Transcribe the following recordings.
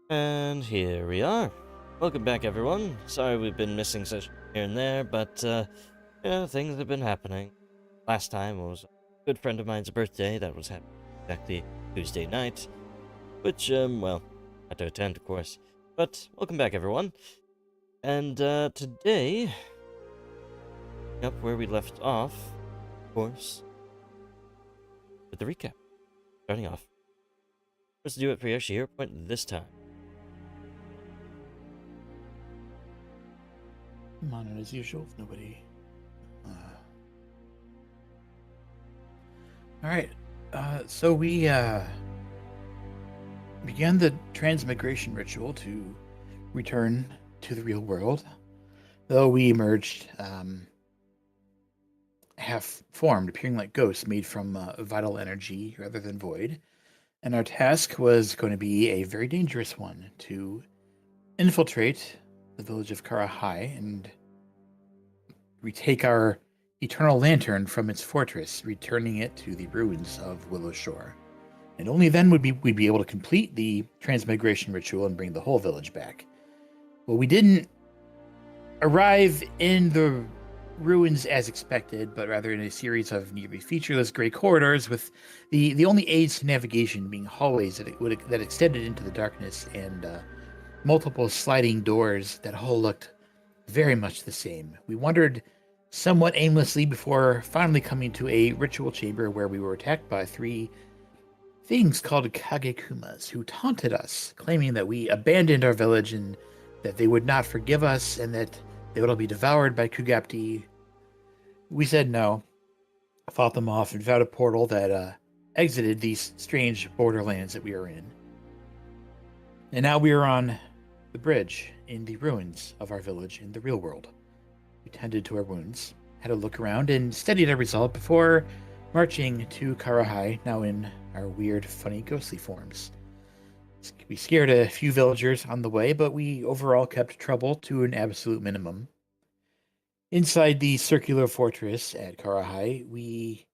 And here we are. Welcome back, everyone. Sorry we've been missing sessions here and there, but, things have been happening. Last time was a good friend of mine's birthday that was happening exactly Tuesday night, which, I had to attend, of course. But, welcome back, everyone. And, today, up where we left off, of course, with the recap. Starting off. Let's do it for Yoshi Hero Point this time. I'm on it as usual if nobody. All right. So we began the transmigration ritual to return to the real world, though we emerged half formed, appearing like ghosts made from vital energy rather than void. And our task was going to be a very dangerous one to infiltrate the village of Karahai and retake our eternal lantern from its fortress, returning it to the ruins of Willowshore. And only then would we'd be able to complete the transmigration ritual and bring the whole village back. Well, we didn't arrive in the ruins as expected, but rather in a series of nearly featureless gray corridors with the only aids to navigation being hallways that extended into the darkness and multiple sliding doors that all looked very much the same. We wandered somewhat aimlessly before finally coming to a ritual chamber where we were attacked by three things called Kagekumas who taunted us, claiming that we abandoned our village and that they would not forgive us and that they would all be devoured by Kugapti. We said no, fought them off, and found a portal that exited these strange borderlands that we are in. And now we are on the bridge in the ruins of our village in the real world. We tended to our wounds, had a look around, and studied our result before marching to Karahai, now in our weird, funny, ghostly forms. We scared a few villagers on the way, but we overall kept trouble to an absolute minimum. Inside the circular fortress at Karahai, we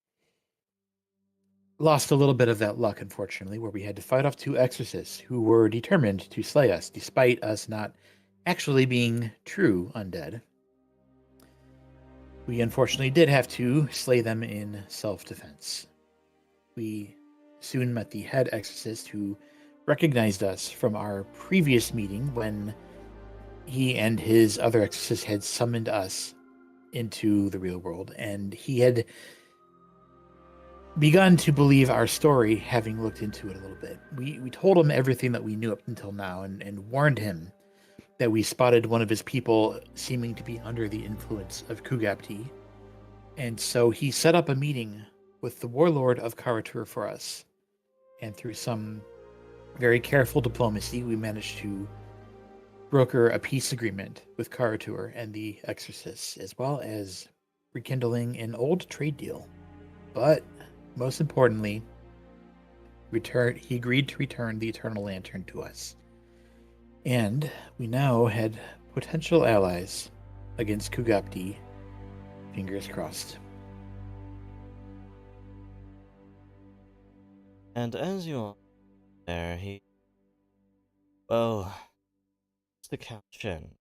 lost a little bit of that luck, unfortunately, where we had to fight off two exorcists who were determined to slay us, despite us not actually being true undead. We unfortunately did have to slay them in self-defense. We soon met the head exorcist who recognized us from our previous meeting when he and his other exorcists had summoned us into the real world, and he had begun to believe our story, having looked into it a little bit. We told him everything that we knew up until now and warned him that we spotted one of his people seeming to be under the influence of Kugapti. And so he set up a meeting with the warlord of Karatur for us. And through some very careful diplomacy, we managed to broker a peace agreement with Karatur and the Exorcists, as well as rekindling an old trade deal. But most importantly, he agreed to return the Eternal Lantern to us. And we now had potential allies against Kugapti. Fingers crossed. And as you all there, it's the caption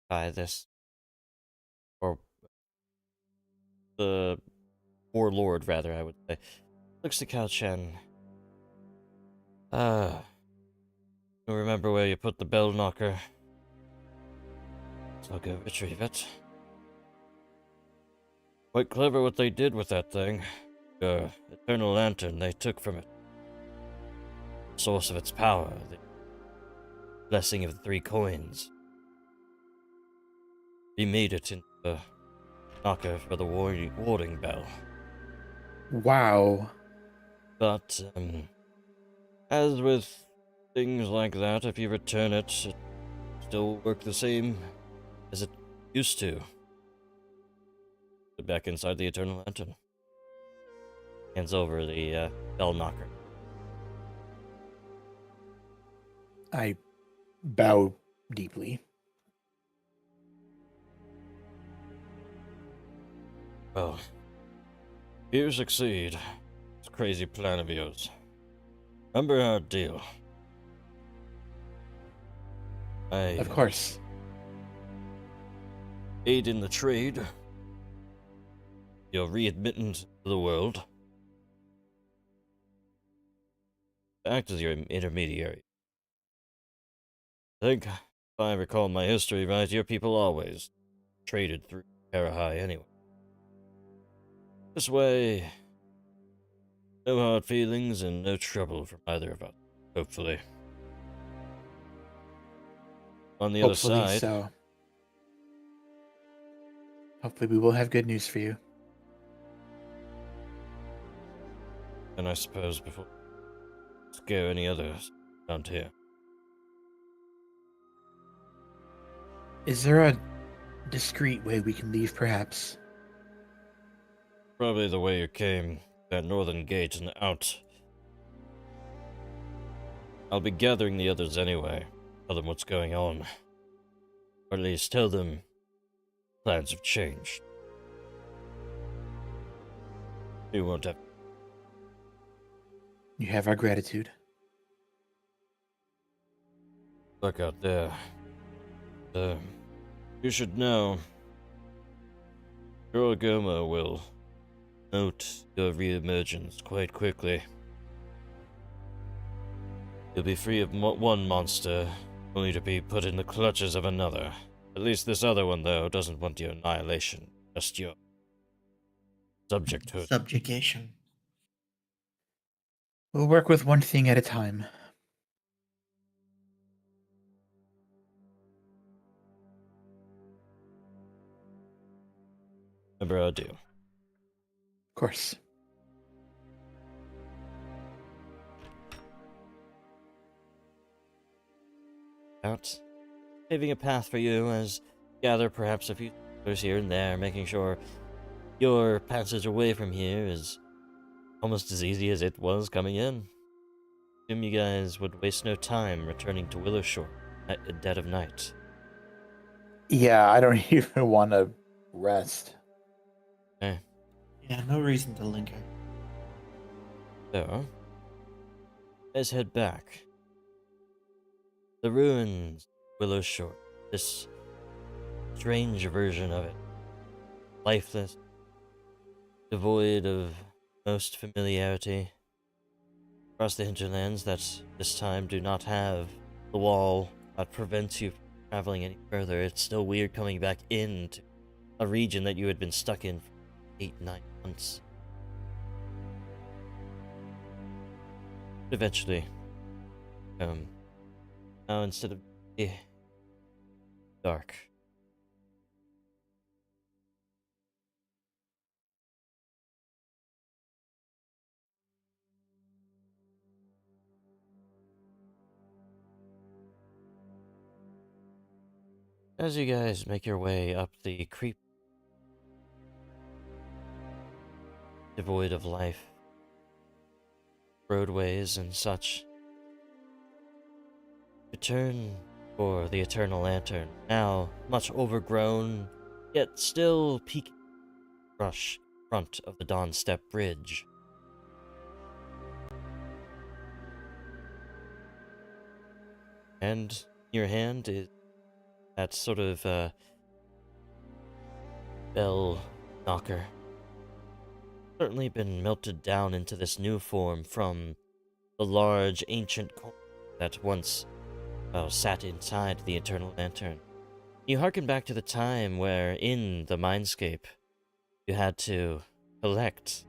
by this, or the warlord, rather, I would say. Looks to Cao Chen. You remember where you put the bell knocker? So I'll go retrieve it. Quite clever what they did with that thing. The Eternal Lantern they took from it. The source of its power, the blessing of the three coins. He made it into the knocker for the warding bell. Wow. But, as with things like that, if you return it, it still work the same as it used to. Put back inside the Eternal Lantern. Hands over the bell knocker. I bow deeply. Well, you succeed. It's a crazy plan of yours. Remember our deal. I Of course. aid in the trade. Your readmittance to the world. Act as your intermediary. I think, if I recall my history right, your people always traded through Karahai anyway. This way, no hard feelings and no trouble from either of us, hopefully. On the other Hopefully side, so. Hopefully we will have good news for you. and I suppose before scare any others around here. Is there a discreet way we can leave, perhaps? Probably the way you came, that northern gate and out. I'll be gathering the others anyway. Tell them what's going on. Or at least tell them plans have changed. You won't have. You have our gratitude. Look out there. You should know. Gorgoma will note your reemergence quite quickly. You'll be free of one monster, only to be put in the clutches of another. At least this other one, though, doesn't want your annihilation, just your subjecthood. Subjugation. We'll work with one thing at a time. Remember, I do. Of course. Out, paving a path for you as gather perhaps a few others here and there, making sure your passage away from here is almost as easy as it was coming in. Assume you guys would waste no time returning to Willowshore at the dead of night. Yeah, I don't even want to rest. Eh, Yeah, no reason to linger. so, let's head back. The ruins, Willowshore, this strange version of it. Lifeless, devoid of most familiarity. Across the hinterlands that this time do not have the wall that prevents you from traveling any further. It's still weird coming back into a region that you had been stuck in for 8-9 months. But eventually, now instead of dark. As you guys make your way up the creep, devoid of life, roadways and such, return for the Eternal Lantern, now much overgrown, yet still peaking brush in front of the Dawn Step Bridge. And in your hand is that sort of bell knocker. Certainly been melted down into this new form from the large ancient coin that once sat inside the Eternal Lantern. You harken back to the time where, in the Mindscape, you had to collect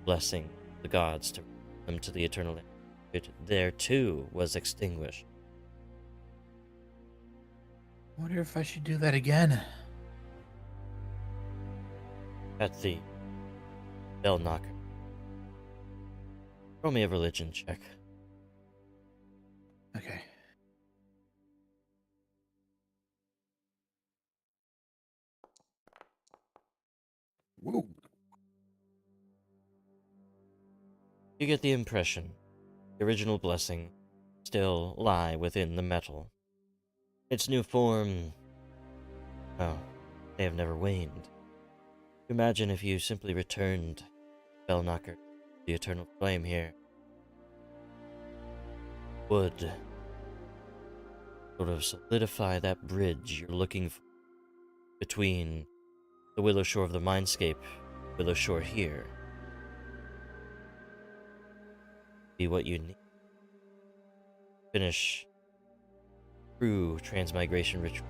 blessing the gods to bring them to the Eternal Lantern. It there too was extinguished. I wonder if I should do that again. At the bell knocker. Roll me a religion check. Okay. Whoa. You get the impression the original blessing still lie within the metal. Its new form, well, they have never waned. Imagine if you simply returned bell knocker, the eternal flame here. Would sort of solidify that bridge you're looking for between the Willowshore of the Mindscape, Willowshore here, be what you need. Finish true transmigration ritual,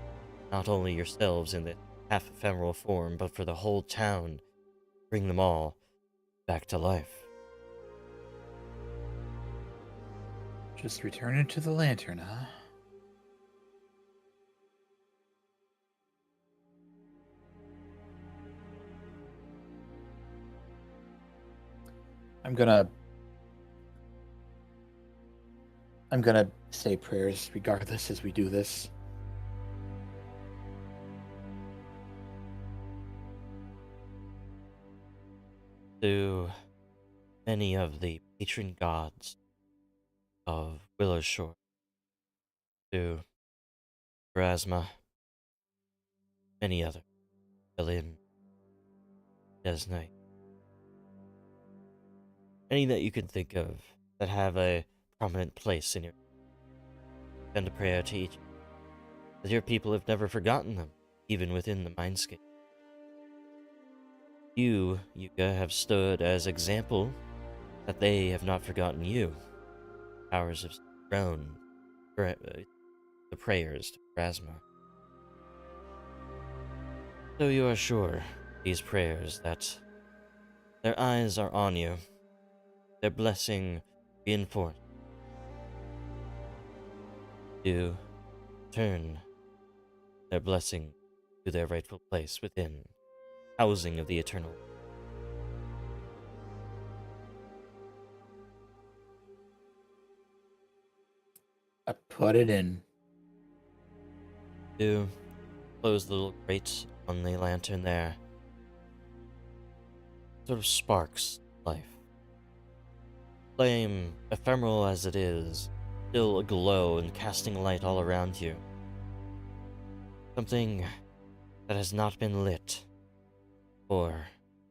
not only yourselves in the half-ephemeral form, but for the whole town. Bring them all back to life. Just return it to the lantern, huh? I'm gonna say prayers regardless as we do this. To many of the patron gods of Willowshore, to Erasma, many other, Elim, Desnite, any that you can think of that have a prominent place in your. Send a prayer to each, as your people have never forgotten them, even within the Mindscape. You, Yuka, have stood as example that they have not forgotten you. Powers have grown the prayers to Erasma. So you are sure, these prayers, that their eyes are on you, their blessing reinforced. To turn their blessing to their rightful place within, housing of the eternal. I put it in. To close the little grate on the lantern there. Sort of sparks life. Flame, ephemeral as it is, still aglow and casting light all around you. Something that has not been lit for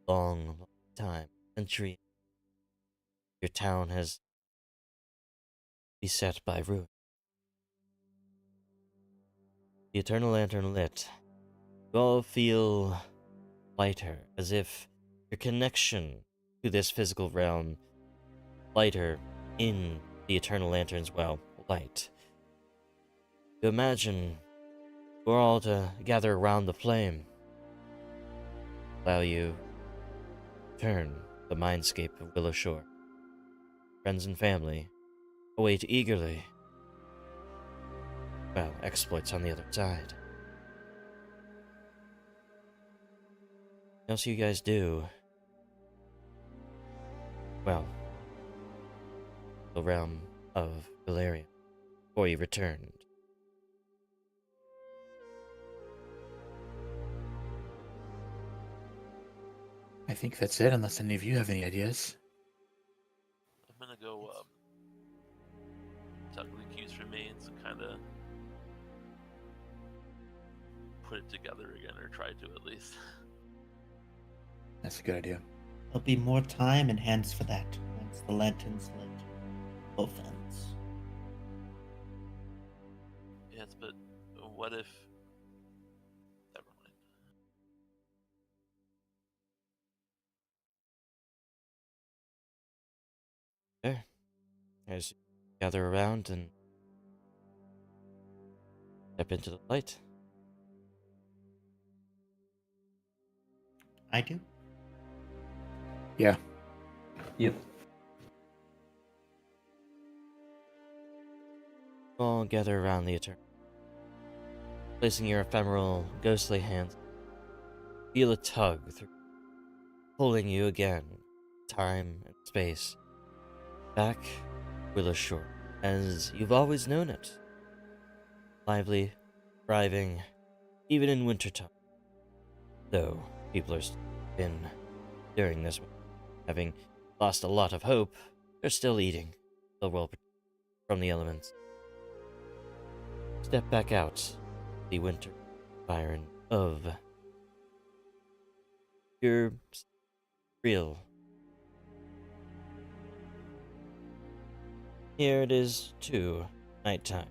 a long, long time, century. Your town has beset by ruin. The eternal lantern lit. You all feel lighter, as if your connection to this physical realm lighter in the eternal lantern's, well, light. You imagine we're all to gather around the flame, allow you turn the mindscape of Willowshore. Friends and family await eagerly, well, exploits on the other side. What else you guys do? Well, the realm of Valeria, before you returned. I think that's it, unless any of you have any ideas. I'm gonna go tug the Q's remains and kind of put it together again, or try to at least. That's a good idea. There'll be more time and hands for that once the lantern's lit. Both ends. Yes, but what if? Never mind. There. As you gather around and step into the light. I do. Yeah. Yep. All gather around the eternal. Placing your ephemeral, ghostly hands. Feel a tug through, pulling you again, time and space, back Willowshore, as you've always known it. Lively, thriving, even in wintertime. Though people are still in during this, having lost a lot of hope, they're still eating, still well from the elements. Step back out, the winter environment of your real. Here it is, too, nighttime.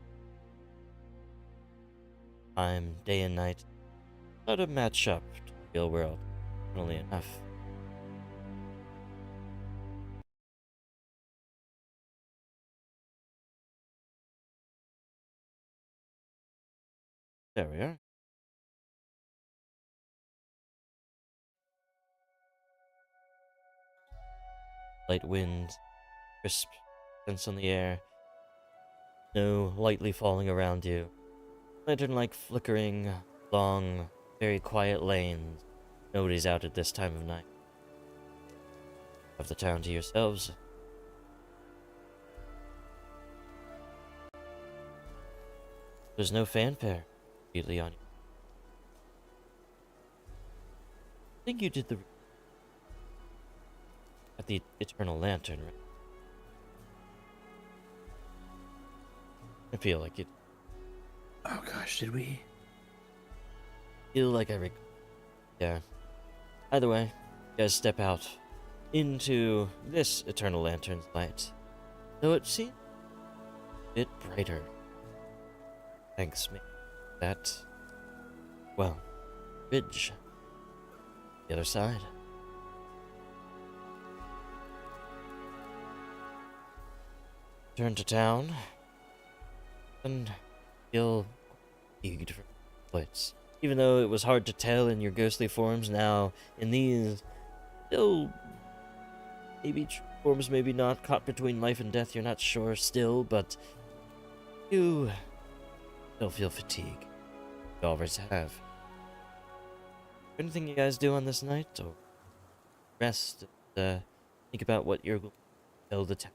time, day and night, how to match up to the real world, funnily enough. There we are. Light wind, crisp scents on the air, snow lightly falling around you. Lantern-like flickering, long, very quiet lanes. Nobody's out at this time of night. Have the town to yourselves. There's no fanfare immediately on you. I think you did at the Eternal Lantern, right? I feel like it. Oh gosh, did we? Feel like yeah. Either way, you guys step out into this Eternal Lantern's light, though it seems a bit brighter. Thanks, me. That, well, bridge. The other side. Turn to town, and feel fatigued from the place. Even though it was hard to tell in your ghostly forms, now in these still maybe forms, maybe not, caught between life and death, you're not sure still, but you still feel fatigue. You always have. Anything you guys do on this night, or rest and think about what you're going to tell the town?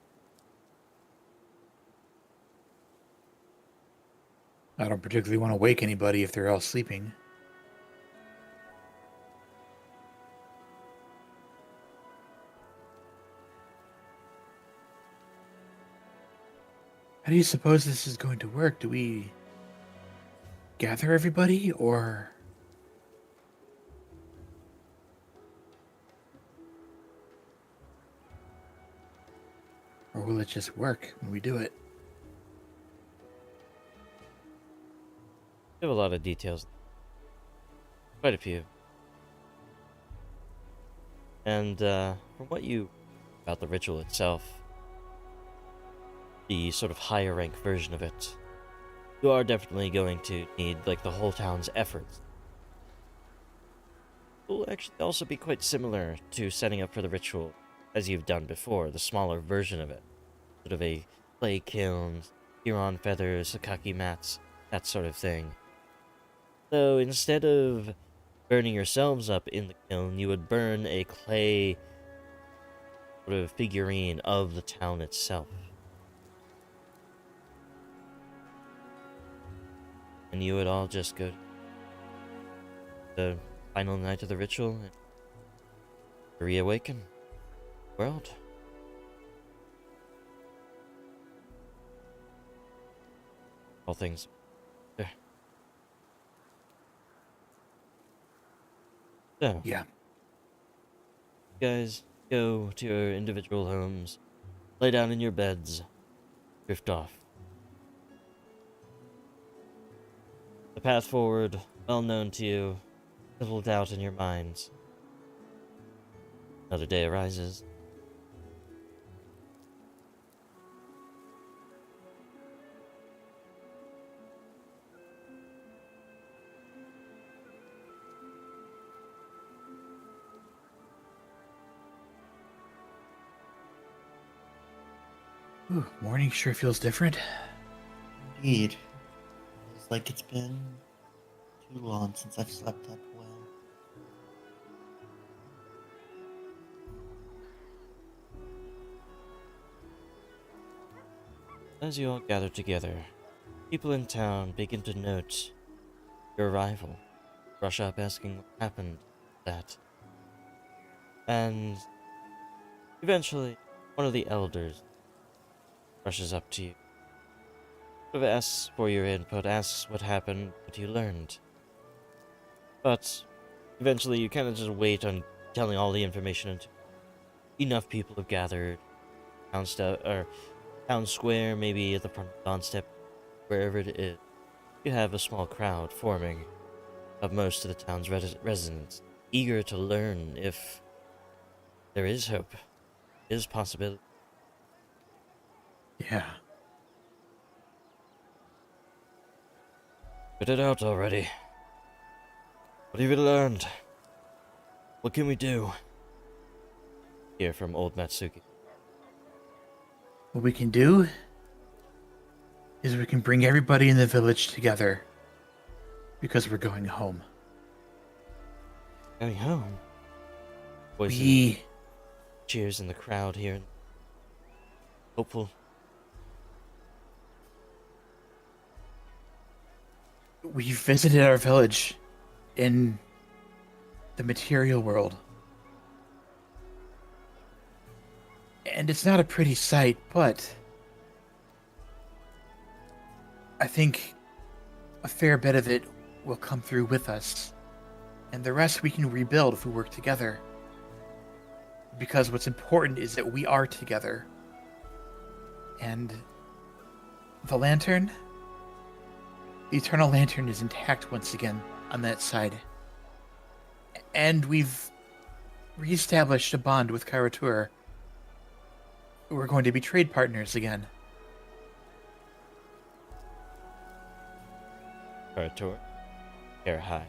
I don't particularly want to wake anybody if they're all sleeping. How do you suppose this is going to work? Do we gather everybody, or will it just work when we do it? You have a lot of details. Quite a few. And from what you about the ritual itself, the sort of higher rank version of it, you are definitely going to need like the whole town's efforts. It will actually also be quite similar to setting up for the ritual as you've done before, the smaller version of it. Sort of a clay kiln, Huron feathers, Sakaki mats, that sort of thing. So instead of burning yourselves up in the kiln, you would burn a clay sort of figurine of the town itself. And you would all just go to the final night of the ritual and reawaken the world. All things there. So, Yeah. you guys go to your individual homes, lay down in your beds, drift off. The path forward, well known to you, little doubt in your minds. Another day arises. Ooh, morning sure feels different. Indeed. Feels like it's been too long since I've slept that well. As you all gather together, people in town begin to note your arrival, rush up asking what happened to that. And eventually, one of the elders rushes up to you, sort of asks for your input, asks what happened, what you learned. But eventually, you kind of just wait on telling all the information until enough people have gathered, town square, maybe at the front of Dawn Step, wherever it is. you have a small crowd forming of most of the town's residents, eager to learn if there is hope, is possibility. Yeah. Get it out already. What have you learned? What can we do? Hear from old Matsuki. What we can do is we can bring everybody in the village together because we're going home. Going home. Voices, We cheers in the crowd here. Hopeful. visited our village in the material world. And it's not a pretty sight, but I think a fair bit of it will come through with us. And the rest we can rebuild if we work together. Because what's important is that we are together. And the lantern, the Eternal Lantern, is intact once again on that side. And we've reestablished a bond with Karatur. We're going to be trade partners again. Karator. Air high.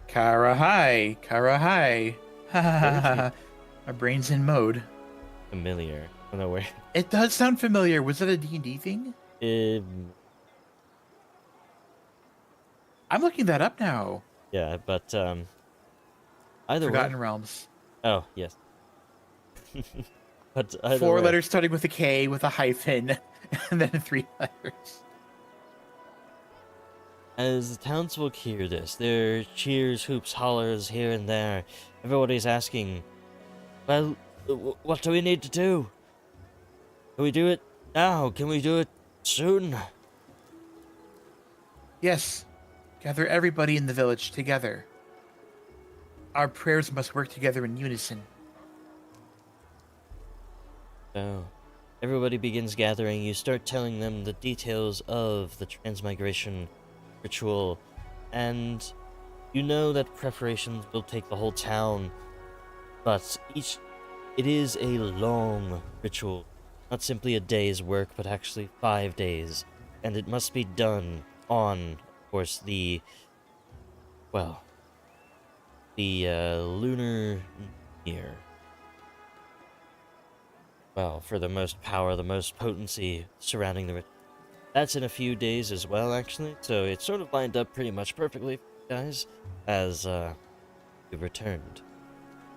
Kara hi. Ha ha ha Very ha. My brain's in mode. Familiar. I don't know where. It does sound familiar. Was it a D&D thing? I'm looking that up now. Yeah, but either Forgotten way. Realms. Oh yes. But either 4 way, letters starting with a K with a hyphen, and then 3 letters. as the townsfolk hear this, there are cheers, hoops, hollers here and there. Everybody's asking, "Well, what do we need to do? Can we do it now? Can we do it soon?" Yes. Gather everybody in the village together. Our prayers must work together in unison. So, everybody begins gathering. You start telling them the details of the transmigration ritual, and you know that preparations will take the whole town, but it is a long ritual, not simply a day's work, but actually 5 days, and it must be done on, of course, the lunar year. Well, for the most power, the most potency surrounding the ritual. That's in a few days as well, actually, so it's sort of lined up pretty much perfectly for you guys as you've returned.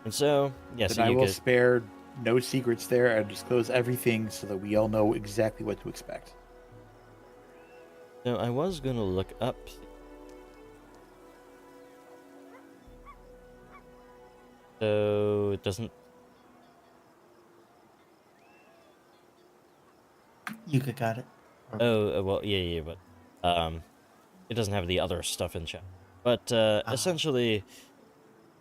And so, yes, Then I you will get spare no secrets there and disclose everything so that we all know exactly what to expect. So I was gonna look up. So it doesn't. Yuka got it. Oh well, yeah, but it doesn't have the other stuff in chat. But essentially,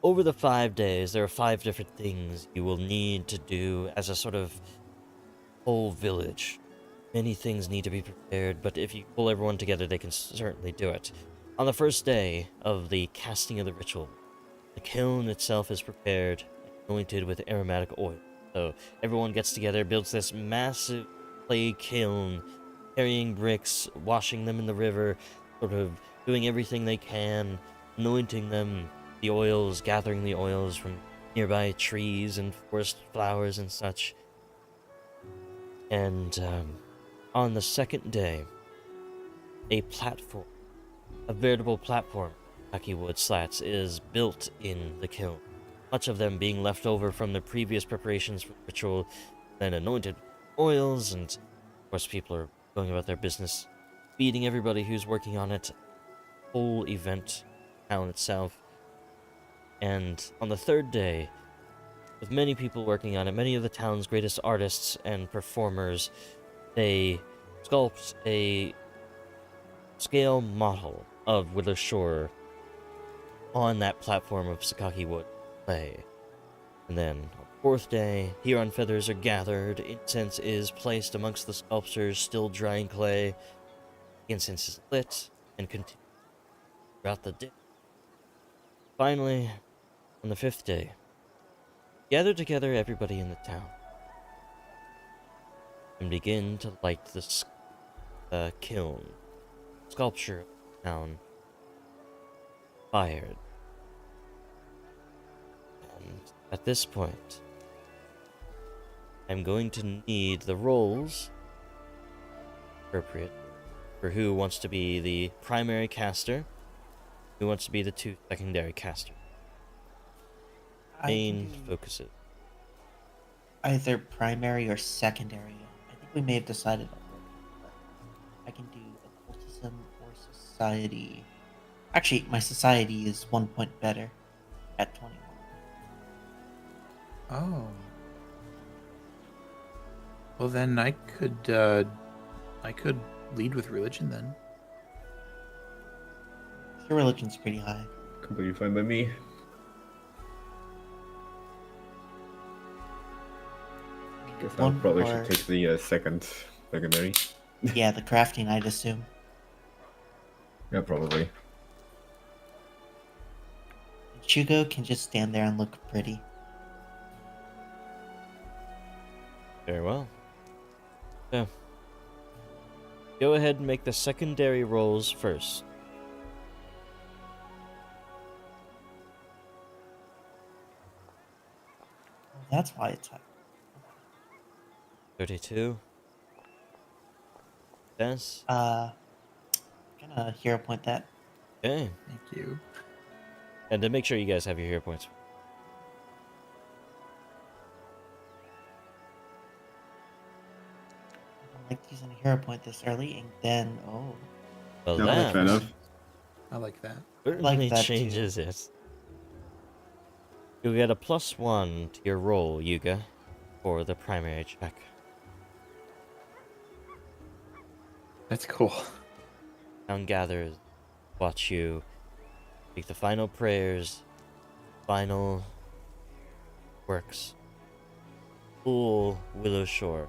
over the 5 days, there are 5 different things you will need to do as a sort of whole village. Many things need to be prepared, but if you pull everyone together, they can certainly do it. On the first day of the casting of the ritual, the kiln itself is prepared, anointed with aromatic oil. So everyone gets together, builds this massive clay kiln, carrying bricks, washing them in the river, sort of doing everything they can, anointing them, the oils, gathering the oils from nearby trees and forest flowers and such. And on the second day, a platform, a veritable platform, Taki wood slats, is built in the kiln. Much of them being left over from the previous preparations for the ritual, then anointed with oils, and of course people are going about their business, feeding everybody who's working on it. Whole event, town itself. And on the third day, with many people working on it, many of the town's greatest artists and performers, they sculpt a scale model of Willowshore on that platform of Sakaki wood clay. And then, on the fourth day, Huron feathers are gathered, incense is placed amongst the sculptures, still drying clay, The incense is lit and continues throughout the day. Finally, on the 5th day, gather together everybody in the town and begin to light the kiln, sculpture of the town, fired. And at this point, I'm going to need the roles appropriate for who wants to be the primary caster, who wants to be the 2 secondary casters. I Main can do focuses. either primary or secondary. I think we may have decided already, but I can do occultism or society. Actually, my society is 1 point better at 21. Oh. Well, then I could lead with religion then. Your religion's pretty high. Completely fine by me. Guess I One probably more- should take the secondary. Yeah, the crafting, I'd assume. Yeah, probably. Shugo can just stand there and look pretty. Very well. So, go ahead and make the secondary rolls first. That's why it's high. 32. Yes. Gonna hero point that. Okay. Thank you. And to make sure you guys have your hero points. I don't like using a hero point this early, and then Well, Yeah, that fair enough. I like that. certainly that too. changes it. You'll get a +1 to your roll, Yuga, for the primary check. That's cool. Town gatherers watch you make the final prayers, final works. Full Willowshore,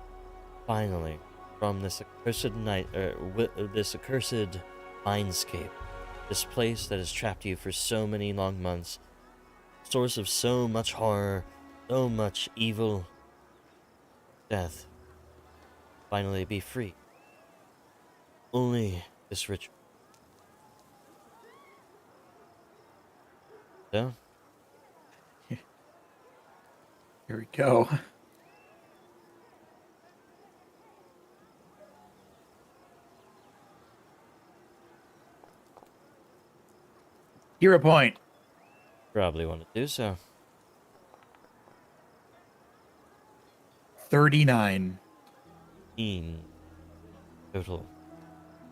finally, from this accursed night, this accursed mindscape, this place that has trapped you for so many long months, source of so much horror, so much evil, death. Finally, be free. Only this ritual. So, Here we go. Hero point. probably want to do so. 39. 19 total.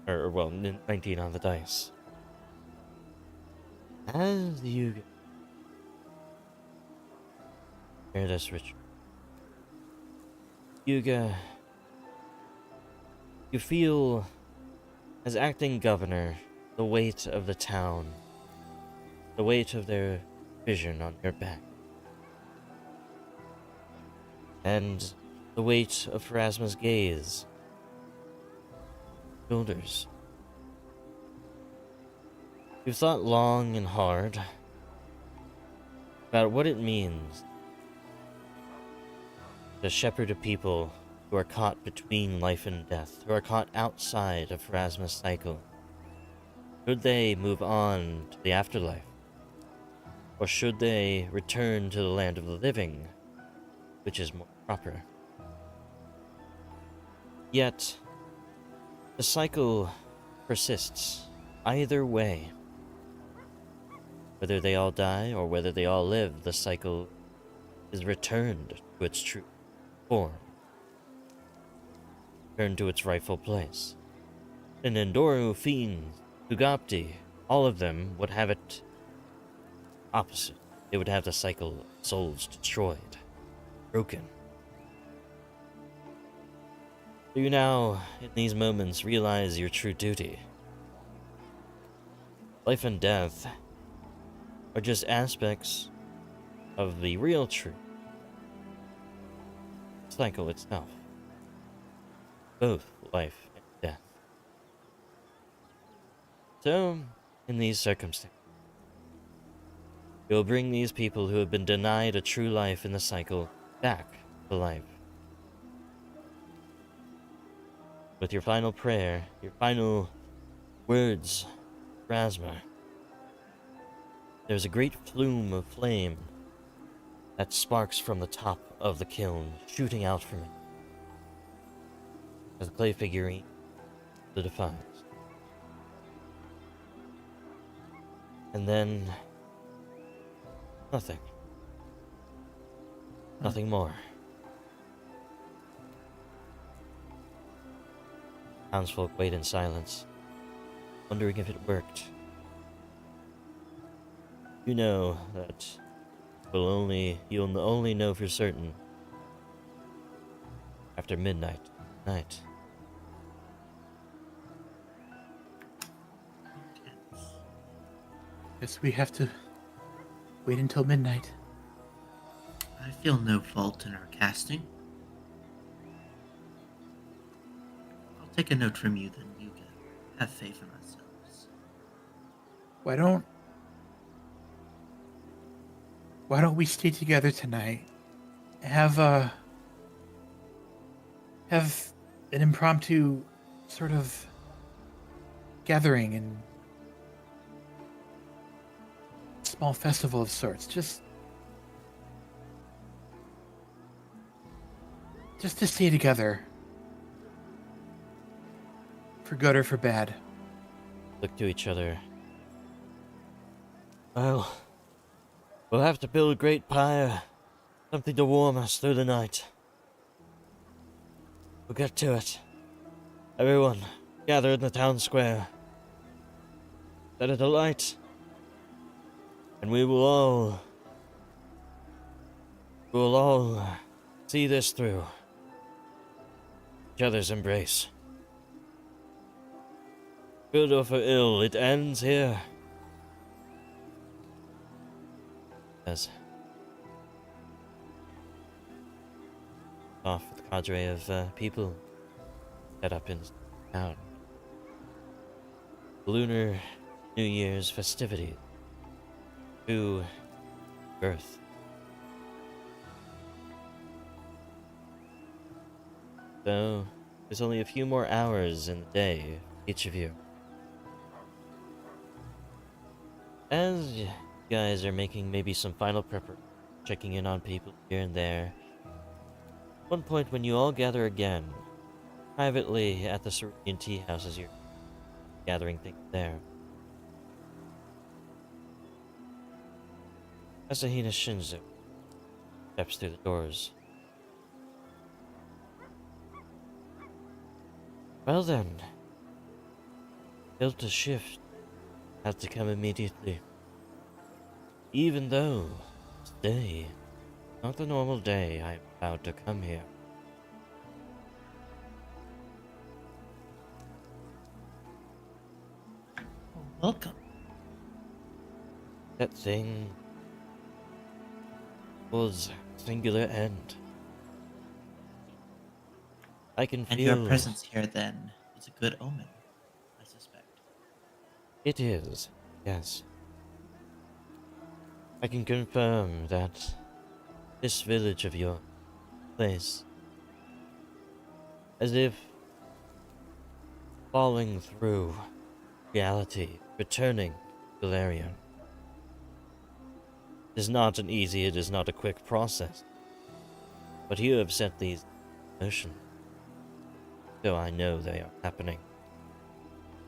Or well, 19 on the dice. As you hear this ritual, Yuga, you feel, as acting governor, the weight of the town, the weight of their vision on your back, and the weight of Pharasma's gaze, shoulders. You've thought long and hard about what it means to shepherd a people who are caught between life and death, who are caught outside of Pharasma's cycle. Should they move on to the afterlife? Or should they return to the land of the living, which is more proper? Yet, the cycle persists either way. Whether they all die or whether they all live, the cycle is returned to its true form, returned to its rightful place. And Endoru, Fiend, Ugapti, all of them would have it opposite. They would have the cycle of souls destroyed, broken. Do you now, in these moments, realize your true duty? Life and death are just aspects of the real truth. Cycle itself. Both life and death. So, in these circumstances, you'll bring these people who have been denied a true life in the cycle back to life. With your final prayer, your final words, Rasma, there's a great flume of flame that sparks from the top of the kiln, shooting out from it, as the clay figurine solidifies. And then nothing. Nothing more. Townsfolk wait in silence, wondering if it worked. You know that you'll only know for certain after midnight tonight. Guess we have to wait until midnight. I feel no fault in our casting. I'll take a note from you, then you can have faith in ourselves. Why don't we stay together tonight? Have an impromptu sort of gathering and small festival of sorts. Just to stay together. For good or for bad. Look to each other. Well, we'll have to build a great pyre, something to warm us through the night. We'll get to it. Everyone, gather in the town square. Set it alight. And we will all see this through. Each other's embrace. Good or for ill, it ends here. As off with a cadre of people set up in town. Lunar New Year's festivity to Earth. So, there's only a few more hours in the day for each of you. As you guys are making maybe some final preparation, checking in on people here and there, one point when you all gather again, privately at the Cerulean Tea House as you're gathering things there, Asahina Shinzo steps through the doors. Well then, built a shift had to come immediately. Even though today, not the normal day I'm about to come here. Welcome. That thing was singular end. I can And feel your presence here, then, is a good omen, I suspect. it is, yes. I can confirm that this village of your place, as if falling through reality, returning to Galarian. It is not it is not a quick process. But you have set these in motion. So I know they are happening.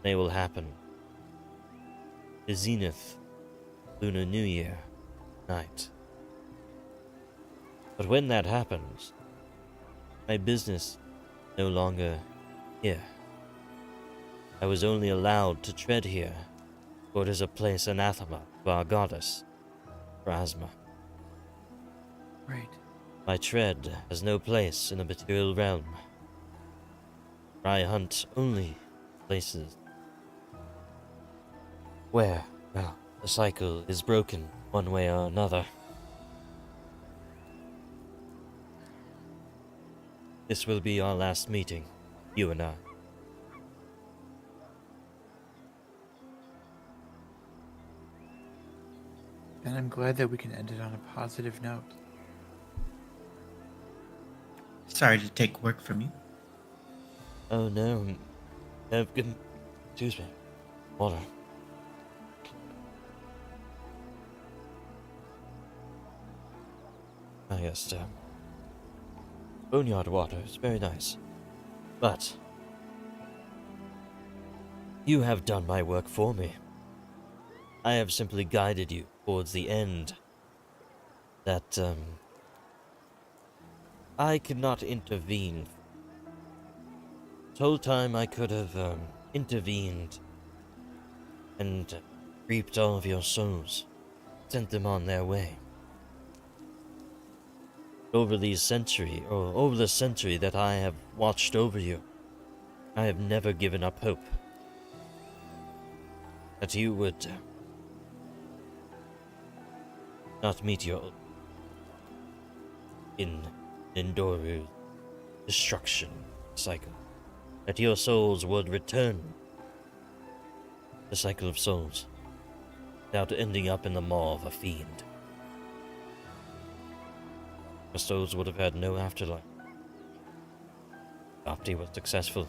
They will happen. The Zenith Lunar New Year night. But when that happens, my business no longer here. I was only allowed to tread here, for it is a place anathema to our goddess, Phrasma. Right. My tread has no place in the material realm. I hunt only places where, well, the cycle is broken one way or another. This will be our last meeting, you and I. And I'm glad that we can end it on a positive note. Sorry to take work from you. Oh no. Good. Excuse me. Water. Ah, yes, boneyard water is very nice. But you have done my work for me. I have simply guided you towards the end. That, I could not intervene. This whole time I could have, intervened and reaped all of your souls, sent them on their way. Over the century that I have watched over you, I have never given up hope that you would not meet your in Nindoru's destruction cycle, that your souls would return the cycle of souls without ending up in the maw of a fiend. Your souls would have had no afterlife. Opti was successful.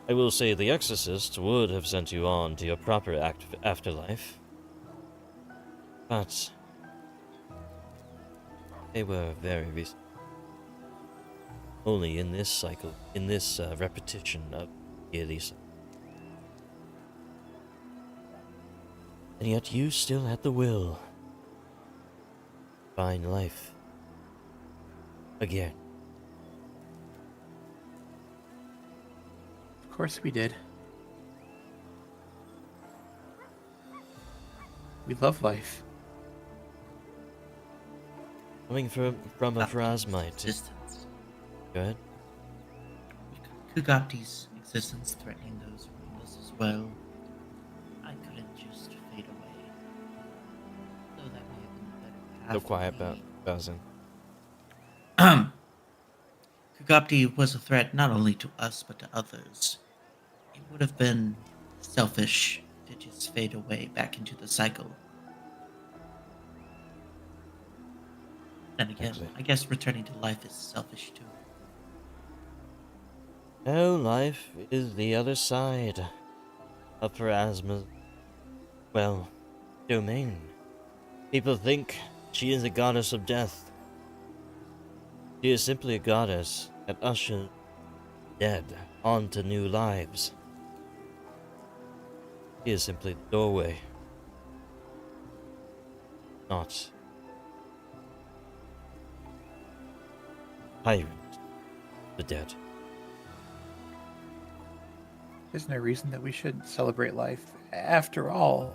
I will say the exorcist would have sent you on to your proper afterlife, but they were very recent. Only in this cycle, in this repetition of yearly cycle. And yet you still had the will to find life again. Of course we did. We love life. Coming from a Phrasmite. Existence. Go ahead. Kugapti's existence threatening those around us as well. I couldn't just fade away. Though that may have been a better path. So for quiet me. about Bazin. Kugapti was a threat not only to us but to others. It would have been selfish to just fade away back into the cycle. And again, Exactly. I guess returning to life is selfish too. No, life is the other side of Pharasma's, well, domain. People think she is a goddess of death. She is simply a goddess that ushers dead onto new lives. She is simply the doorway, not tyrant the dead. There's no reason that we shouldn't celebrate life. After all,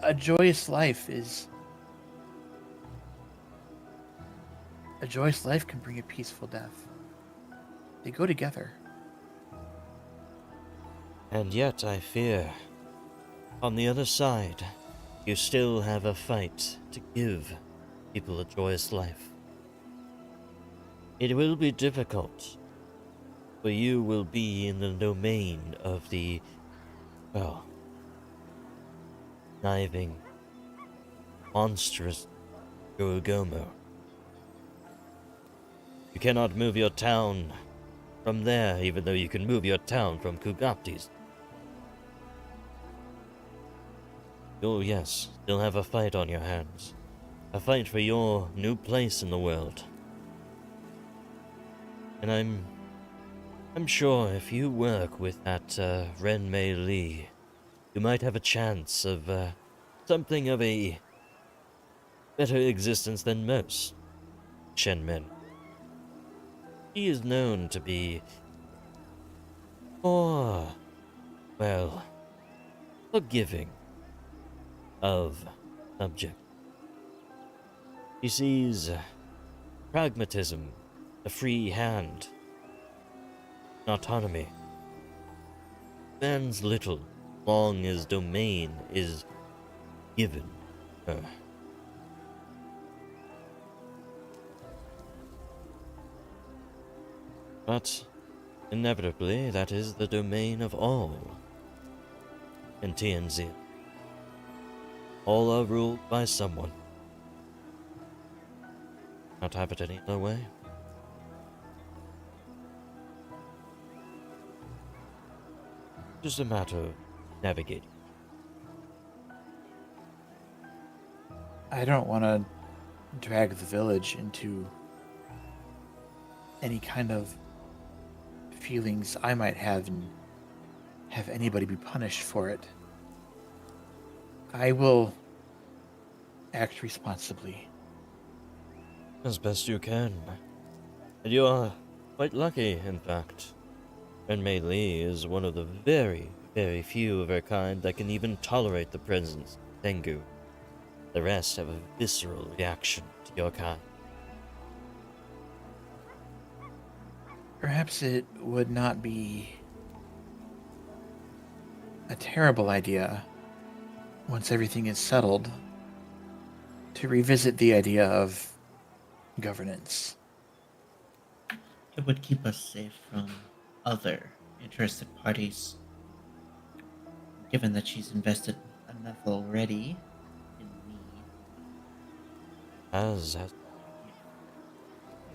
a joyous life can bring a peaceful death. They go together. And yet, I fear, on the other side, you still have a fight to give people a joyous life. It will be difficult, for you will be in the domain of the, well, conniving, monstrous Urugomo. You cannot move your town from there, even though you can move your town from Kugapti's. You'll, yes, still have a fight on your hands. A fight for your new place in the world. And I'm sure if you work with that, Ren Mei Li, you might have a chance of, something of a better existence than most Shenmen. He is known to be more, well, forgiving of subject. He sees pragmatism, a free hand, autonomy. Man's little, long as domain is given her. But, inevitably, that is the domain of all in TNZ. All are ruled by someone. Not have it any other way. Just a matter of navigating. I don't want to drag the village into any kind of feelings I might have and have anybody be punished for it. I will act responsibly. As best you can. And you are quite lucky, in fact. And Mei Li is one of the very, very few of her kind that can even tolerate the presence of Tengu. The rest have a visceral reaction to your kind. Perhaps it would not be a terrible idea, once everything is settled, to revisit the idea of governance. It would keep us safe from other interested parties. Given that she's invested enough already in me, As it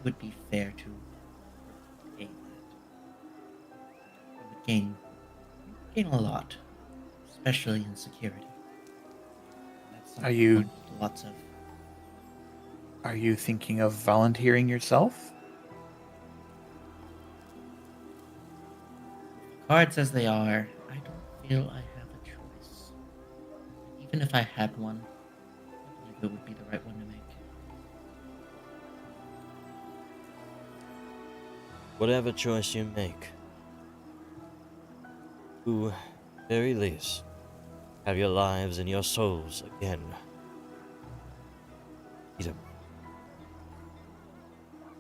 would be fair to gain that. It would gain a lot, especially in security. That's something Are you- lots of. Are you thinking of volunteering yourself? Cards as they are, I don't feel I have a choice. Even if I had one, I believe it would be the right one to make. whatever choice you make, to very least, have your lives and your souls again. Freedom.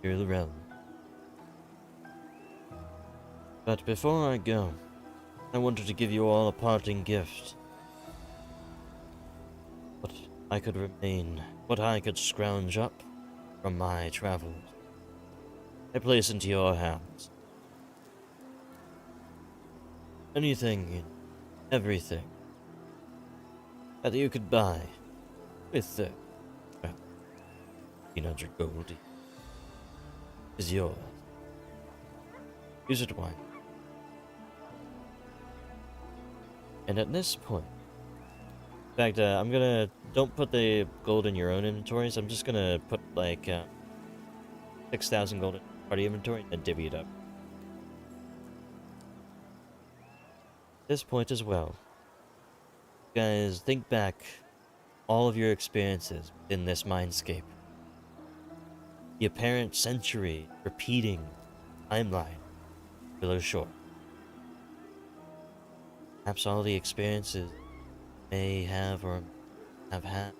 Hear the realm. But before I go, I wanted to give you all a parting gift. What I could remain, what I could scrounge up from my travels. I place into your hands. Anything and everything that you could buy with the 1,500 gold is yours. Use it wisely. And at this point, in fact, I'm gonna, don't put the gold in your own inventories, I'm just gonna put like 6,000 gold in party inventory and divvy it up. At this point as well, guys, think back all of your experiences in this mindscape. The apparent century repeating timeline, Willowshore. Perhaps all the experiences may have or have had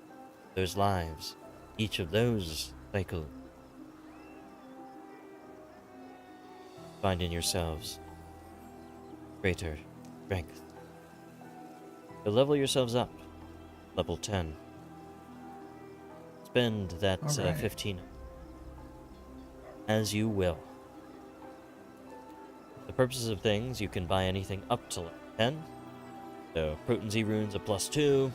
those lives, each of those cycles. Find in yourselves greater strength. So level yourselves up, level 10. Spend that Alright. 15 as you will. For the purposes of things, you can buy anything up to level 10. So, potency runes a +2,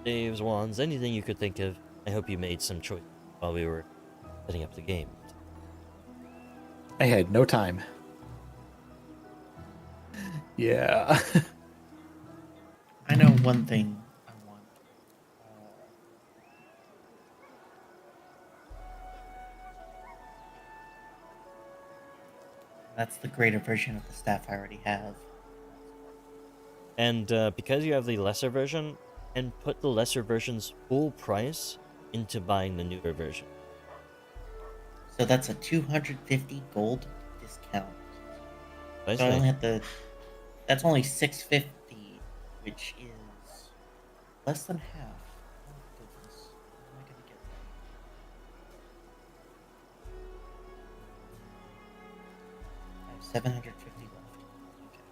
saves, wands, anything you could think of. I hope you made some choice while we were setting up the game. I had no time. Yeah. I know one thing I want. That's the greater version of the staff I already have. And because you have the lesser version, and put the lesser version's full price into buying the newer version. So that's a 250 gold discount. I So I say, only have to. That's only 650, which is less than half. Oh my goodness. How am I gonna get that? I have 750 left. Okay.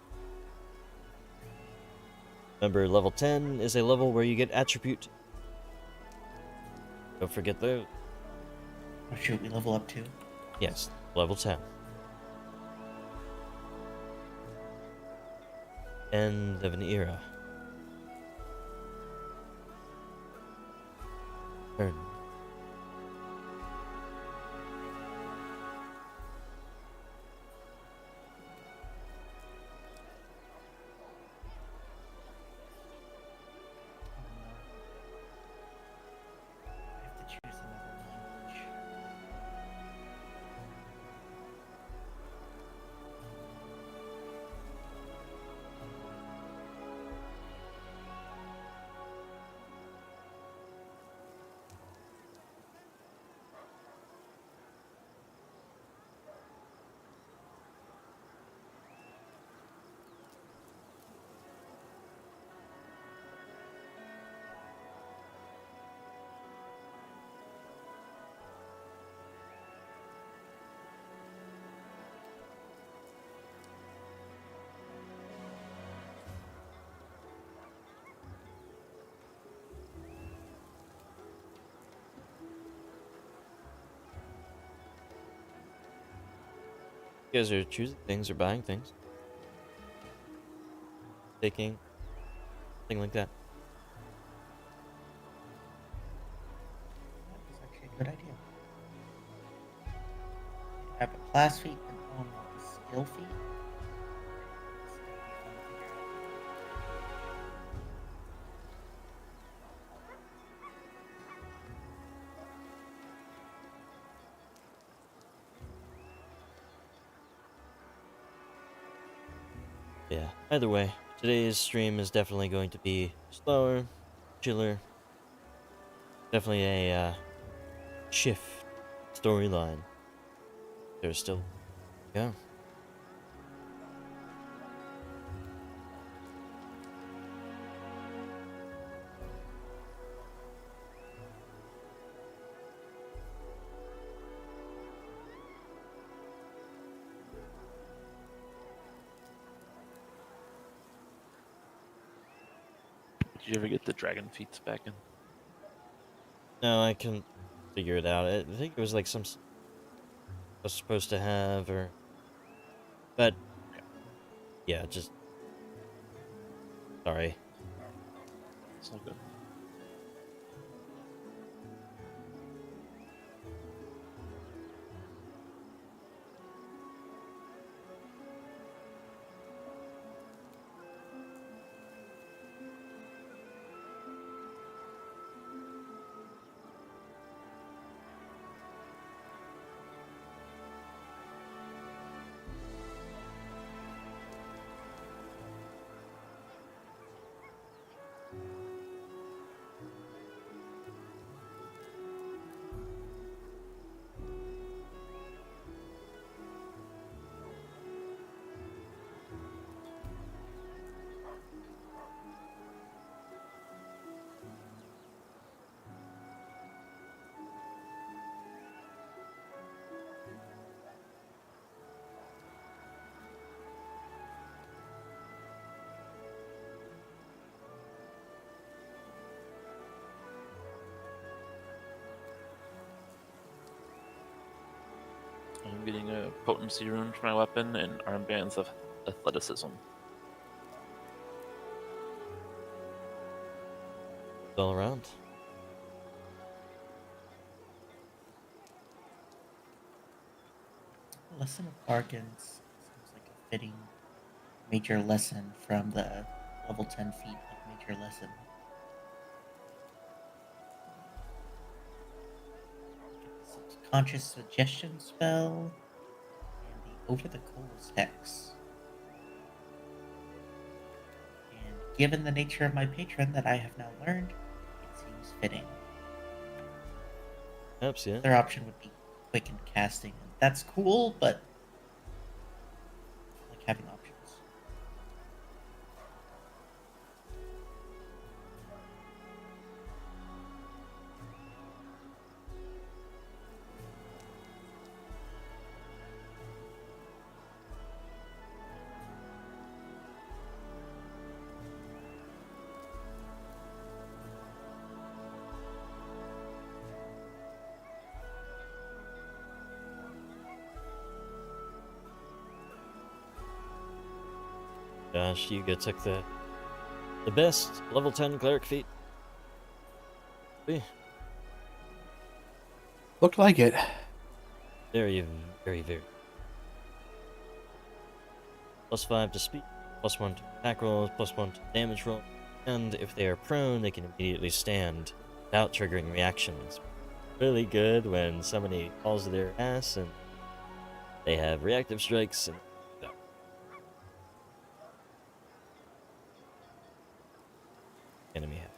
remember, level 10 is a level where you get attribute. Don't forget those. Oh shoot, we level up too? Yes, level 10. End of an era. Turn. I have to choose another language. You guys are choosing things or buying things. Taking, thing like that. That was actually a good idea. Have a class feat and own a skill feat. This is gonna be fun to figure out. Yeah. Either way, today's stream is definitely going to be slower, chiller. Definitely a shift storyline. There's still, yeah. Did you ever get the dragon feats back in? No, I can figure it out. I think it was like I was supposed to have, or, but yeah, just sorry. It's all good. I'm getting a potency rune for my weapon and armbands of athleticism. All around. Lesson of Bargains seems like a fitting major lesson from the level 10 feat of major lesson. Subconscious suggestion spell and the over the coals hex. And given the nature of my patron that I have now learned, it seems fitting. Perhaps, yeah. Their option would be quick casting, and that's cool, but I like having options. Gosh, Yuga took the best level 10 cleric feat. Looked like it. Very, very, very. +5 to speed, +1 to attack rolls, +1 to damage roll, and if they are prone, they can immediately stand without triggering reactions. Really good when somebody falls to their ass and they have reactive strikes and enemy have.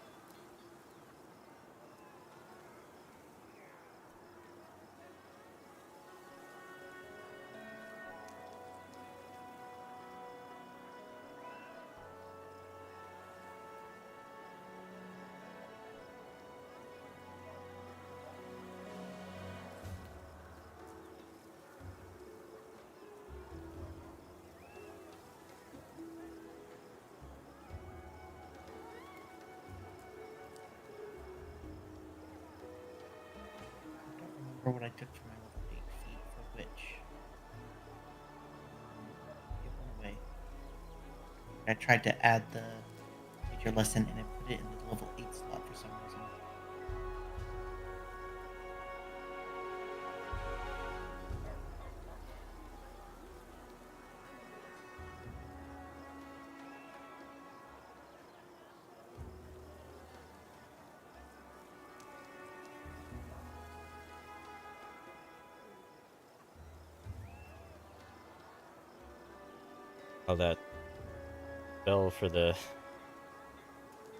I don't remember what I took for my level 8 feat for which. It went away. I tried to add the major lesson and it put it in the level 8 slot for some reason. How that fell for the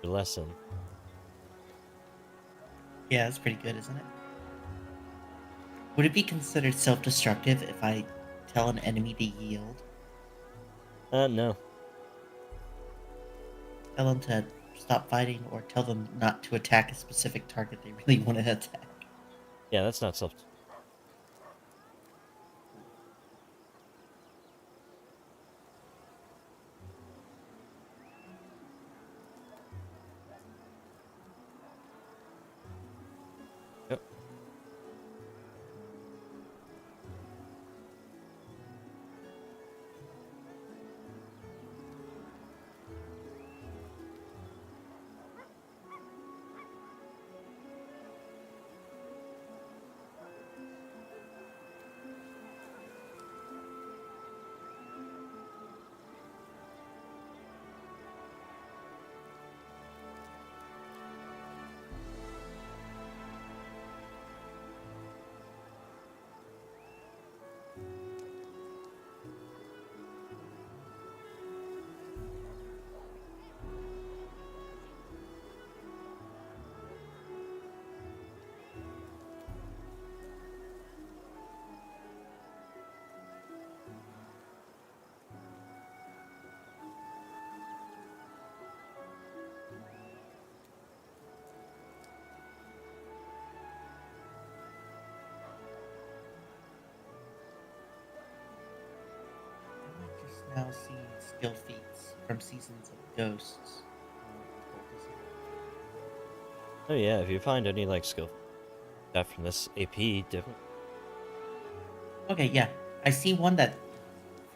lesson. Yeah, that's pretty good, isn't it? Would it be considered self-destructive if I tell an enemy to yield? No. Tell them to stop fighting or tell them not to attack a specific target they really want to attack? Yeah, that's not self. Yep. I just now see skill feats from Seasons of Ghosts. Oh yeah, if you find any like skill stuff from this AP, definitely. Okay, yeah. I see one that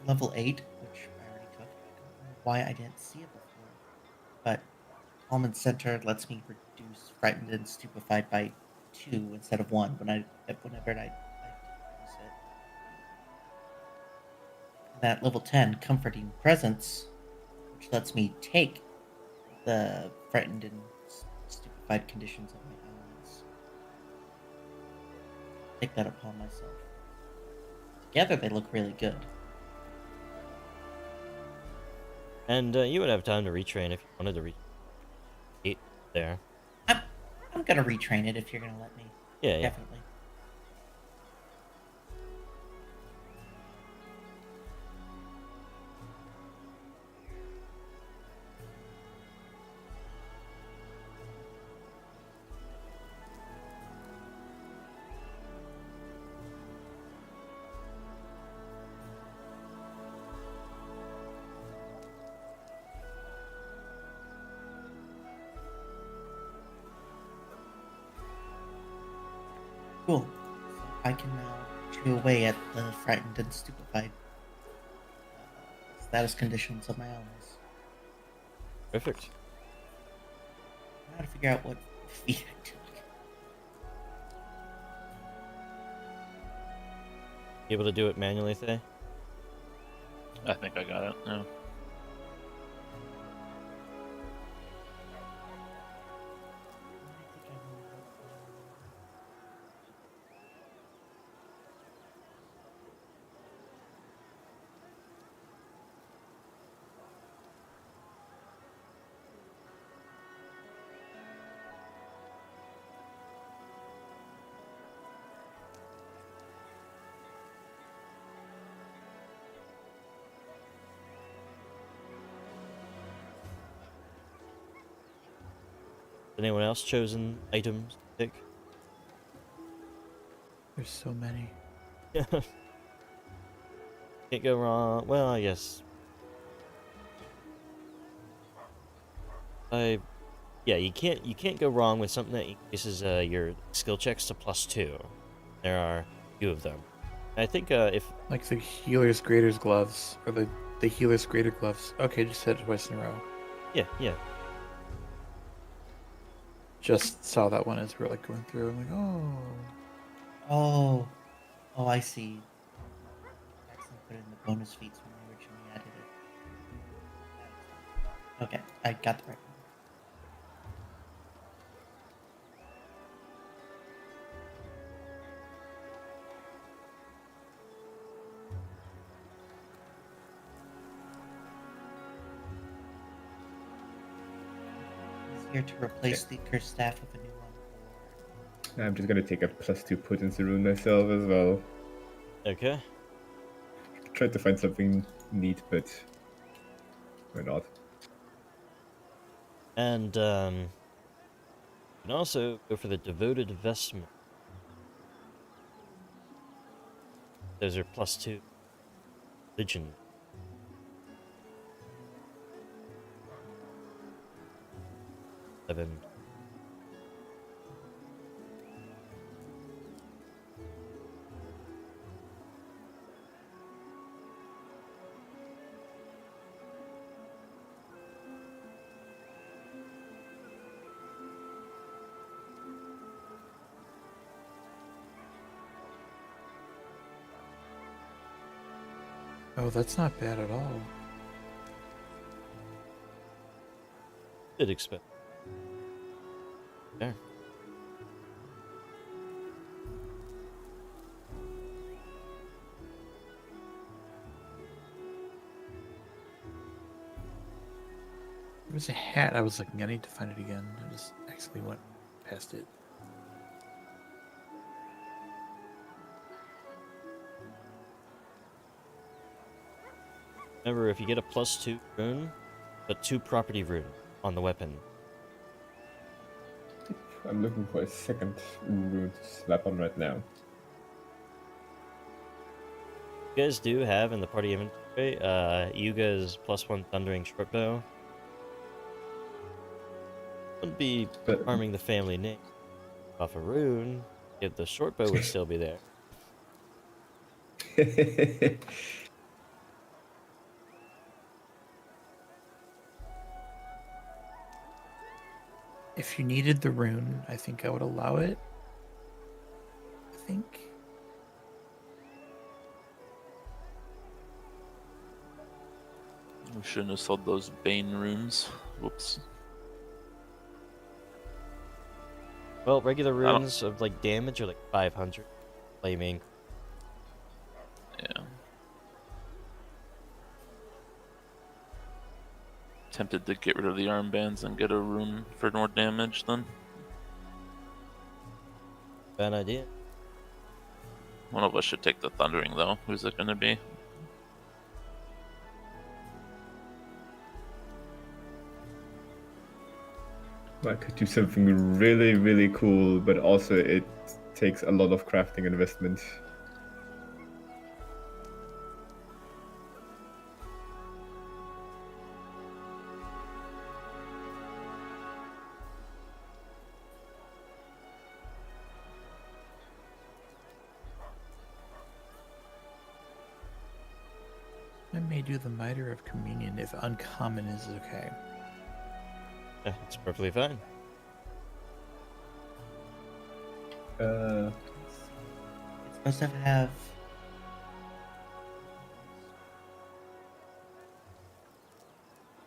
level 8, which I already took. I don't know why I didn't see it before. But Calm and Center lets me reduce Frightened and Stupefied by 2 instead of 1 whenever I use it. And that level 10, Comforting Presence, which lets me take the Frightened and Stupefied conditions of my allies. Take that upon myself. Together they look really good. And you would have time to retrain if you wanted to reach 8 there. I'm gonna retrain it if you're gonna let me. Yeah, yeah. Definitely. Cool. So I can now chew away at the frightened and stupefied status conditions of my allies. Perfect. I gotta figure out what feat I took. You able to do it manually, Thay? I think I got it. Yeah. Anyone else chosen items to pick? There's so many. Can't go wrong. Well, I guess. Yeah, you can't go wrong with something that increases your skill checks to +2. There are a few of them. I think if Like the healer's greater's gloves, or the healer's greater gloves. Okay, just said it twice in a row. yeah. Just saw that one as we're like going through. I'm like, oh. Oh, I see. I accidentally put it in the bonus feats when I originally added it. Okay, I got the right one. Easier to replace the cursed staff with a new one, or I'm just gonna take a +2 potency rune myself as well. okay. Tried to find something neat, but why not? And you can also go for the devoted vestment. Those are +2 religion. Seven. Oh, that's not bad at all. Did expect. There. There was a hat. I was like, I need to find it again. I just accidentally went past it. Remember, if you get a +2 rune, put 2 property rune on the weapon. I'm looking for a second rune to slap on right now. You guys do have in the party inventory, Yuga's +1 thundering shortbow. Wouldn't be But harming the family name. Off a rune, if the shortbow would still be there. If you needed the rune, I think I would allow it. I think. We shouldn't have sold those Bane runes. Whoops. Well, regular I don't- runes of like damage are like 500. Flaming. Yeah. Tempted to get rid of the armbands and get a rune for more damage then. Bad idea. One of us should take the thundering though. Who's it gonna be? I could do something really, really cool, but also it takes a lot of crafting investment. I may do the Mitre of Communion if uncommon is okay. Yeah, it's perfectly fine. Uh, it's supposed to have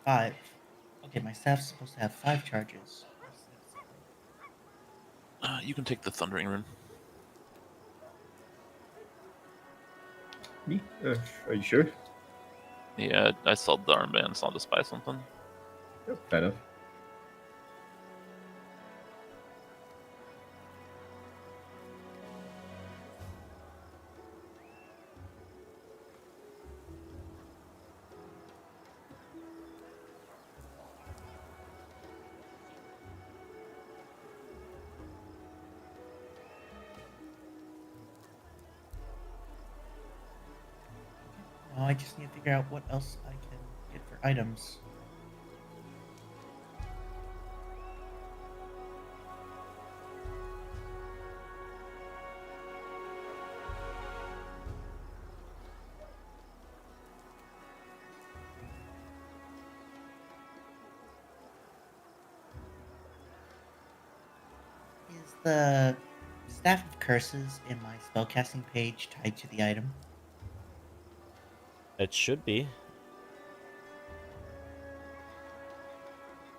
5. Okay, my staff's supposed to have 5 charges. Instead of 7. You can take the Thundering Rune. Me? Are you sure? Yeah, I sold the armband, so I'll just buy something. Yeah, fair enough. Now I just need to figure out what else I can get for items. Is the Staff of Curses in my spellcasting page tied to the item? It should be.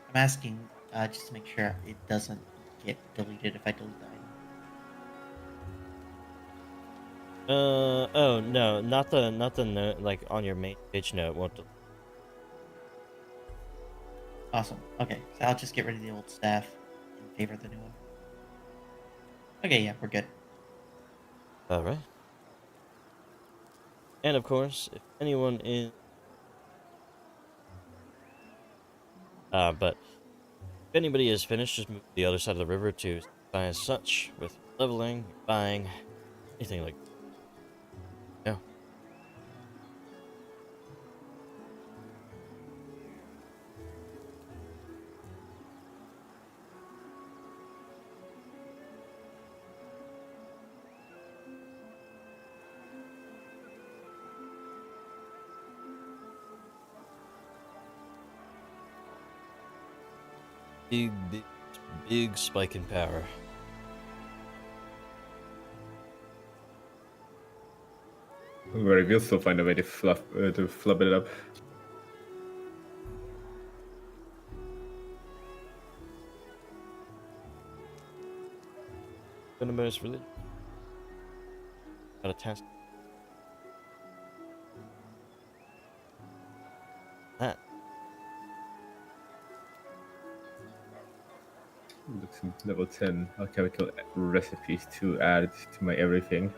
I'm asking just to make sure it doesn't get deleted if I delete the item. Oh no, not the note like on your main page. No, it won't. Awesome. Okay, so I'll just get rid of the old staff in favor of the new one. Okay, yeah, we're good. All right. And of course, if anyone is, but if anybody is finished, just move to the other side of the river to buy as such with leveling, buying, anything like. Yeah. Big spike in power. Don't worry, we'll still find a way to flub it up. Venomous religion. Got a test. That. Looks level 10 alchemical recipes to add to my everything.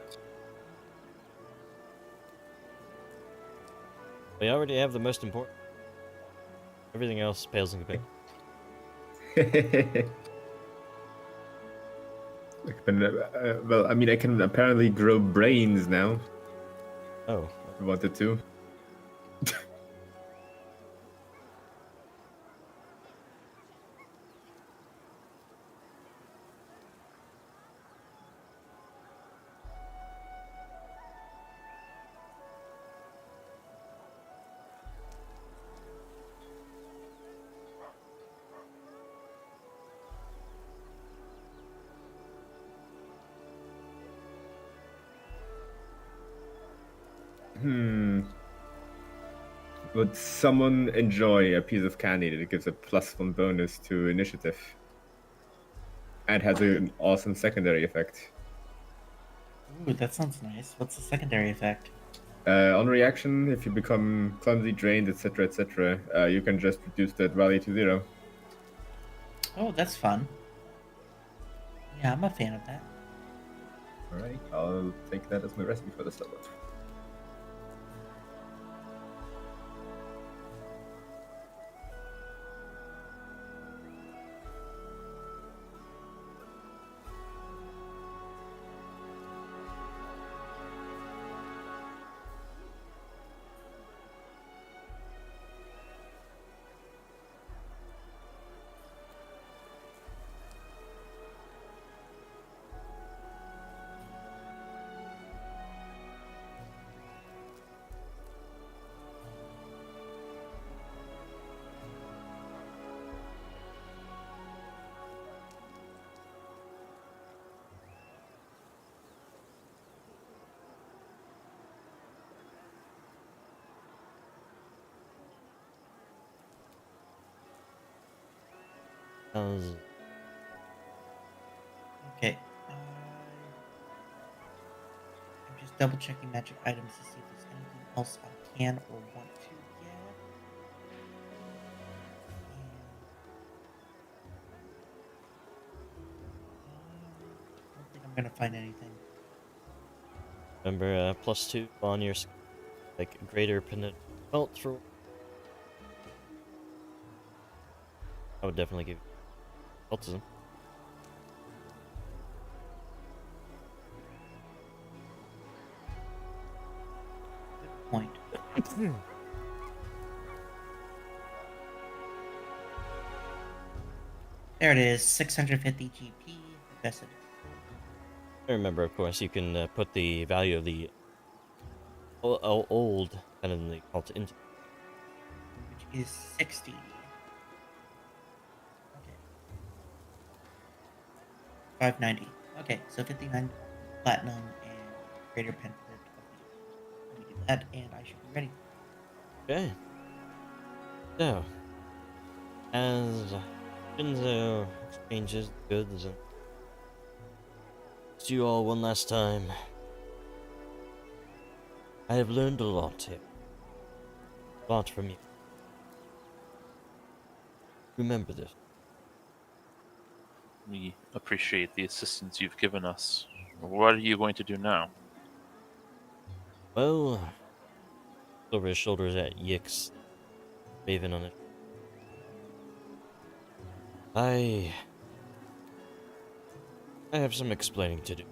We already have the most important. Everything else pales in comparison. Well, I mean, I can apparently grow brains now. Oh. If I wanted to. Would someone enjoy a piece of candy that gives a +1 bonus to initiative? And has an awesome secondary effect. Ooh, that sounds nice. What's the secondary effect? On reaction, if you become clumsy, drained, etc., etc., you can just reduce that value to 0. Oh, that's fun. Yeah, I'm a fan of that. Alright, I'll take that as my recipe for this level. How's Okay. I'm just double checking magic items to see if there's anything else I can or want to get. I don't think I'm gonna find anything. remember +2 on your like greater penetration belt throw? I would definitely give you autism. Good point. There it is, 650 GP. Invested. I remember, of course, you can put the value of the old kind of they call it into. Which is 60. Okay. 590. Okay, so 59 platinum and greater penalty of the. Let me do that, and I should be ready. Okay. So, as Shinzo exchanges goods and see you all one last time. I have learned a lot here. A lot from you. Remember this. We appreciate the assistance you've given us. What are you going to do now? Well, over his shoulders at Yix, Raven on it. I have some explaining to do.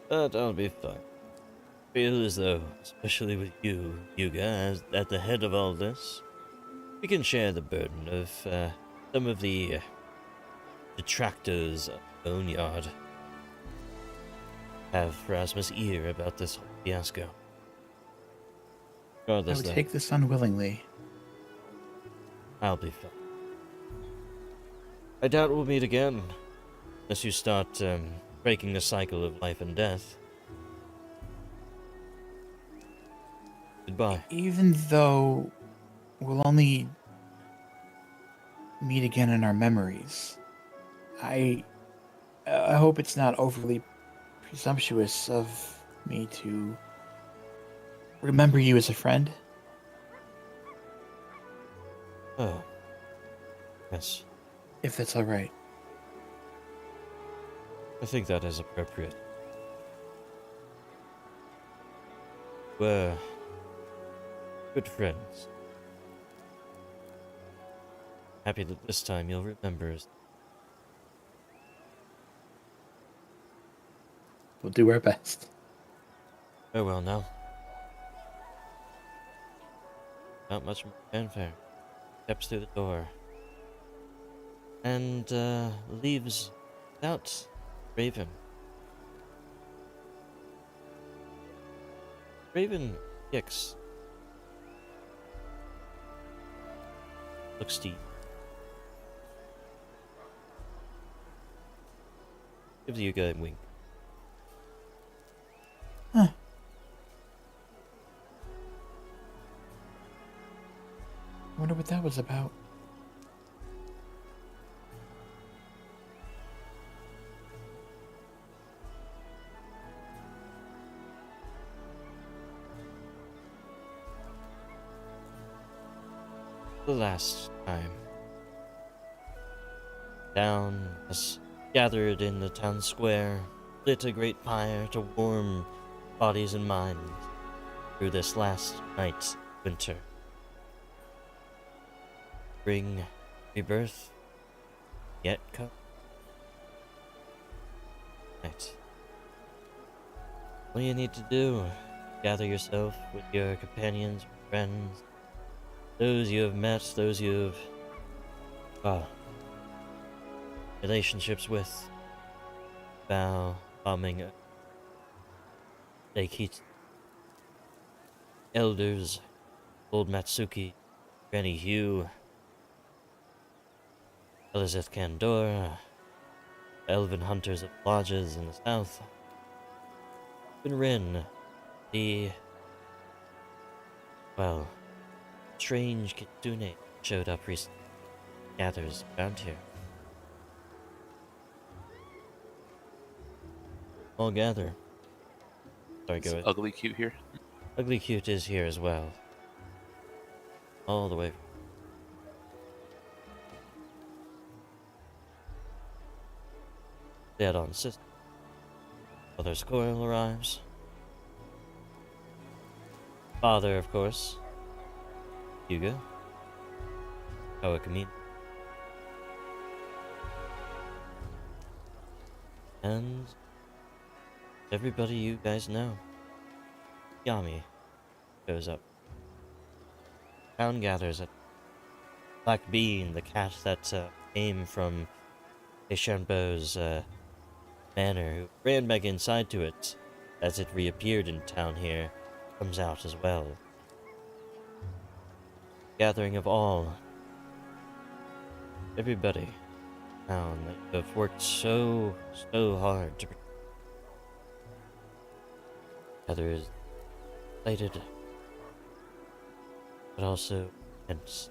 But I'll be fine. Feel as though, especially with you guys, at the head of all this, we can share the burden of some of the detractors of Boneyard have Rasmus' ear about this whole fiasco. I Regardless, would though, take this unwillingly. I'll be fine. I doubt we'll meet again, unless you start breaking the cycle of life and death. Goodbye. Even though we'll only meet again in our memories, I hope it's not overly presumptuous of me to remember you as a friend. Oh. Yes, If that's all right. I think that is appropriate. We're good friends. Happy that this time you'll remember us. We'll do our best. Farewell now. Not much more fanfare. Steps through the door. And leaves without Raven. Raven Yix looks to you. Gives you a good wink. Huh. I wonder what that was about. The last time. Down as gathered in the town square, lit a great fire to warm bodies and minds through this last night's winter. Spring rebirth yet come. Right. All you need to do, gather yourself with your companions, friends, those you have met, those you have relationships with. Bow, bombing, Daikit, elders, old Matsuki, Granny Hugh, Elizabeth Candor, elven hunters of lodges in the south, even Rin, the Well, strange kitsune showed up recently. Gathers around here. All gather. Sorry, go It's ahead. ugly cute here. Ugly Cute is here as well. All the way. Dead on system. Mother's coil arrives. Father, of course. Hugo. Kawakami. And everybody you guys know. Yami shows up. Town gathers at Black Bean, the cat that came from Deschambault's manor, who ran back inside to it as it reappeared in town here, comes out as well. Gathering of all. Everybody. Town that have worked so hard to protect. Heather is excited, but also tense.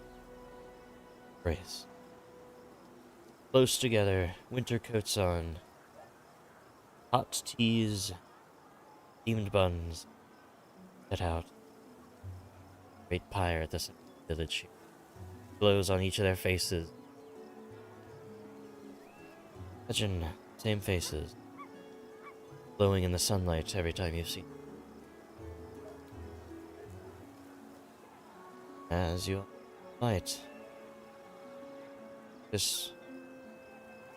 Brace. Close together, winter coats on, hot teas, steamed buns, set out. Great pyre at the center of the village. Glows on each of their faces. Imagine same faces, glowing in the sunlight every time you see them. As you light, this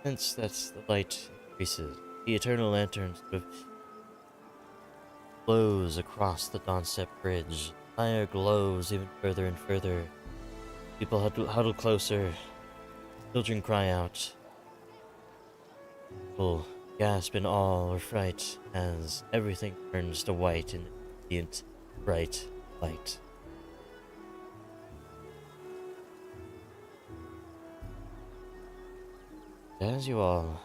sense that the light increases. The eternal lantern sort of glows across the Dawnstep Bridge. Fire glows even further and further. People huddle closer. Children cry out. People gasp in awe or fright as everything turns to white in radiant, bright light. As you all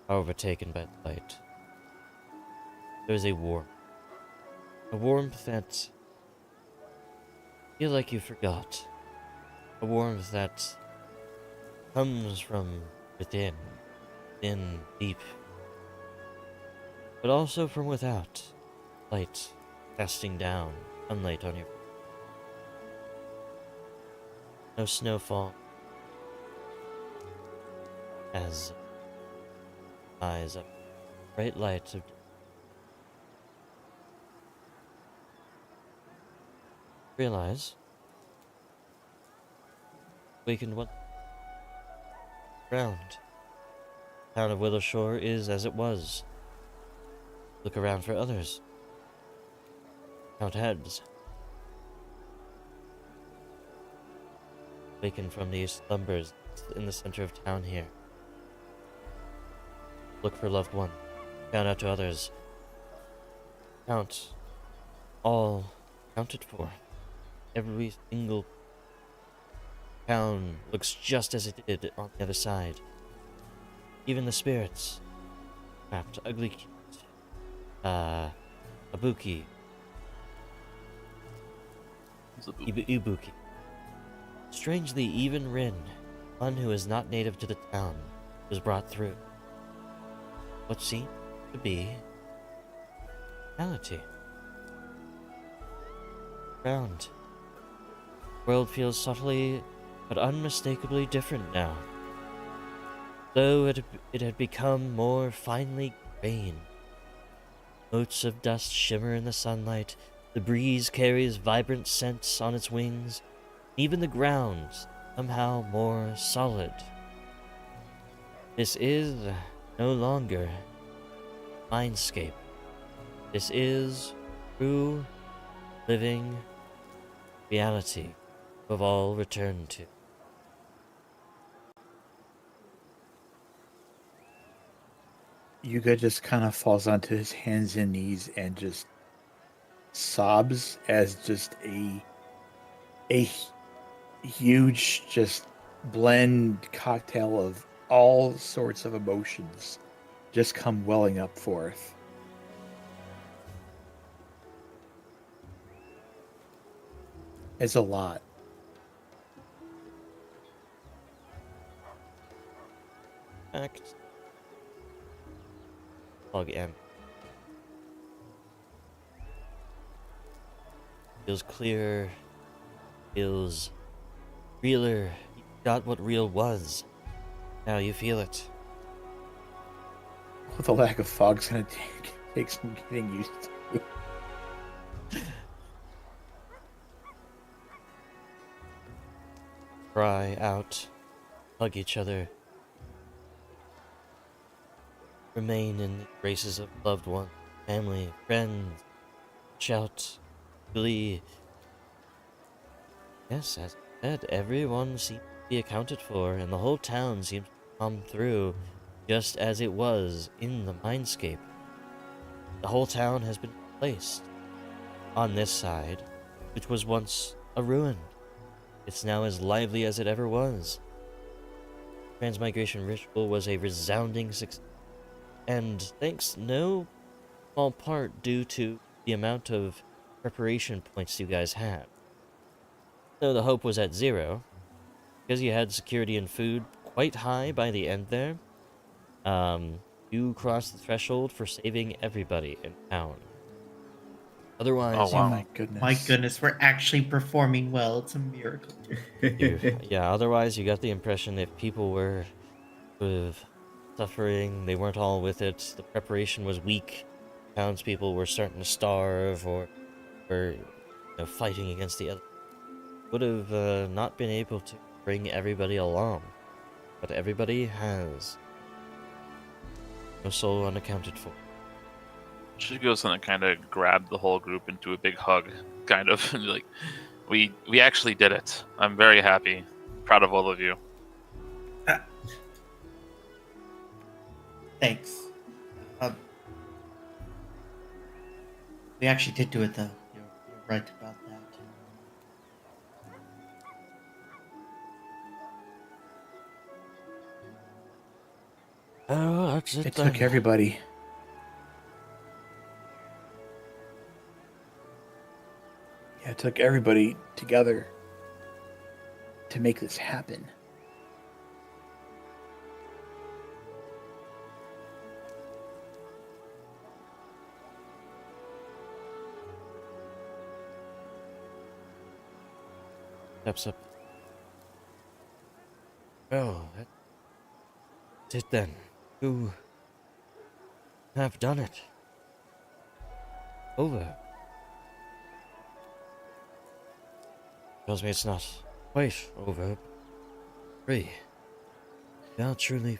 are overtaken by the light, there is a warmth that you feel like you forgot, a warmth that comes from within deep, but also from without, light casting down, sunlight on your. No snowfall. As eyes up, bright lights of realize wakened what ground. Town of Willowshore is as it was. Look around for others. Count heads. Waken from these slumbers in the center of town here. Look for loved one. Count out to others. Count. All counted for. Every single town looks just as it did on the other side. Even the spirits. Trapped. Ugly Cute. Ibuki. Ibuki. Strangely, even Rin, one who is not native to the town, was brought through. What seemed to be reality. Ground. The world feels subtly but unmistakably different now. Though it had become more finely grained. Motes of dust shimmer in the sunlight, the breeze carries vibrant scents on its wings, even the ground somehow more solid. This is no longer mindscape. This is true, living reality we've all returned to. Yuga just kind of falls onto his hands and knees and just sobs as just a huge just blend cocktail of all sorts of emotions just come welling up forth. It's a lot. Fact. Plug M. Feels clearer. Feels realer. You got what real was. Now you feel it. What the lack of fog's gonna take some getting used to. Cry out. Hug each other. Remain in the embraces of loved ones, family, friends. Shout. Glee. Yes, as I said, everyone seems to be accounted for, and the whole town seems to come through just as it was in the mindscape. The whole town has been placed on this side, which was once a ruin. It's now as lively as it ever was. Transmigration ritual was a resounding success, and thanks no small part due to the amount of preparation points you guys had. So the hope was at 0, because you had security and food quite high by the end there. You crossed the threshold for saving everybody in town. Otherwise, Oh, wow. My goodness. My goodness, we're actually performing well. It's a miracle. yeah, otherwise you got the impression if people were sort of suffering, they weren't all with it, the preparation was weak, townspeople were starting to starve, or were fighting against the other, would have not been able to bring everybody along. But everybody has. No soul unaccounted for. Shigo's gonna kind of grab the whole group into a big hug, kind of, and be like, we actually did it. I'm very happy, proud of all of you. Thanks. We actually did do it, though. You're right about that. Oh, that's it It then. took everybody. Yeah, it took everybody together to make this happen. Steps up. Oh, that's it then. You have done it. Over. Tells me it's not quite over. Free. Yeah, truly.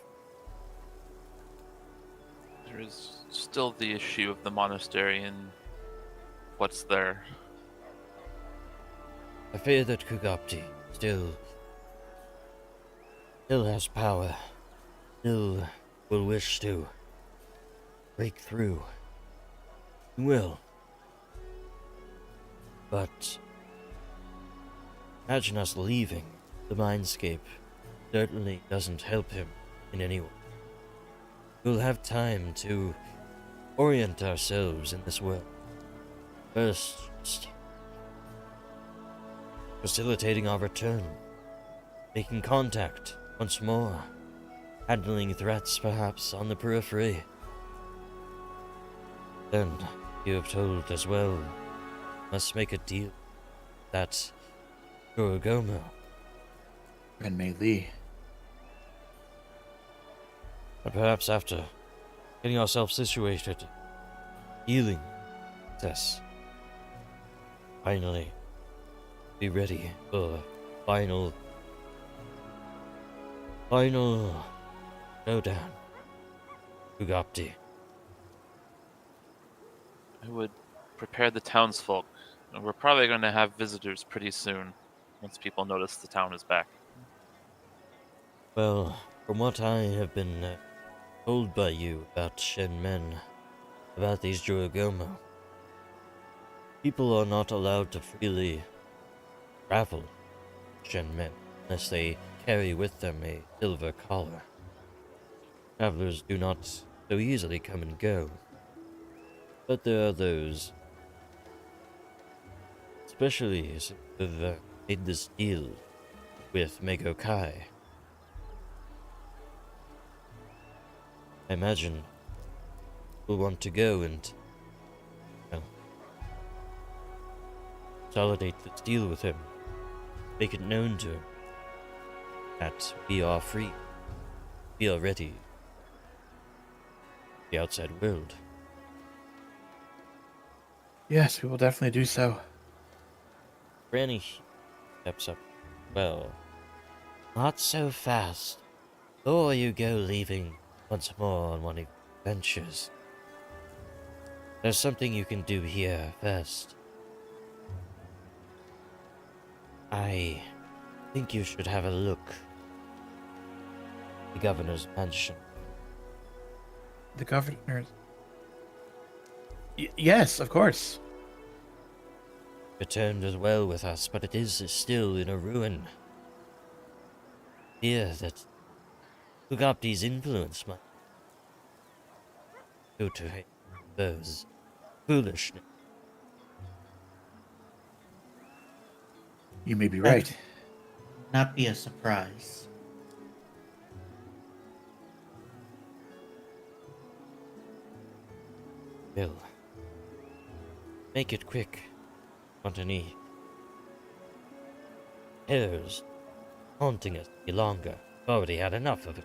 There is still the issue of the monastery and what's there. I fear that Kugapti still has power. Still will wish to break through. Will. But imagine us leaving the mindscape. Certainly doesn't help him in any way. We'll have time to orient ourselves in this world. First, just facilitating our return, making contact once more, handling threats perhaps on the periphery. Then, you have told as well, must make a deal that Gorogomo. And Mei Li. But perhaps after getting ourselves situated, healing process, finally be ready for final showdown. Ugapti. I would prepare the townsfolk. We're probably going to have visitors pretty soon, once people notice the town is back. Well, from what I have been told by you about Shen Men, about these Juragomo, people are not allowed to freely travel Shen Men unless they carry with them a silver collar. Travelers do not so easily come and go. But there are those especially since we've made this deal with Mako Kai. I imagine we'll want to go and, well, consolidate this deal with him. Make it known to him that we are free. We are ready. The outside world. Yes, we will definitely do so. Granny steps up. Well, not so fast. Before you go leaving once more on one of your adventures. There's something you can do here first. I think you should have a look. The governor's mansion. The governor. Yes, of course. Returned as well with us, but it is still in a ruin. Fear that Ugapti's influence might go to hate those foolishness. You may be right. Not be a surprise. Will. Make it quick. Want any terrors haunting us any longer? We've already had enough of it.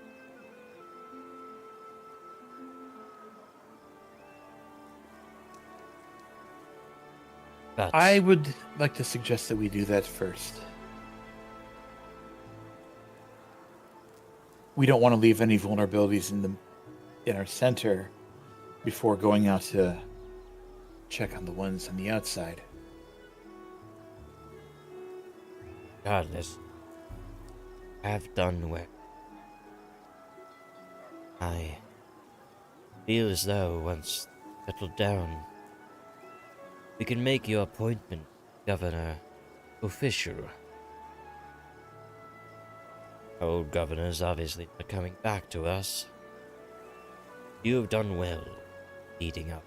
But I would like to suggest that we do that first. We don't want to leave any vulnerabilities in our center before going out to check on the ones on the outside. regardless, I've done well. I feel as though once settled down, we can make your appointment, Governor, official. Our old governor's obviously not coming back to us. You have done well leading up.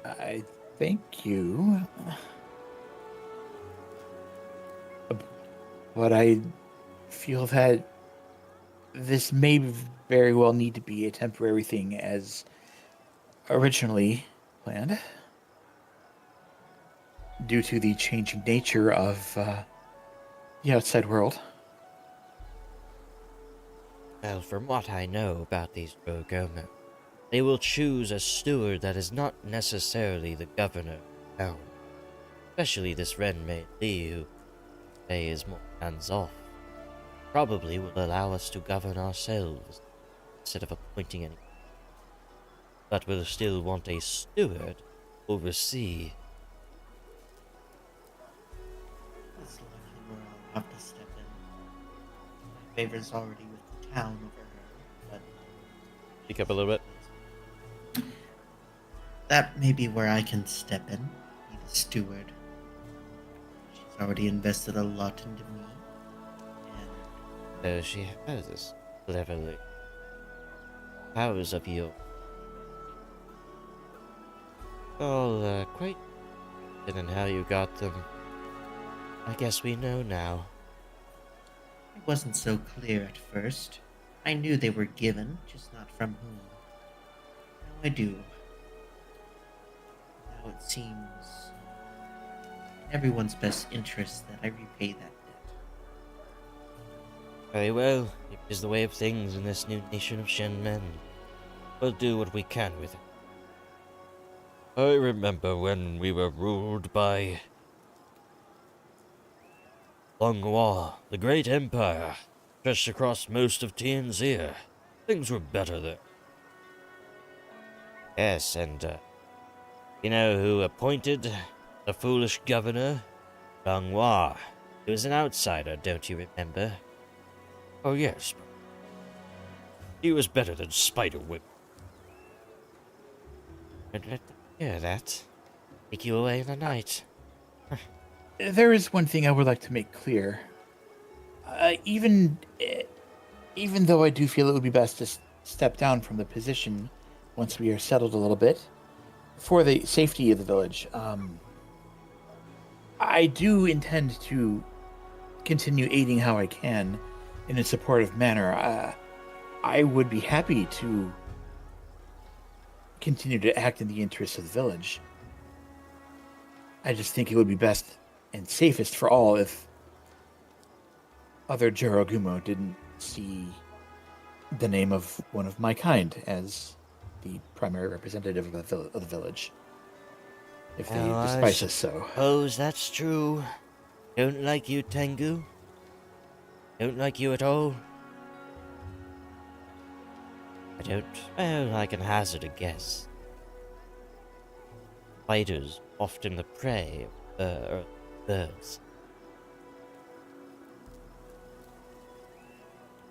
I thank you. But I feel that this may very well need to be a temporary thing as originally planned, due to the changing nature of the outside world. Well, from what I know about these Drogomo, they will choose a steward that is not necessarily the governor of town. Especially this Renmaid Lee, who say is more hands-off. Probably will allow us to govern ourselves, instead of appointing any. But will still want a steward to oversee. That's likely where I'll have to step in. My favor's already with the town over her, but... Speak up a little bit. That may be where I can step in, be the steward. She's already invested a lot into me, and She has this cleverly. Powers of you. All quite interested in how you got them. I guess we know now. it wasn't so clear at first. I knew they were given, just not from whom. Now I do. Now it seems in everyone's best interest that I repay that debt. Very well, it is the way of things in this new nation of Shen Men. We'll do what we can with it. I remember when we were ruled by Longhua, the great empire, stretched across most of TNZ. Things were better there. Yes, and you know who appointed the foolish governor? Longhua. He was an outsider, don't you remember? Oh yes, but he was better than Spiderwhip. And let them hear that. Take you away in the night. There is one thing I would like to make clear. Even though I do feel it would be best to step down from the position once we are settled a little bit, for the safety of the village, I do intend to continue aiding how I can in a supportive manner. I would be happy to continue to act in the interests of the village. I just think it would be best and safest for all if other Jorogumo didn't see the name of one of my kind as the primary representative of the village. If they Well, I despise us so. suppose that's true. Don't like you, Tengu. Don't like you at all. Well, I can hazard a guess. Spiders often the prey of birds.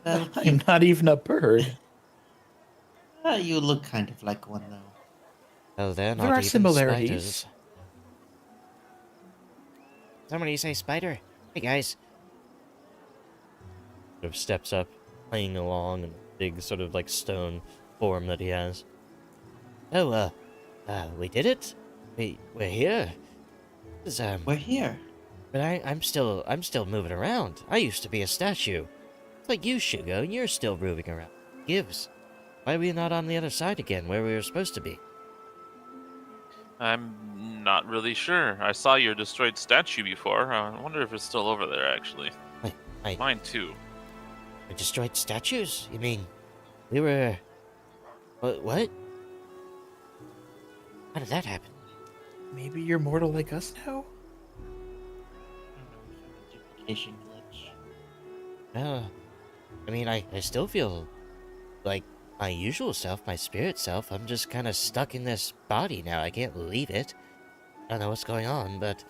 Well, I'm not even a bird. you look kind of like one, though. Well, they're There not are even similarities. spiders. Somebody say spider. Hey, guys. Sort of steps up, playing along in a big sort of like stone form that he has. Oh, we did it? We're here. This is, We're here. but I'm still moving around. I used to be a statue. It's like you, Shugo, and you're still moving around. Gives. Why are we not on the other side again, where we were supposed to be? I'm not really sure. I saw your destroyed statue before. I wonder if it's still over there, actually. I Mine, too. destroyed statues? You mean, we were... What? How did that happen? Maybe you're mortal like us now? Duplication glitch. I mean, I still feel like my usual self, my spirit self. I'm just kind of stuck in this body now. I can't leave it. I don't know what's going on, but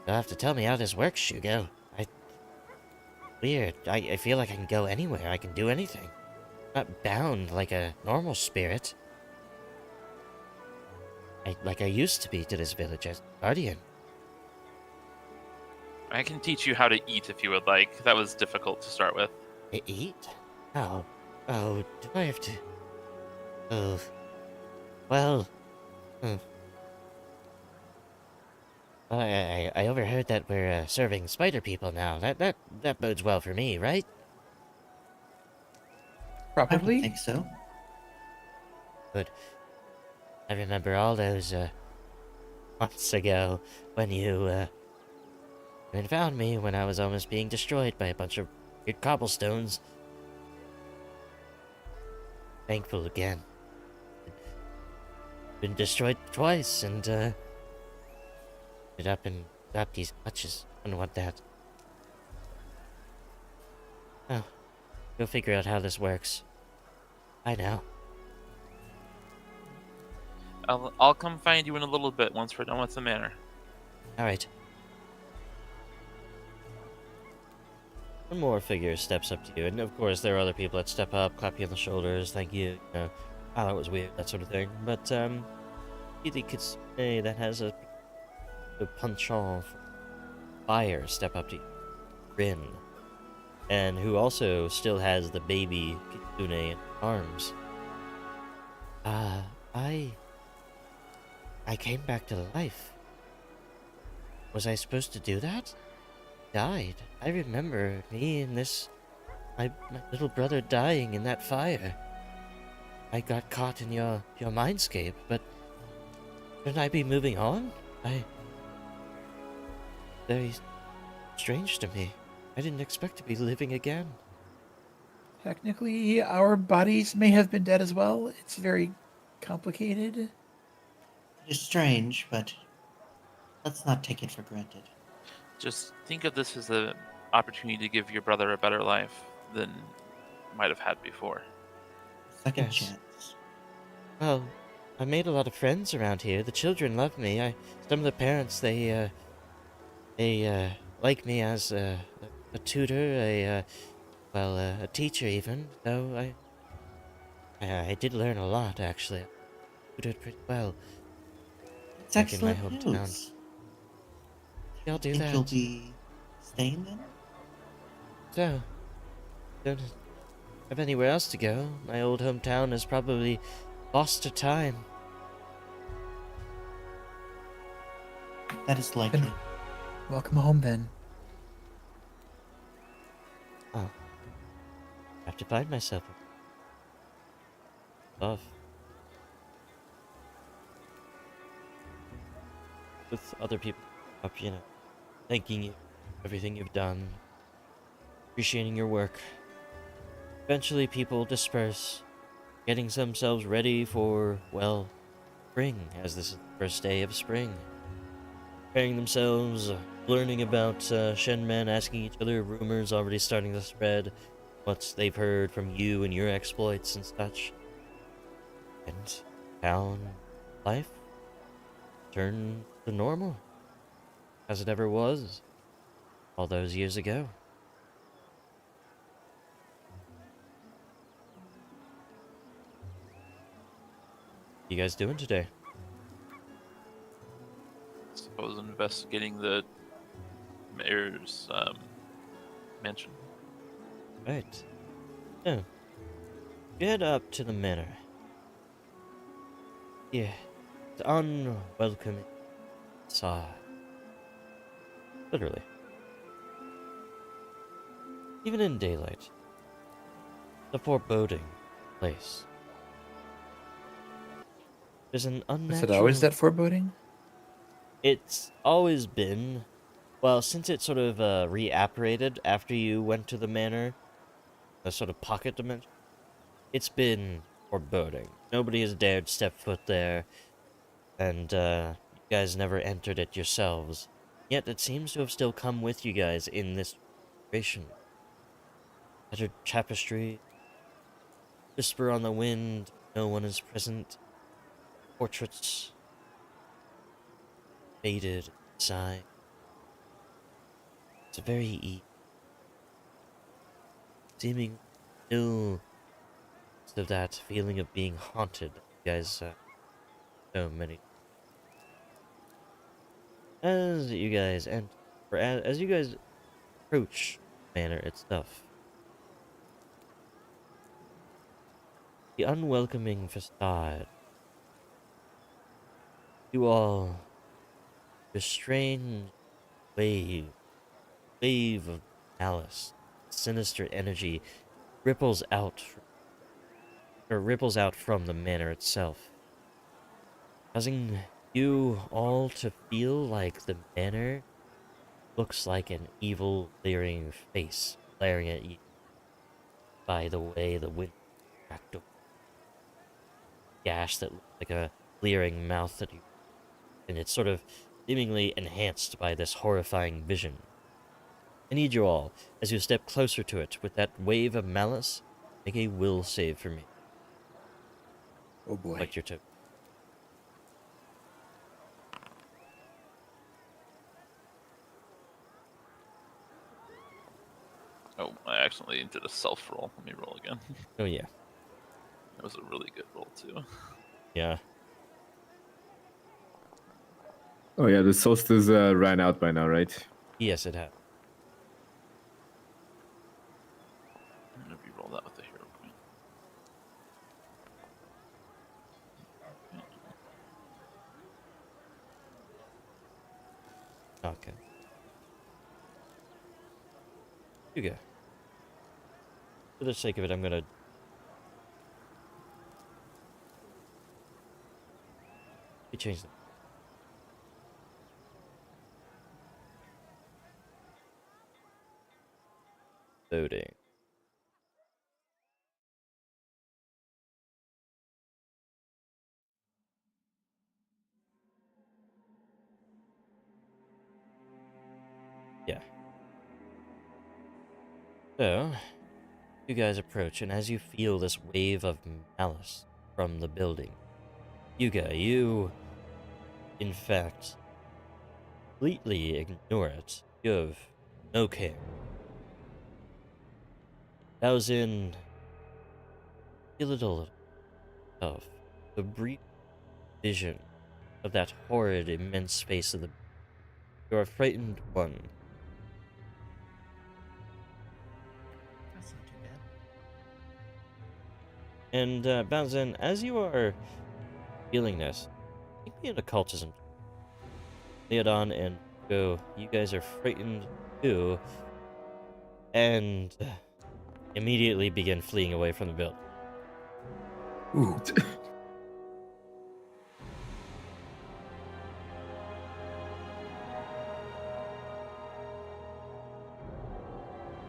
you'll have to tell me how this works, Shugo. Weird. I feel like I can go anywhere. I can do anything. Not bound like a normal spirit. Like I used to be to this village as guardian. I can teach you how to eat if you would like. That was difficult to start with. Eat? Oh, do I have to? Oh, well, I overheard that we're serving spider people now. That bodes well for me, right? I would Probably. think so. Good. I remember all those months ago when you found me when I was almost being destroyed by a bunch of weird cobblestones. Thankful again. Been destroyed twice and ended up in Zapti's clutches. Wouldn't want that. Oh, go figure out how this works. I know. I'll come find you in a little bit once we're done with the manor. All right. One more figure steps up to you, and of course there are other people that step up, clap you on the shoulders, thank you, oh, that was weird, that sort of thing. But, either could say that has a penchant for fire step up to you, Rin, and who also still has the baby Kitsune in arms. I came back to life. Was I supposed to do that? Died. I remember me and my little brother dying in that fire. I got caught in your mindscape, but shouldn't I be moving on? Very strange to me. I didn't expect to be living again. Technically, our bodies may have been dead as well. It's very complicated. It is strange, but let's not take it for granted. Just think of this as an opportunity to give your brother a better life than you might have had before. Second Yes. chance. Well, I made a lot of friends around here. The children love me. Some of the parents, they like me as a tutor, a teacher even. Though I did learn a lot, actually. I tutored pretty well. It's Back in my excellent hometown. news. I'll do Think that. you'll be staying then? So, don't have anywhere else to go. My old hometown is probably lost to time. That is likely. Welcome home then. Oh. I have to find myself. Love. With other people up, thanking you for everything you've done, appreciating your work. Eventually people disperse, getting themselves ready for, well, spring, as this is the first day of spring. Preparing themselves, learning about Shenmen, asking each other, rumors already starting to spread, what they've heard from you and your exploits and such. And town life turned to normal, as it ever was, all those years ago. What you guys doing today? I was investigating the mayor's mansion. Right. So, you head up to the manor. Yeah, it's unwelcoming inside. Literally. Even in daylight. The foreboding place. There's an Is unnatural... it always that foreboding? It's always been... Well, since it sort of reapparated after you went to the manor, a sort of pocket dimension, it's been foreboding. Nobody has dared step foot there, and you guys never entered it yourselves. Yet it seems to have still come with you guys in this situation. Tattered tapestry, whisper on the wind, no one is present. Portraits, faded inside. It's a very seeming ill of that feeling of being haunted. You guys, so many. As you guys enter, or as you guys approach the manor itself, the unwelcoming facade, you all, the strange wave of malice, sinister energy ripples out from the manor itself, causing you all to feel like the manor looks like an evil, leering face glaring at you by the way the wind cracked open. Gash that looks like a leering mouth at you, and it's sort of seemingly enhanced by this horrifying vision. I need you all, as you step closer to it with that wave of malice, make a will save for me. Oh boy. Like your tip. Oh, I accidentally did a self roll. Let me roll again. Oh yeah. That was a really good roll too. Yeah. Oh yeah, the solstice ran out by now, right? Yes, it has. I'm gonna re-roll that with the hero point. Okay. You go. For the sake of it, I'm gonna... We change them. Loading. Yeah. So, you guys approach, and as you feel this wave of malice from the building, Yuga, you, in fact, completely ignore it. You have no care. That was in a little of the brief vision of that horrid, immense face of the... You're a frightened one. That's not too bad. And Bowsen, as you are feeling this, make me an occultism. Leodon and Go, you guys are frightened too, and immediately begin fleeing away from the building. Ooh.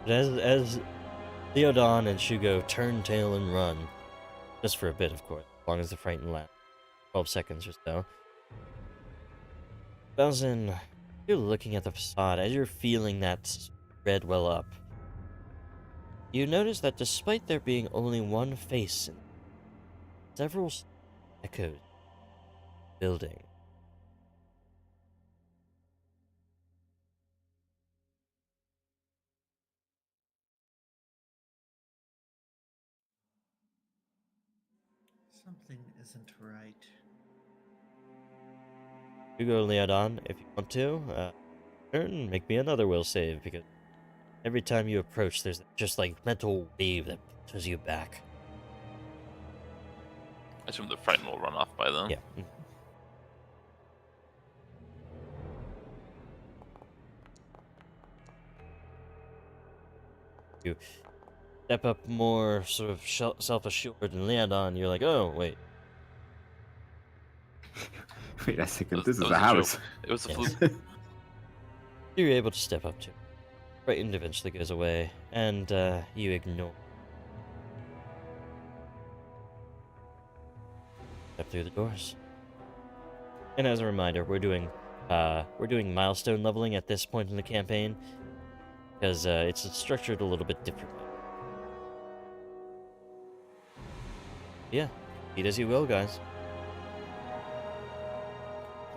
But as Leodon and Shugo turn tail and run, just for a bit, of course, as long as the frightened lasts 12 seconds or so. Bowsen, you're looking at the facade as you're feeling that red well up. You notice that despite there being only one face and several echoes building, Something isn't right. Shugo and Leodon, if you want to, turn, make me another will save, because every time you approach, there's just like mental wave that pushes you back. I assume the frightened will run off by then. Yeah. You step up more sort of self-assured than Leodon, you're like, oh, wait. Wait a second, That this was is a a house. joke. It was a Yes. fluke. You're able to step up to it. Frightened eventually goes away, and you ignore. Step through the doors. And as a reminder, we're doing milestone leveling at this point in the campaign, because it's structured a little bit differently. Yeah, eat as you will, guys.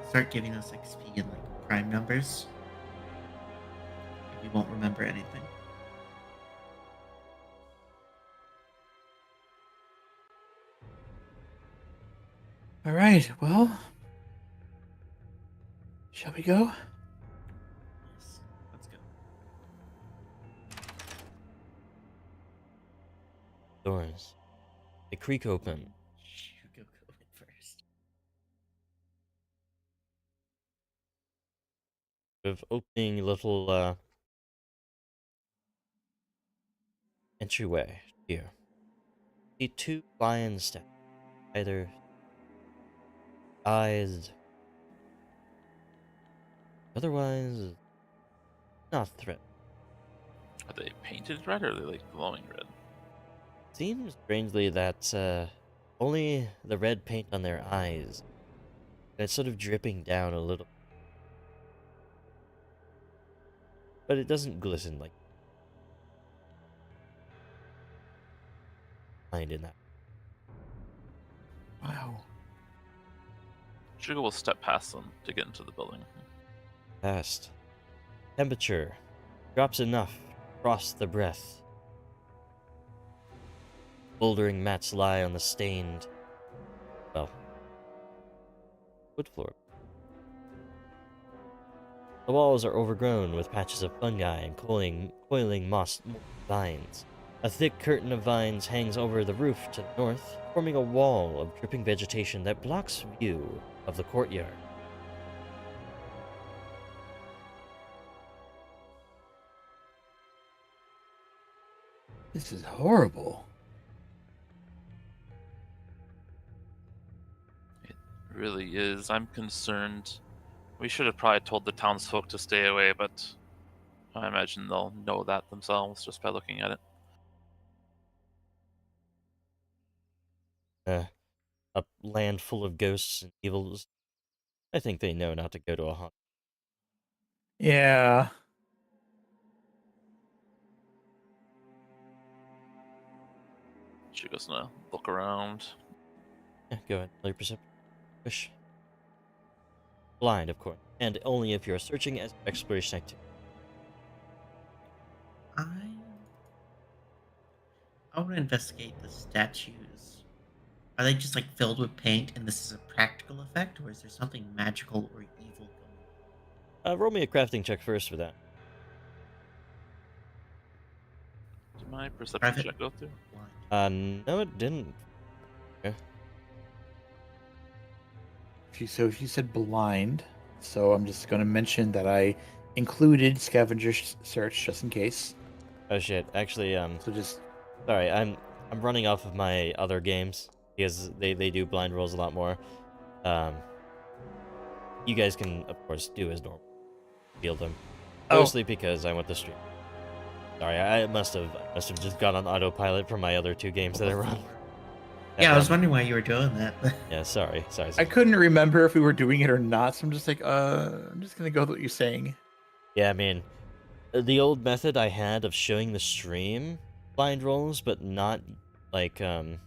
Start giving us XP in like prime numbers. We won't remember anything. All right. Well, shall we go? Yes. Let's go. Doors. They creak open. You go in first. With opening little entryway here. See two lions standing, either eyes, otherwise not threat. Are they painted red or are they like glowing red? Seems strangely that only the red paint on their eyes. And it's sort of dripping down a little. But it doesn't glisten like mind in that. Wow. Shugo will step past them to get into the building. Fast. Temperature drops enough to cross the breath. Bouldering mats lie on the stained, well, wood floor. The walls are overgrown with patches of fungi and coiling moss vines. A thick curtain of vines hangs over the roof to the north, forming a wall of dripping vegetation that blocks view of the courtyard. This is horrible. It really is. I'm concerned. We should have probably told the townsfolk to stay away, but I imagine they'll know that themselves just by looking at it. A land full of ghosts and evils. I think they know not to go to a haunt. Yeah. Shugo's gonna look around. Yeah, go ahead. Roll your perception. Push. Blind, of course, and only if you're searching as exploration activity. I want to investigate the statues. Are they just like filled with paint and this is a practical effect, or is there something magical or evil going on? Roll me a crafting check first for that. Did my perception Private? check go through? Blind. No, it didn't. If you said blind, so I'm just going to mention that I included scavenger search just in case. Oh shit. Actually, So just sorry, I'm running off of my other games because they do blind rolls a lot more. Um, you guys can of course do as normal, field them. Oh. Mostly because I went to stream. Sorry, I must have just gone on autopilot from my other two games that I run. Yeah, I was wondering why you were doing that. Yeah, sorry. I couldn't remember if we were doing it or not, so I'm just like, I'm just gonna go with what you're saying. Yeah, I mean, the old method I had of showing the stream blind rolls, but not like any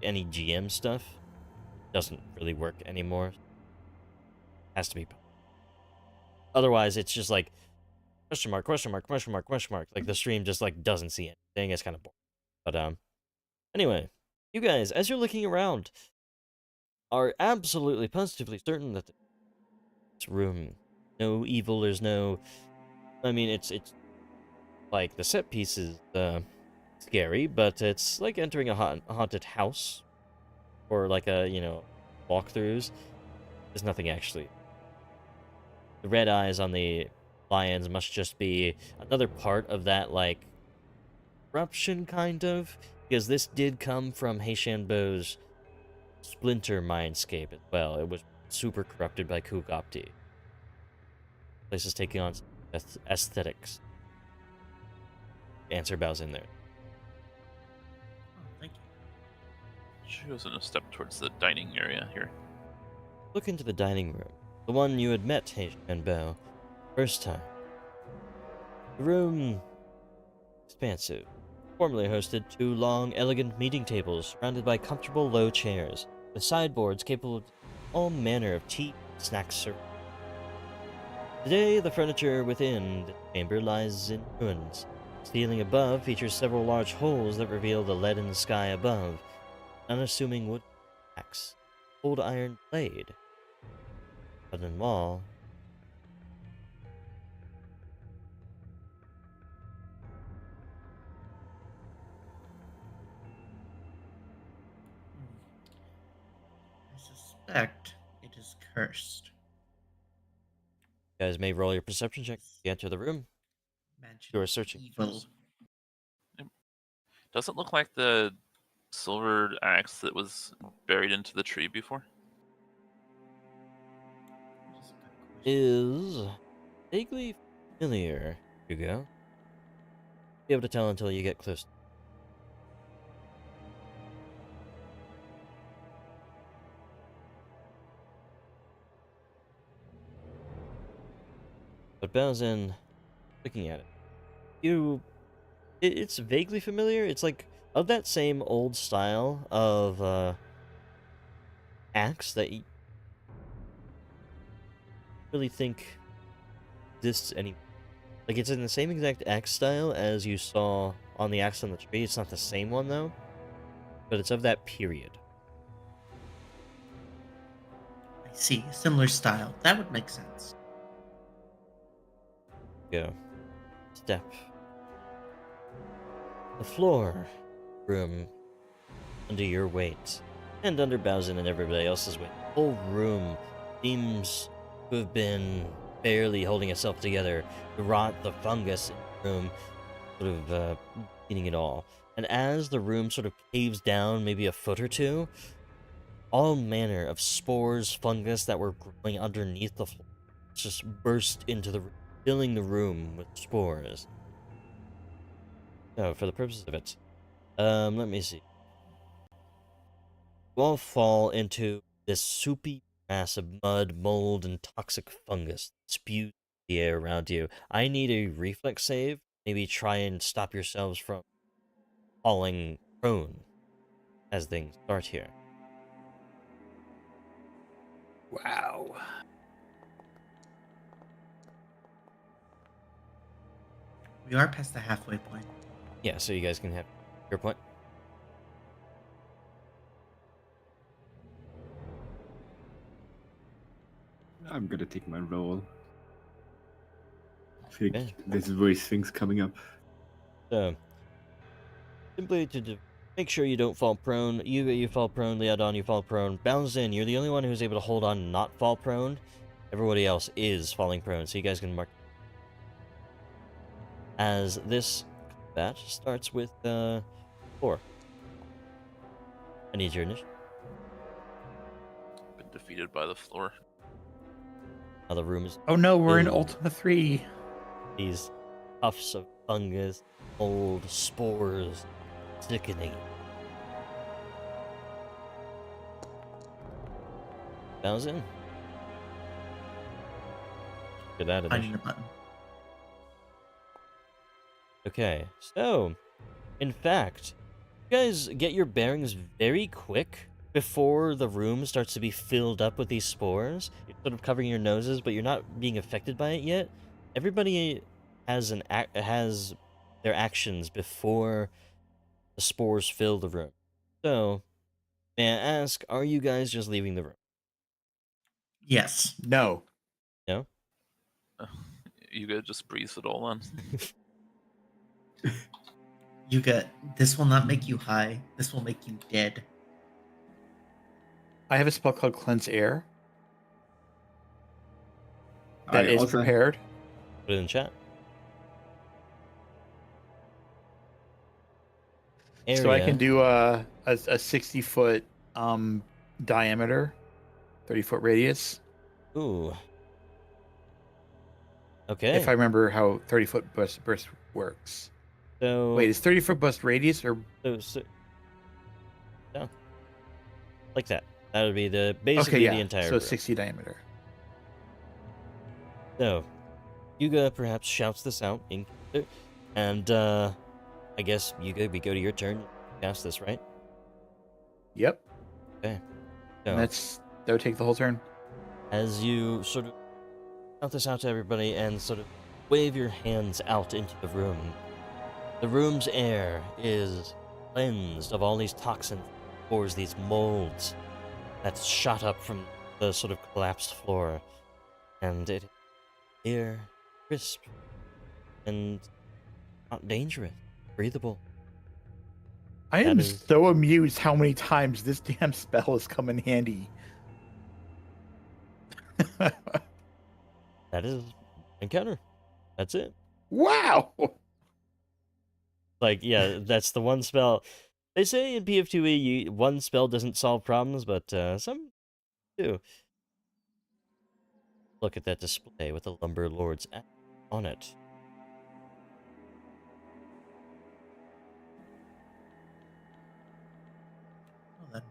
GM stuff, doesn't really work anymore. Has to be. Otherwise, it's just like question mark, question mark, question mark, question mark. Like the stream just like doesn't see anything. It's kind of boring. But anyway, you guys, as you're looking around, are absolutely positively certain that this room, no evil. There's no. I mean, it's like the set piece is scary, but it's like entering a haunted house or like a walkthroughs. There's nothing actually. The red eyes on the lions must just be another part of that like corruption kind of, because this did come from Heishanbo's Splinter Mindscape as well. It was super corrupted by Kugopti. Place is taking on aesthetics. Answer bows in there. Oh, thank you. She goes in a step towards the dining area here. Look into the dining room. The one you had met, Heishanbo, first time. The room expansive. Formerly hosted two long, elegant meeting tables surrounded by comfortable low chairs, with sideboards capable of all manner of tea and snacks served. Today, the furniture within the chamber lies in ruins. The ceiling above features several large holes that reveal the leaden sky above, unassuming wood axe, old iron blade, wooden wall. I suspect it is cursed. You guys may roll your perception check to enter the room. Mansion You are searching. evil. Doesn't look like the silver axe that was buried into the tree before. That is a good question. Is vaguely familiar, Hugo. Be able to tell until you get close. But Bowsin, looking at it, it's vaguely familiar. It's like of that same old style of axe that you really think exists any. Like it's in the same exact axe style as you saw on the axe on the tree. It's not the same one though, but it's of that period. I see. Similar style. That would make sense. Go. Step. The floor. Room. Under your weight. And under Bowsin and everybody else's weight. The whole room seems to have been barely holding itself together. The rot, the fungus in the room, sort of eating it all. And as the room sort of caves down maybe a foot or two, all manner of spores, fungus that were growing underneath the floor just burst into the room, filling the room with spores. So, for the purposes of it, let me see. You all fall into this soupy mass of mud, mold, and toxic fungus that spews the air around you. I need a reflex save. Maybe try and stop yourselves from falling prone as things start here. Wow. We are past the halfway point. Yeah, so you guys can have your point. I'm gonna take my roll. I think Okay. this voice thing's coming up. So, simply to Make sure you don't fall prone. You fall prone. Leodon, you fall prone. Bounds in. You're the only one who's able to hold on and not fall prone. Everybody else is falling prone, so you guys can mark. As this combat starts with 4. I need your initiative. Been defeated by the floor. Now the room is Oh no, we're in Ew. Ultima 3. these puffs of fungus, mold, spores, sickening. Bounds in. Get out of Finding there. the button. Okay, so, in fact, you guys get your bearings very quick before the room starts to be filled up with these spores. You're sort of covering your noses, but you're not being affected by it yet. Everybody has has their actions before the spores fill the room. So, may I ask, are you guys just leaving the room? Yes. No. No? You gotta just breathe it all in. Yuga, this will not make you high. This will make you dead. I have a spell called Cleanse Air that I is also- prepared. Put it in chat. So I Area. can do a 60-foot diameter, 30-foot radius. Ooh. Okay. If I remember how 30-foot burst works. So Wait, is 30-foot burst radius or no. Like that. That would be the basically okay? Yeah, the entire so room. 60 diameter. So, Yuga perhaps shouts this out in and I guess Yuga, we go to your turn. Cast this, right? Yep. Okay. And So, that would take the whole turn. as you sort of shout this out to everybody and sort of wave your hands out into the room's air is cleansed of all these toxins, spores, these molds that's shot up from the sort of collapsed floor, and it clear, crisp, and not dangerous, breathable. I That am is- so amused how many times this damn spell has come in handy. That is encounter. That's it. Wow. Like, yeah, that's the one spell. They say in PF2E, one spell doesn't solve problems, but some do. Look at that display with the Lumber Lord's act on it. Well then.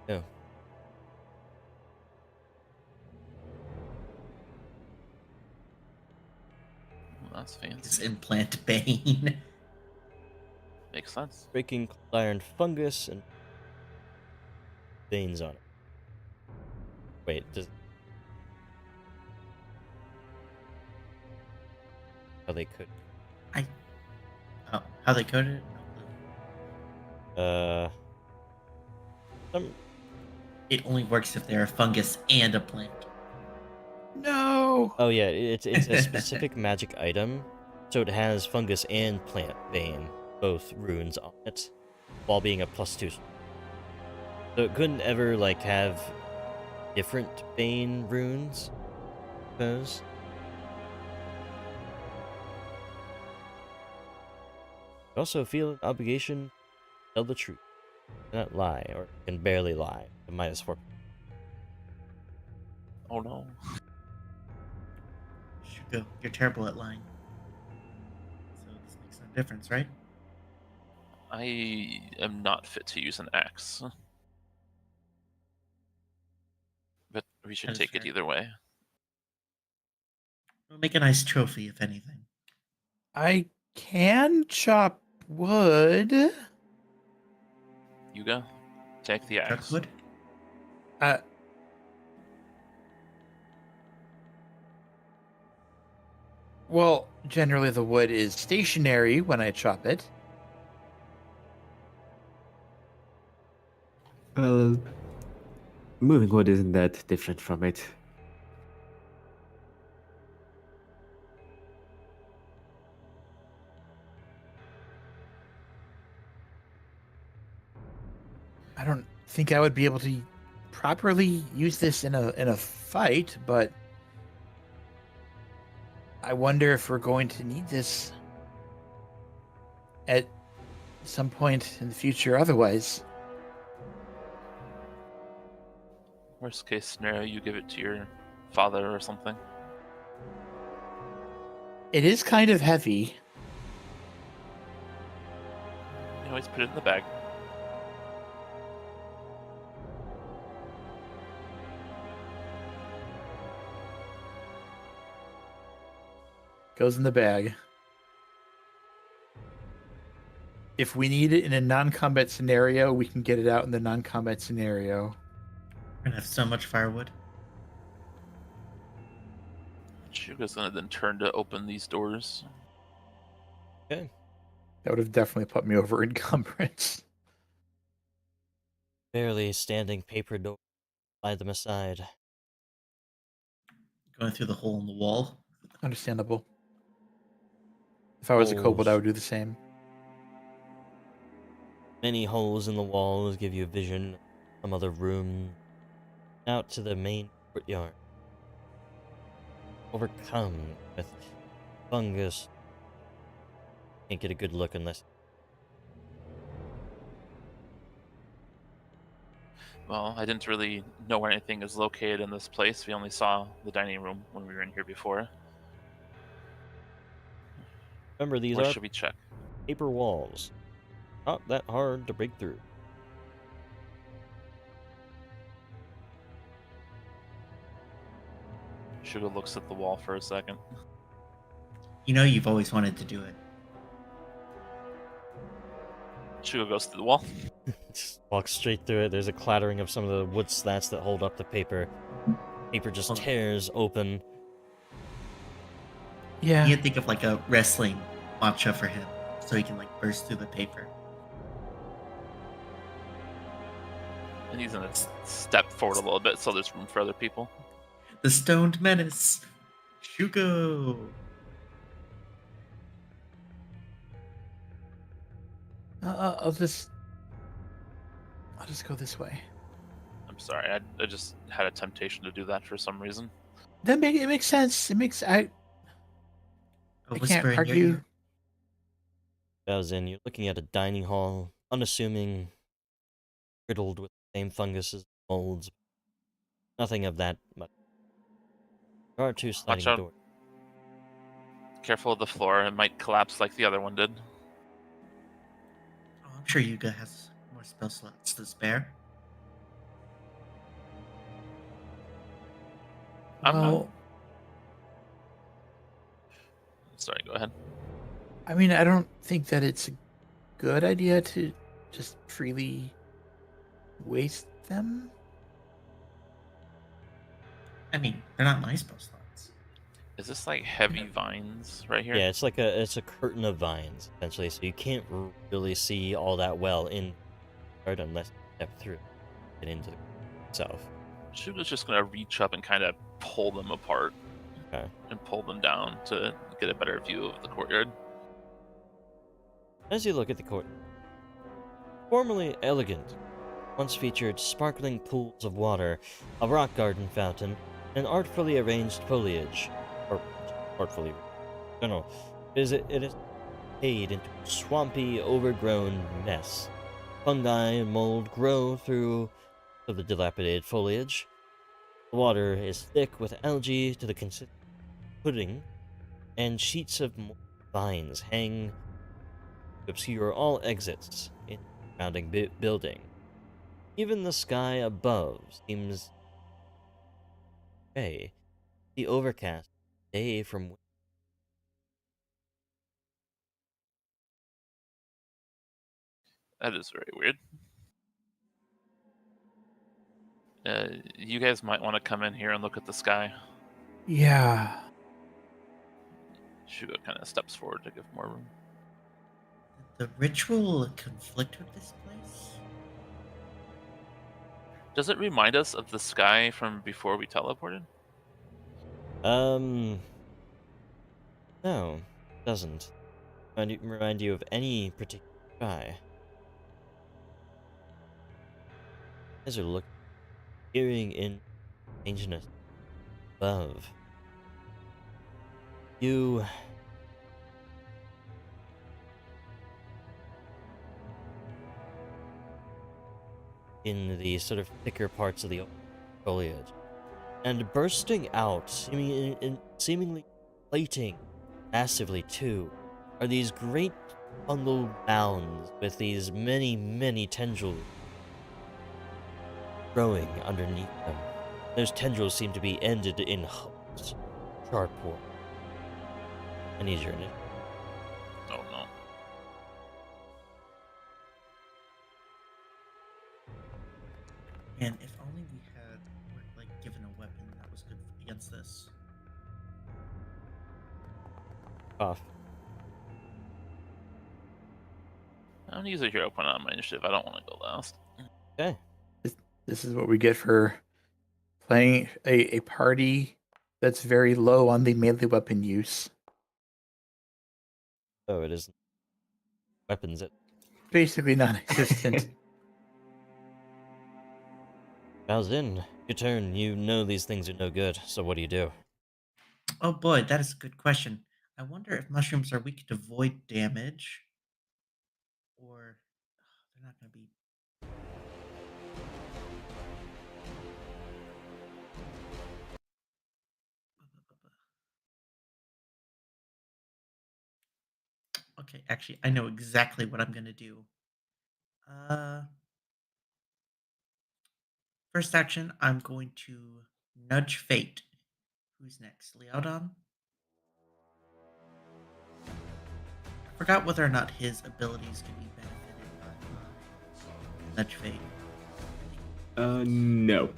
Yeah. That's Just fancy. implant Bane. Makes sense. Breaking cold iron fungus and veins on it. Wait, does how they could Oh, how they coded it? some It only works if they're a fungus and a plant. No. oh yeah, it's a specific magic item, so it has fungus and plant vein, both runes on it, while being a +2. So it couldn't ever like have different bane runes, I suppose. I also feel an obligation to tell the truth, not lie, or can barely lie. The -4. Oh no. Shuko, you're terrible at lying. So this makes no difference, right? I am not fit to use an axe. But we should That is take it fair. either way. We'll make a nice trophy, if anything. I can chop wood. Yuga, take the axe. Darkwood? Uh, well, generally the wood is stationary when I chop it. Well, moving wood isn't that different from it. I don't think I would be able to properly use this in a fight, but I wonder if we're going to need this at some point in the future otherwise. Worst case scenario, you give it to your father or something. It is kind of heavy. You always put it in the bag. Goes in the bag. If we need it in a non-combat scenario, we can get it out in the non-combat scenario. We're gonna have so much firewood. Shuga's gonna then turn to open these doors. Okay. That would have definitely put me over encumbrance. Barely standing paper door. Slide them aside. Going through the hole in the wall. Understandable. If I was a kobold, I Holes. would do the same. Many holes in the walls give you a vision of some other room. Out to the main courtyard. Overcome with fungus. Can't get a good look unless. Well, I didn't really know where anything is located in this place. We only saw the dining room when we were in here before. Remember, these Where are should we check? paper walls. Not that hard to break through. Shuga looks at the wall for a second. You know you've always wanted to do it. Shuga goes through the wall. Just walk straight through it. There's a clattering of some of the wood slats that hold up the paper. Paper just Hold on. tears open. Yeah. You can think of like a wrestling matcha for him, so he can like burst through the paper. And he's gonna step forward a little bit so there's room for other people. The Stoned Menace, Shugo. I'll just go this way. I'm sorry, I just had a temptation to do that for some reason. It makes sense. It makes I A I whisper can't in your argue. ear. As in, you're looking at a dining hall, unassuming, riddled with the same fungus as molds. Nothing of that much. There are two sliding out. doors. Careful of the floor, it might collapse like the other one did. Oh, I'm sure Yuga has more spell slots to spare. Well, Sorry, go ahead. I mean, I don't think that it's a good idea to just freely waste them. I mean, they're not my spell slots. Is this like heavy vines right here? Yeah, it's like a curtain of vines essentially, so you can't really see all that well in art unless you step through and into the itself. Shuga's just gonna reach up and kind of pull them apart. Okay. And pull them down to get a better view of the courtyard. As you look at the court, formerly elegant, once featured sparkling pools of water, a rock garden fountain, and artfully arranged foliage, or artfully, no, it is made into a swampy, overgrown mess. Fungi and mold grow through the dilapidated foliage. The water is thick with algae to the consistency of pudding, and sheets of vines hang to obscure all exits in the surrounding building. Even the sky above seems gray. The overcast day from That is very weird. You guys might want to come in here and look at the sky. Yeah. Shuga kind of steps forward to give more room. Did the ritual conflict with this place? Does it remind us of the sky from before we teleported? no, it doesn't remind you of any particular sky. guys are looking, peering in strangeness above. You in the sort of thicker parts of the foliage, and bursting out, seemingly plating massively too, are these great fungal mounds with these many, many tendrils growing underneath them. Those tendrils seem to be ended in hooks, sharp points. I need your initiative. Oh no. And if only we had like given a weapon that was good against this. Off. I'm gonna use a hero point on my initiative. I don't want to go last. Okay. This is what we get for playing a party that's very low on the melee weapon use. Oh, it is weapons. Basically non-existent. Malzin, your turn. You know these things are no good, so what do you do? Oh boy, that is a good question. I wonder if mushrooms are weak to void damage, or they're not going to be. Okay, actually, I know exactly what I'm going to do. First action, I'm going to nudge fate. Who's next? Leodon? I forgot whether or not his abilities can be benefited by nudge fate. No.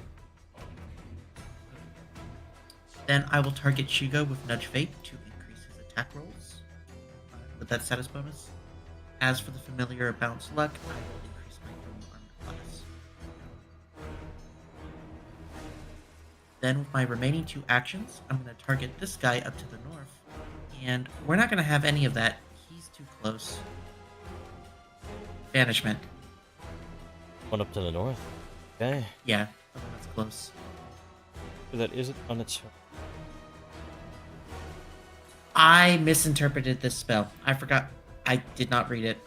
Then I will target Shugo with nudge fate to increase his attack rolls with that status bonus. As for the familiar bounce luck, I will increase my own armor class. Then with my remaining 2 actions, I'm going to target this guy up to the north. And we're not going to have any of that. He's too close. Banishment. One up to the north. Okay. Yeah, the one that's close. That isn't on its own. I misinterpreted this spell. I forgot. I did not read it.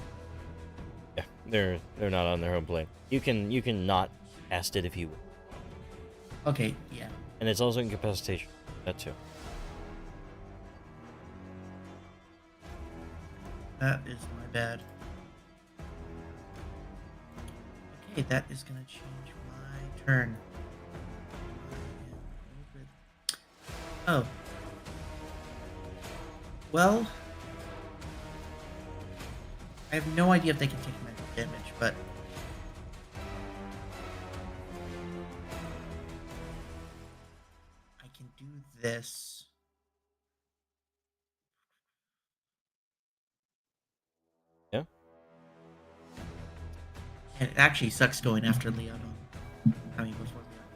Yeah, they're not on their home plane. You can not cast it if you will. Okay, yeah. And it's also incapacitation. That too. That is my bad. Okay, that is going to change my turn. Oh. Well, I have no idea if they can take magic damage, but I can do this. Yeah. And it actually sucks going after Leon. I mean, before Leon.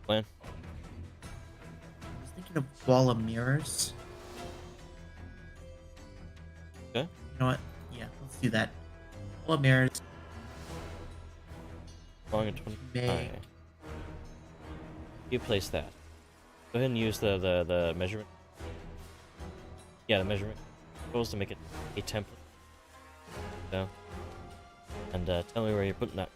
Plan. I was thinking of Wall of Mirrors. Okay. You know what? Yeah, let's do that. Wall of Mirrors. Long and 20. Make. You place that. Go ahead and use the measurement. Yeah, the measurement controls to make it a template. So, and tell me where you're putting that.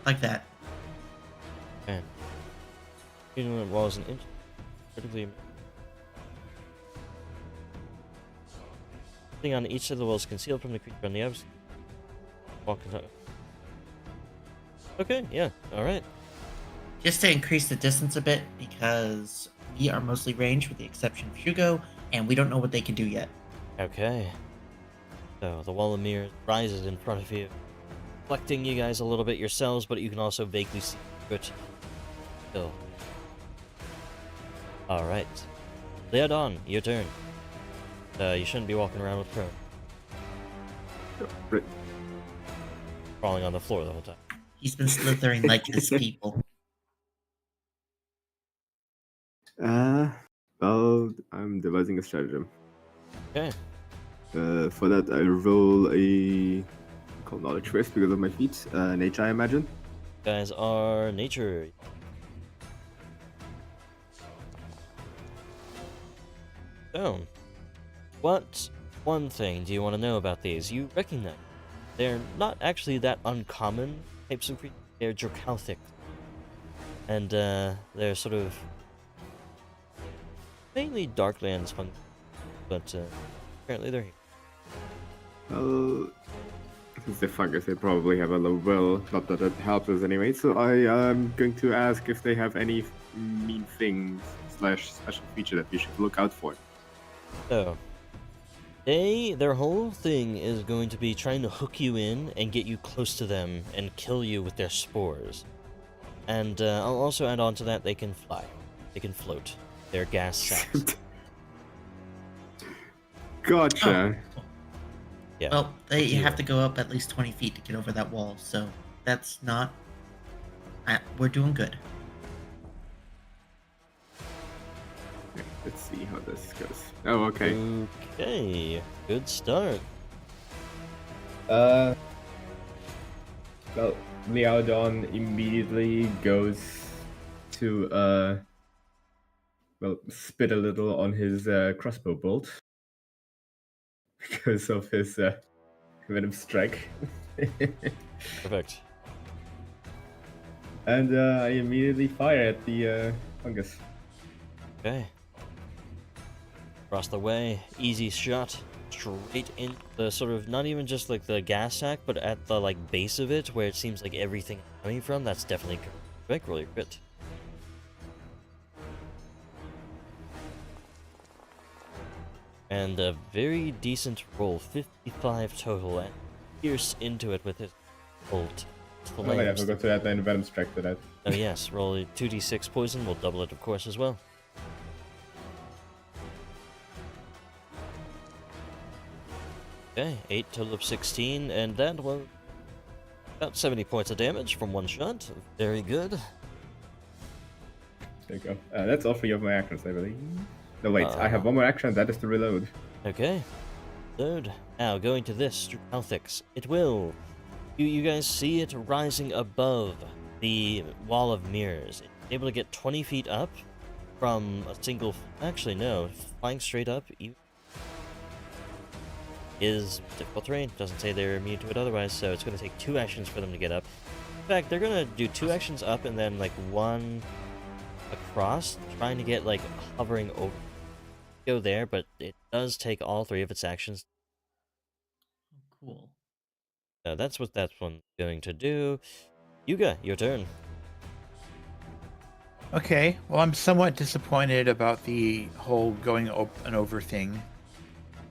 Like that. Man. Even when it was an inch. Critically. Thing on each of the walls concealed from the creature on the outside. Okay, yeah, alright. Just to increase the distance a bit, because we are mostly ranged with the exception of Shugo, and we don't know what they can do yet. Okay. So the wall of mirrors rises in front of you, reflecting you guys a little bit yourselves, but you can also vaguely see it. Still. Alright. Leodon, your turn. You shouldn't be walking around with prone. Right. Crawling on the floor the whole time. He's been slithering like his people. Well, I'm devising a stratagem. Okay. For that, I roll a called knowledge first because of my feet. Nature, I imagine. Guys are nature. So, what one thing do you want to know about these? You recognize they're not actually that uncommon types of creatures. They're Dracothic. And they're sort of mainly Darklands fungi, but apparently they're here. Well, since they're fungus, they probably have a low will. Not that that helps us anyway. So I am going to ask if they have any mean things / special feature that we should look out for. So, their whole thing is going to be trying to hook you in and get you close to them and kill you with their spores. And I'll also add on to that, they can fly. They can float. They're gas sacks. Gotcha. Oh. Yeah. Well, they Yeah. have to go up at least 20 feet to get over that wall, so that's not. We're doing good. Let's see how this goes. Oh, okay. Okay. Good start. Well, Liaodon immediately goes to spit a little on his crossbow bolt because of his venom strike. Perfect. And I immediately fire at the fungus. Okay. Across the way, easy shot, straight in the sort of, not even just like the gas sack, but at the like base of it, where it seems like everything is coming from. That's definitely correct. Roll your crit. And a very decent roll, 55 total, and pierce into it with his bolt. Oh yeah, I forgot to add the venom strike to that. Oh yes, roll a 2d6 poison, we'll double it of course as well. Okay, 8 total of 16, and that was about 70 points of damage from one shot. Very good. There you go. That's all 3 of my actions, I believe. No, wait, I have one more action, that is to reload. Okay. Third. Now, going to this, Dracothics. It will. You guys see it rising above the wall of mirrors. It's able to get 20 feet up from a single... Actually, no. Flying straight up is difficult terrain. Doesn't say they're immune to it otherwise, so it's going to take 2 actions for them to get up. In fact, they're going to do 2 actions up and then, like, 1 across, trying to get, like, hovering over. Go there, but it does take all 3 of its actions. Cool. That's what that one's going to do. Yuga, your turn. Okay, well, I'm somewhat disappointed about the whole going up and over thing.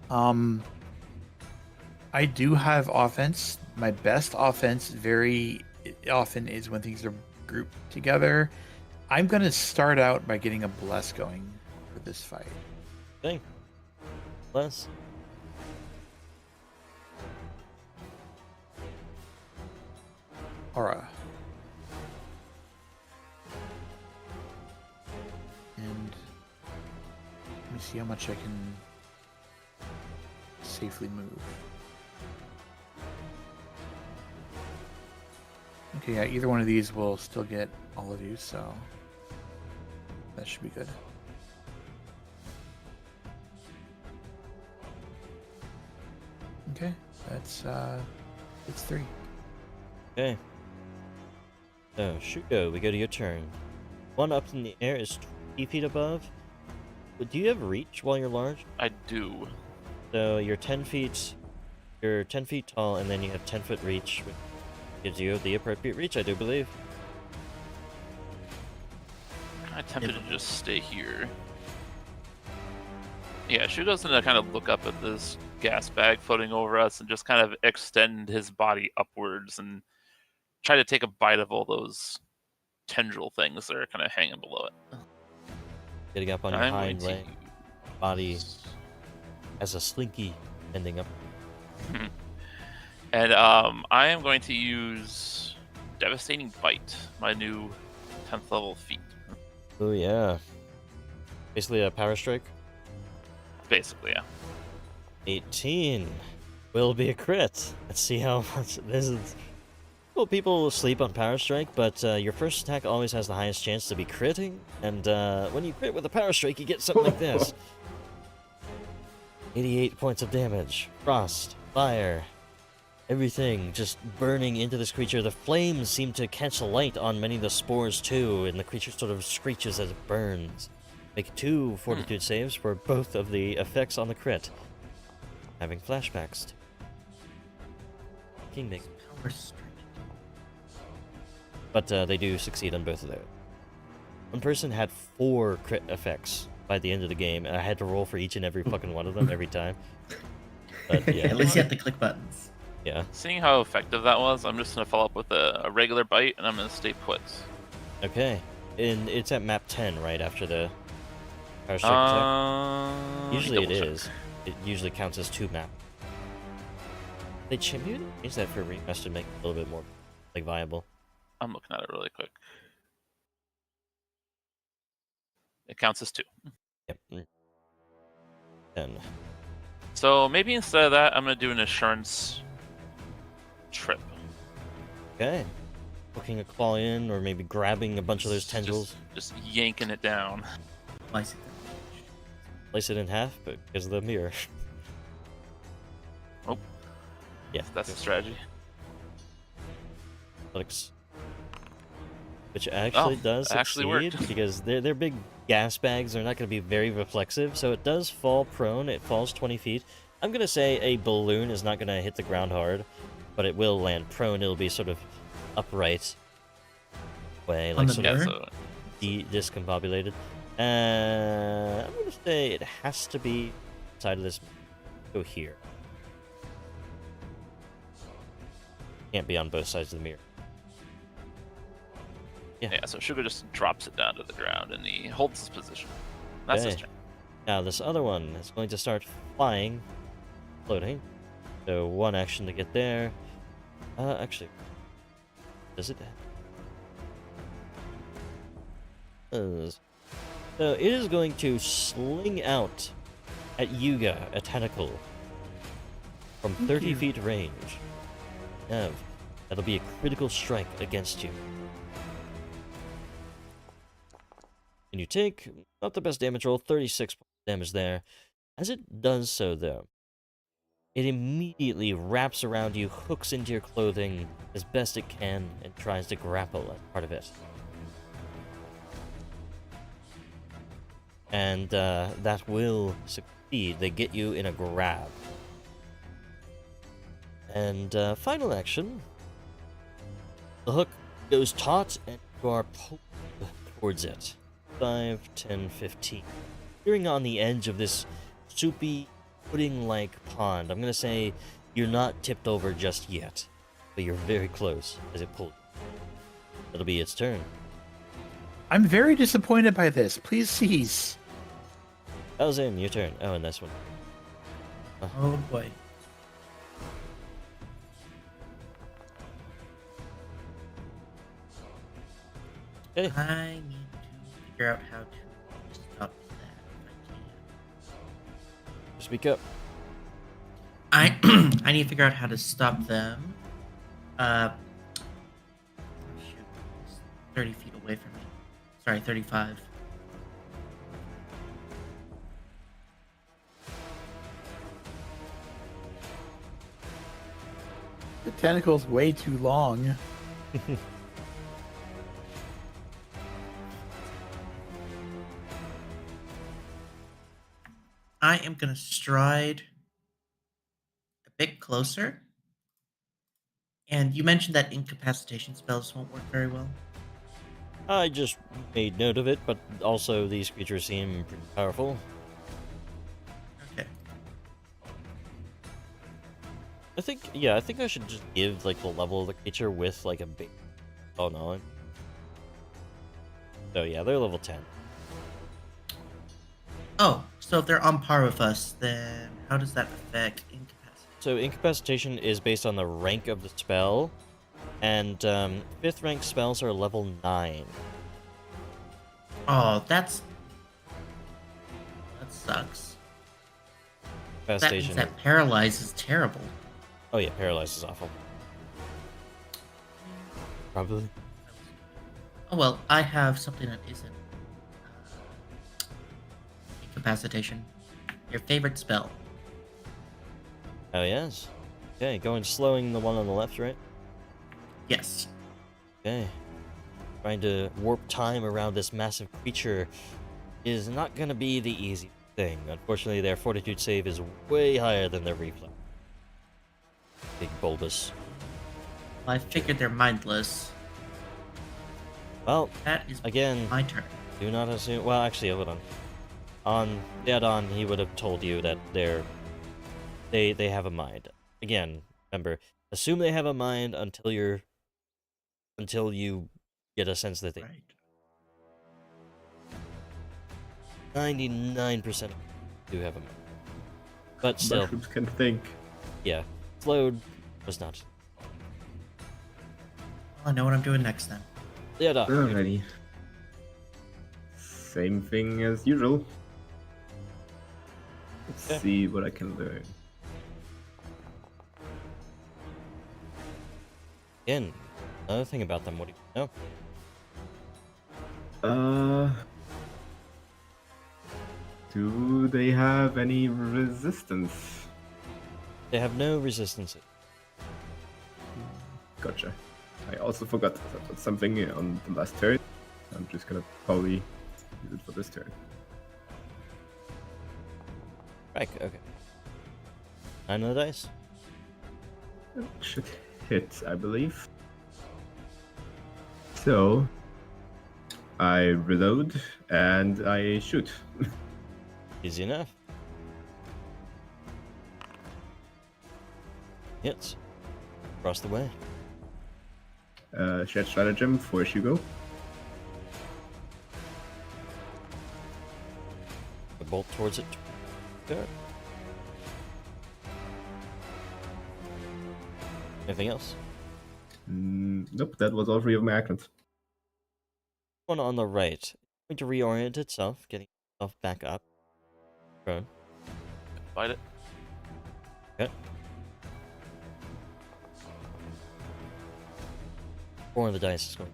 I do have offense. My best offense very often is when things are grouped together. I'm going to start out by getting a bless going for this fight. Okay. Bless. Aura. And let me see how much I can safely move. Okay, yeah, either one of these will still get all of you, so that should be good. Okay, it's 3. Okay. So, Shuko, we go to your turn. One up in the air is 20 feet above. But do you have reach while you're large? I do. So you're 10 feet. You're 10 feet tall, and then you have 10-foot reach, which gives you the appropriate reach, I do believe. I'm kind of tempted to just stay here. Yeah, Shugo's gonna kind of look up at this gas bag floating over us and just kind of extend his body upwards and try to take a bite of all those tendril things that are kind of hanging below it. Getting up on your I'm hind going leg, body as a slinky ending up. And I am going to use Devastating Bite, my new 10th level feat. Oh yeah. Basically a power strike. Basically, yeah. 18 will be a crit. Let's see how much this is. Well, people sleep on Power Strike, but your first attack always has the highest chance to be critting, and when you crit with a Power Strike, you get something like this. 88 points of damage. Frost, fire, everything just burning into this creature. The flames seem to catch light on many of the spores too, and the creature sort of screeches as it burns. Make 2 fortitude saves for both of the effects on the crit. Having flashbacks to Kingmaker. Power Strike. But they do succeed on both of those. One person had 4 crit effects by the end of the game, and I had to roll for each and every fucking one of them every time. But yeah, At least you have to click buttons. yeah. Seeing how effective that was, I'm just gonna follow up with a regular bite, and I'm gonna stay put. Okay. And it's at map 10, right after the Power Strike attack? Usually it is. It usually counts as 2 maps. They change that for remaster to make it a little bit more like viable. I'm looking at it really quick. It counts as 2. Yep. 10. So maybe instead of that, I'm gonna do an assurance trip. Okay. Hooking a claw in, or maybe grabbing a bunch of those tendrils. Just yanking it down. Slice it. Slice it in half, but because of the mirror. Oh. Yeah. That's the strategy. Athletics. Which actually does actually succeed, worked. because they're big gas bags. They're not going to be very reflexive, so it does fall prone. It falls 20 feet. I'm going to say a balloon is not going to hit the ground hard, but it will land prone. It'll be sort of upright way, On like the sort Yeah, of mirror? so discombobulated. I'm going to say it has to be inside of this. Go here. Can't be on both sides of the mirror. yeah, so Sugar just drops it down to the ground and he holds his position. That's his Okay. turn. Now this other one is going to start flying, floating. So 1 action to get there. Actually, does it? Does. So it is going to sling out at Yuga a tentacle from 30 feet range. That'll be a critical strike against you. And you take, not the best damage roll, 36 damage there. As it does so, though, it immediately wraps around you, hooks into your clothing as best it can, and tries to grapple as part of it. And that will succeed. They get you in a grab. And final action, the hook goes taut, and you are pulled towards it. 5, 10, 15. You're on the edge of this soupy, pudding-like pond. I'm gonna say you're not tipped over just yet, but you're very close as it pulls. It'll be its turn. I'm very disappointed by this. Please cease. Bowsin, your turn. Oh, and this one. Oh boy. Okay. I need to figure out how to stop that if I can. Speak up. I need to figure out how to stop them. Shoot, it's 30 feet away from me. Sorry, 35. The tentacle's way too long. I am gonna stride a bit closer. And you mentioned that incapacitation spells won't work very well. I just made note of it, but also these creatures seem pretty powerful. Okay. I think I should just give, like, the level of the creature with, like, a big... Oh, no. So, yeah, they're level 10. Oh, so if they're on par with us, then how does that affect incapacitation? So, incapacitation is based on the rank of the spell, and 5th rank spells are level 9. Oh, that sucks. That means Capacitation. that paralyze is terrible. Oh yeah, paralyzed is awful. Probably. Oh well, I have something that isn't incapacitation. Your favorite spell. Oh yes. Okay, going slowing the one on the left, right? Yes. Okay. Trying to warp time around this massive creature is not gonna be the easy thing. Unfortunately, their fortitude save is way higher than their reflex. Big bulbous. Well, I figured they're mindless. Well, That is again, my turn. do not assume. Well, actually, hold on. On dead on, he would have told you that they have a mind. Again, remember, assume they have a mind until you get a sense that they. Right. 99% of them do have a mind. But still, Mushrooms can think. yeah, slowed was not. Well, I know what I'm doing next then. Dead on. Alrighty. Same thing as usual. Let's Yeah. see what I can learn. Again, another thing about them. What do you know? Do they have any resistance? They have no resistance. Gotcha. I also forgot that was something on the last turn. I'm just gonna probably use it for this turn. Right. Okay. 9 on the dice. It should hit, I believe. So I reload and I shoot. Easy enough. Hits. Across the way. Shared stratagem for Shugo. A bolt towards it. Good. Anything else? Nope, that was all 3 of my actions. One on the right. Going to reorient itself, getting itself back up. Prone. Fight it. Okay. 4 on the dice is going.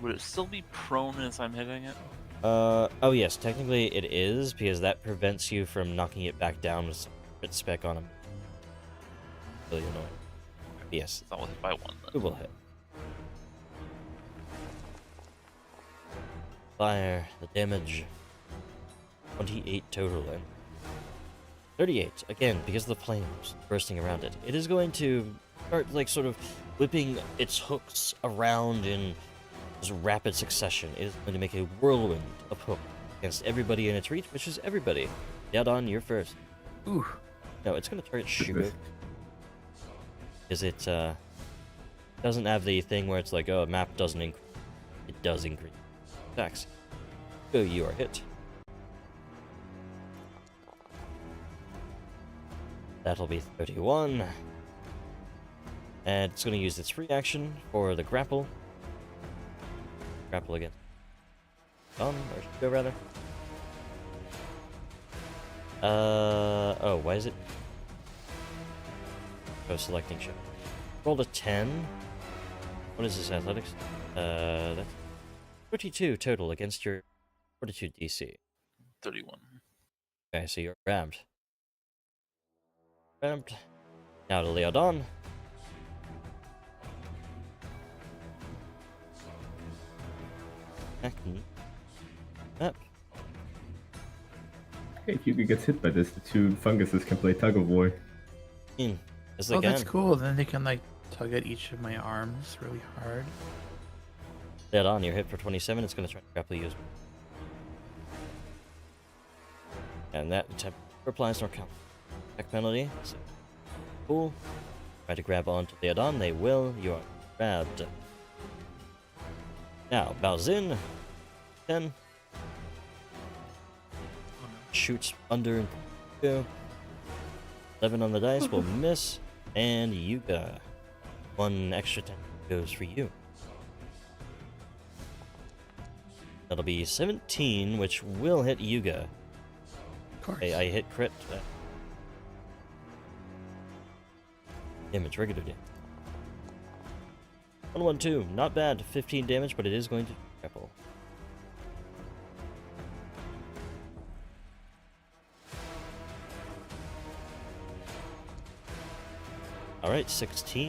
Would it still be prone as I'm hitting it? Oh yes, technically it is, because that prevents you from knocking it back down with some crit spec on him. Really annoying. Yes, It's not hit by one it then. will hit. Fire, the damage. 28 total, and 38, again, because of the flames bursting around it. It is going to start, like, sort of whipping its hooks around in this rapid succession. It is going to make a whirlwind of hook against everybody in its reach, which is everybody. Yadon, you're first. Ooh. No, it's going to target Shugo, Goodness. because it doesn't have the thing where it's like, oh, map doesn't increase. It does increase attacks. So you are hit. That'll be 31. And it's going to use its free action for the grapple. Grapple again. Or Shugo, rather. Oh, why is it? Oh, selecting show. Rolled a 10. What is this, athletics? That's 32 total against your fortitude DC. 31. Okay, so you're grabbed. Grabbed. Now to Leodon. Up. Hey, if Yugi gets hit by this, the 2 funguses can play tug of war. In. As they Oh, that's can. cool. Then they can like tug at each of my arms really hard. Leodon, you're hit for 27. It's going to try to grapple you. And that attempt applies no count. Attack penalty. So, cool. Try to grab onto Leodon. They will. You are grabbed. Now, Baozin. 10. Oh no. Shoots under and go. 11 on the dice will miss. And Yuga. 1 extra 10 goes for you. That'll be 17, which will hit Yuga. Of course. I hit crit. damage, regular damage. 112, not bad. 15 damage, but it is going to grapple. Alright, 16.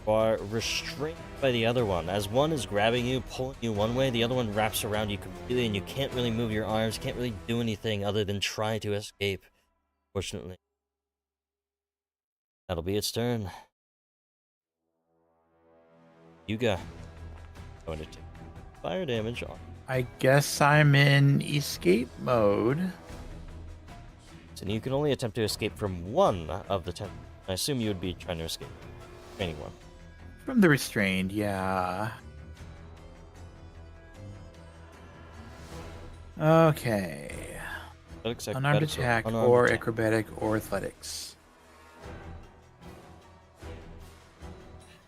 You are restrained by the other one. As one is grabbing you, pulling you one way, the other one wraps around you completely, and you can't really move your arms, can't really do anything other than try to escape. Fortunately. That'll be its turn. Yuga. Going to take fire damage on. I guess I'm in escape mode. And you can only attempt to escape from one of the 10. I assume you would be trying to escape. Remaining one. From the restrained, yeah. Okay. Athletics, Unarmed acrobatics, attack unarmed or attack. acrobatic or athletics.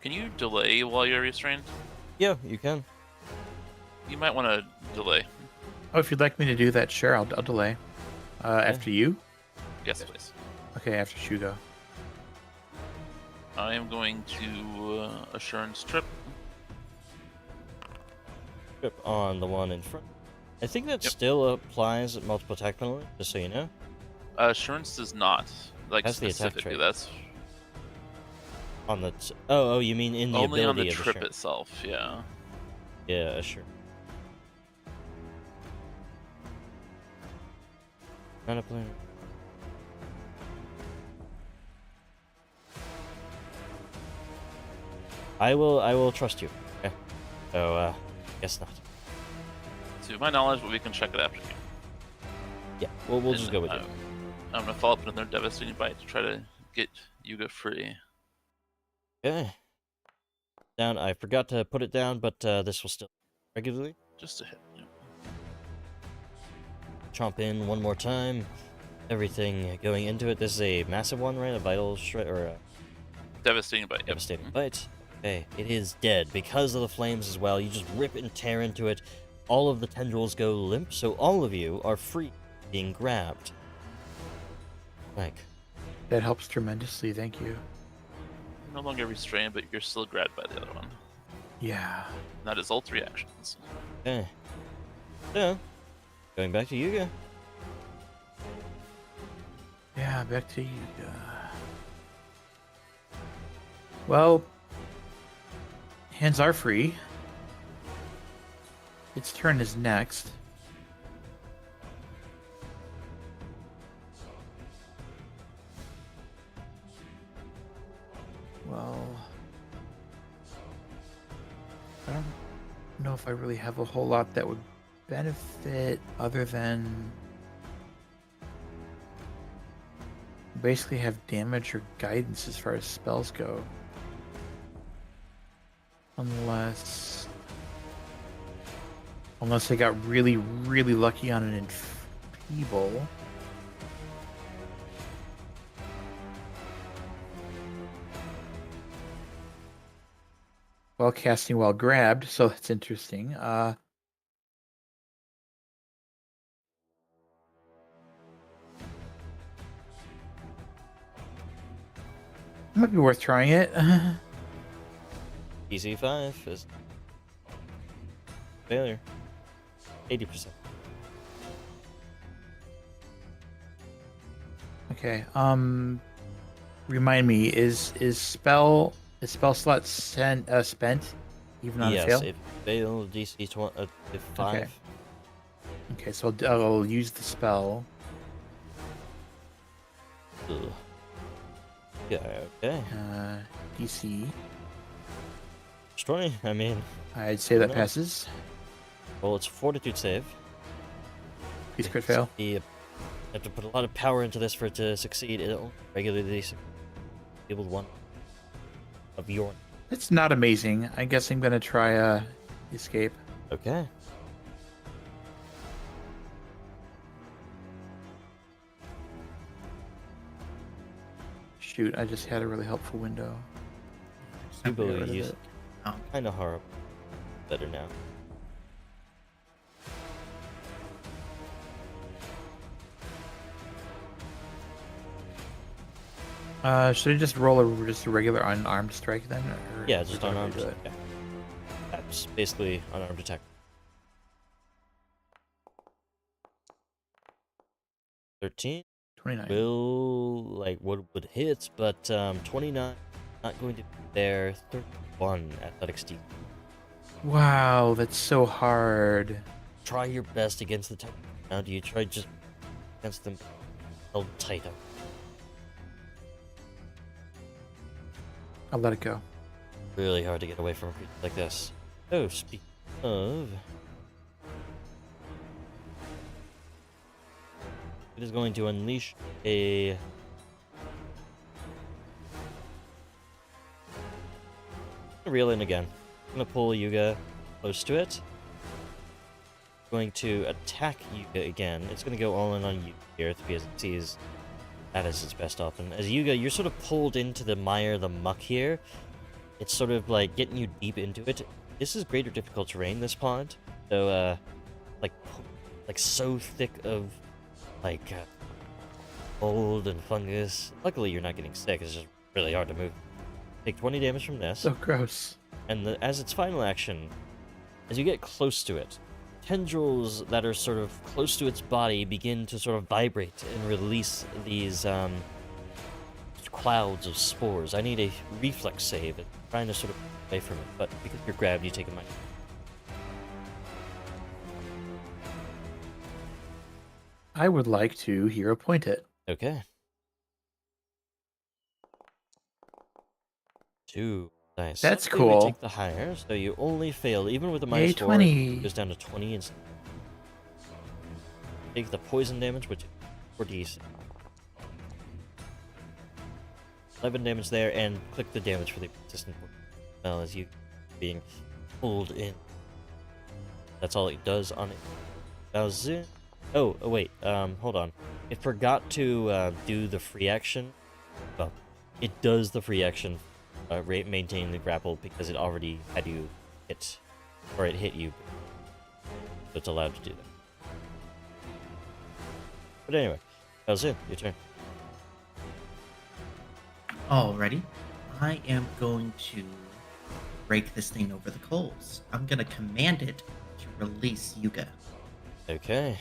Can you delay while you're restrained? Yeah, you can. You might want to delay. Oh, if you'd like me to do that, sure, I'll delay. After you? Yes, please. Okay, after Shugo. I am going to assurance trip. Trip on the one in front. I think that Yep. still applies at multiple attack penalty, just so you know. Assurance does not. Like That's the attack specifically, trait. that's On the oh, you mean in the only on ability the of trip assurance. itself. Yeah. Yeah, sure. Not a plan. I will trust you. Okay. So guess not. To my knowledge, but we can check it after. Yeah, we'll And just go with it. I'm gonna follow up with another devastating bite to try to get Yuga free. Okay. Down. I forgot to put it down, but this will still regularly. Just a hit. Yeah. Chomp in one more time. Everything going into it. This is a massive one, right? A vital strike or a Devastating bite. Yep. devastating bite. Okay, it is dead because of the flames as well. You just rip and tear into it. All of the tendrils go limp, so all of you are free being grabbed. Like, That helps tremendously, thank you. You're no longer restrained, but you're still grabbed by the other one. Yeah. That is all 3 actions. okay. So, going back to Yuga. Yeah, back to you. Well, hands are free. Its turn is next. Well, I don't know if I really have a whole lot that would benefit other than basically have damage or guidance as far as spells go. Unless I got really, really lucky on an enfeeble. While casting while grabbed, so that's interesting. Might be worth trying it. EC5 is failure. 80%. Okay. Remind me, is spell slot spent even on a Yes, fail? if fail DC 5. Okay. Okay, so I'll use the spell. Ugh. Yeah, okay. DC. Destroy, I mean, I'd say that No. passes. well, it's a fortitude save. Please crit fail. You have to put a lot of power into this for it to succeed. It'll regularly able one of your. It's not amazing. I guess I'm gonna try escape. Okay. Shoot, I just had a really helpful window. You Get rid of believe it. Oh, kind of horrible. Better now. Should I just roll just a regular unarmed strike then? Or Yeah, just how do I unarmed. do it? Yeah. That's basically unarmed attack. 13 29. will would hit, but 29 not going to be there. 31 athletics D. Wow, that's so hard. Try your best against the type. Now, do you try just against them held tight up? I'll let it go. Really hard to get away from a creature like this. Oh, speaking of, it is going to unleash a reel in again. I'm gonna pull Yuga close to it. Going to attack Yuga again. It's gonna go all in on Yuga here because it sees that as its best option. As Yuga, you're sort of pulled into the mire, the muck here. It's sort of like getting you deep into it. This is greater difficult terrain, this pond. So, like so thick of, mold and fungus. Luckily, you're not getting sick. It's just really hard to move. Take 20 damage from this. So gross. And as its final action, as you get close to it, tendrils that are sort of close to its body begin to sort of vibrate and release these clouds of spores. I need a reflex save. I'm trying to sort of away from it, but because you're grabbed, you take a minus. I would like to hero point it. Okay. 2 dice. That's Hopefully we cool. take the higher, so you only fail. Even with a Yay, minus 4, 20. it goes down to 20 and take the poison damage, which is 4d6. 11 damage there, and click the damage for the persistent spell as you being pulled in. That's all it does on it. Does it? Oh, wait, hold on. It forgot to do the free action. Well, it does the free action, maintain the grapple because it already had you hit, or it hit you. So it's allowed to do that. But anyway, that was it. Your turn. Alrighty. I am going to break this thing over the coals. I'm going to command it to release Yuga. Okay.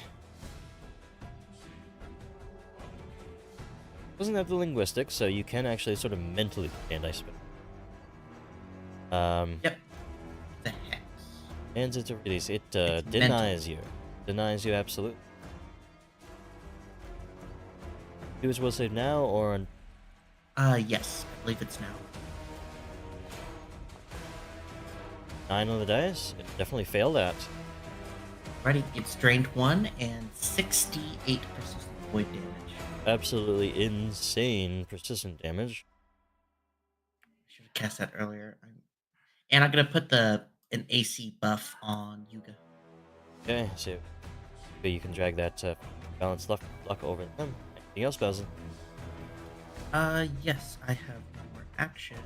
Doesn't have the linguistics, so you can actually sort of mentally command, I suppose. Yep. The hex. Hands it to release. It It's denies you. Denies you absolutely. Do its will save now or on Yes. I believe it's now. 9 on the dice? It definitely failed that. Alrighty. It's drained 1 and 68 persistent void damage. Absolutely insane persistent damage. Should have cast that earlier. And I'm going to put an AC buff on Yuga. Okay, so you can drag that balanced luck over them. Anything else, Basil? Yes, I have one more action.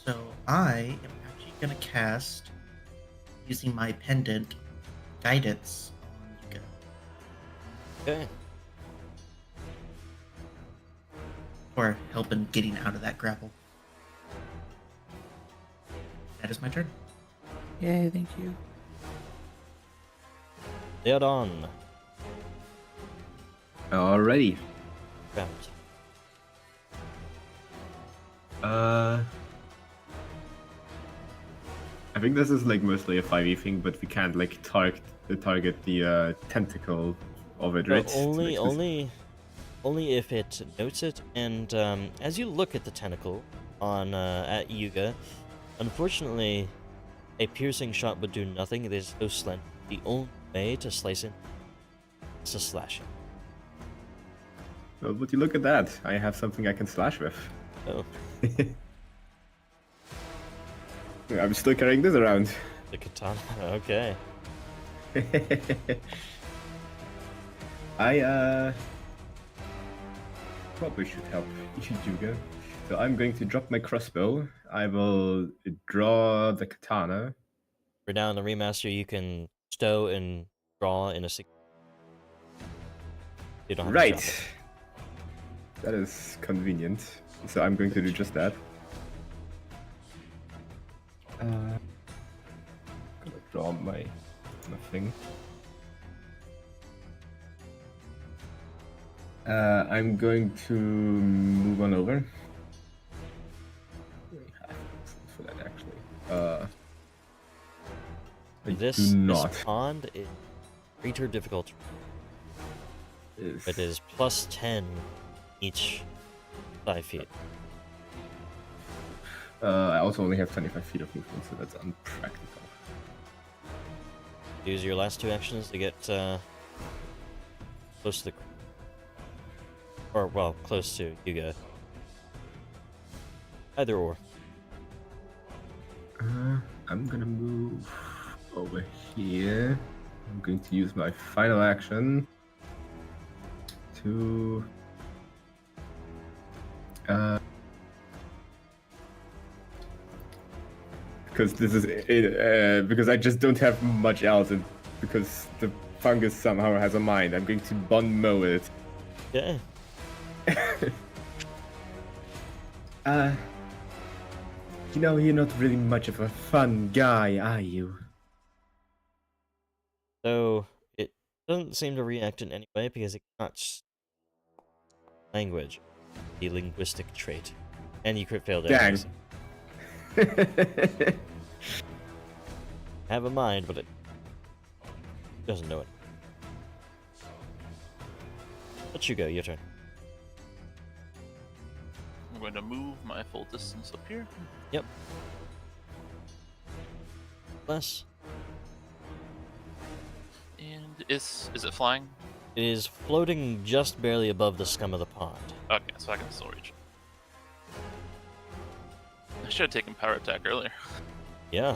So I am actually gonna cast, using my pendant, guidance on Yuga. Okay. For helping getting out of that grapple. That is my turn. Yay, thank you. Dead on. Alrighty. Round. I think this is like mostly a 5e thing, but we can't like target the tentacle of it, right? No, To make this- only if it notes it. And as you look at the tentacle on at Yuga, unfortunately, a piercing shot would do nothing. It is so slant. The only way to slice it is to slash it. Well, would you look at that? I have something I can slash with. Oh, I'm still carrying this around. the katana. Okay. I probably should help Yuga. So I'm going to drop my crossbow. I will draw the katana. For now in the remaster, you can stow and draw in a sequence. You don't have to Right. shuffle. That is convenient. So I'm going to do just that. Gonna draw my thing. I'm going to move on over. For that actually. I This do not. pond is greater difficulty. It is plus 10 each 5 feet. I also only have 25 feet of movement, so that's unpractical. Use your last 2 actions to get close to the... Or, well, close to Yuga. Either or. I'm gonna move over here. I'm going to use my final action to because this is because I just don't have much else, and because the fungus somehow has a mind, I'm going to bun mow it. Yeah. You know, you're not really much of a fun guy, are you? So, it doesn't seem to react in any way because it cannot language. The linguistic trait. And you crit failed Dang. it. Have a mind, but it doesn't know it. Let you go, your turn. I'm going to move my full distance up here. Yep. Less. And is it flying? It is floating just barely above the scum of the pond. Okay, so I can still reach it. I should have taken power attack earlier. Yeah.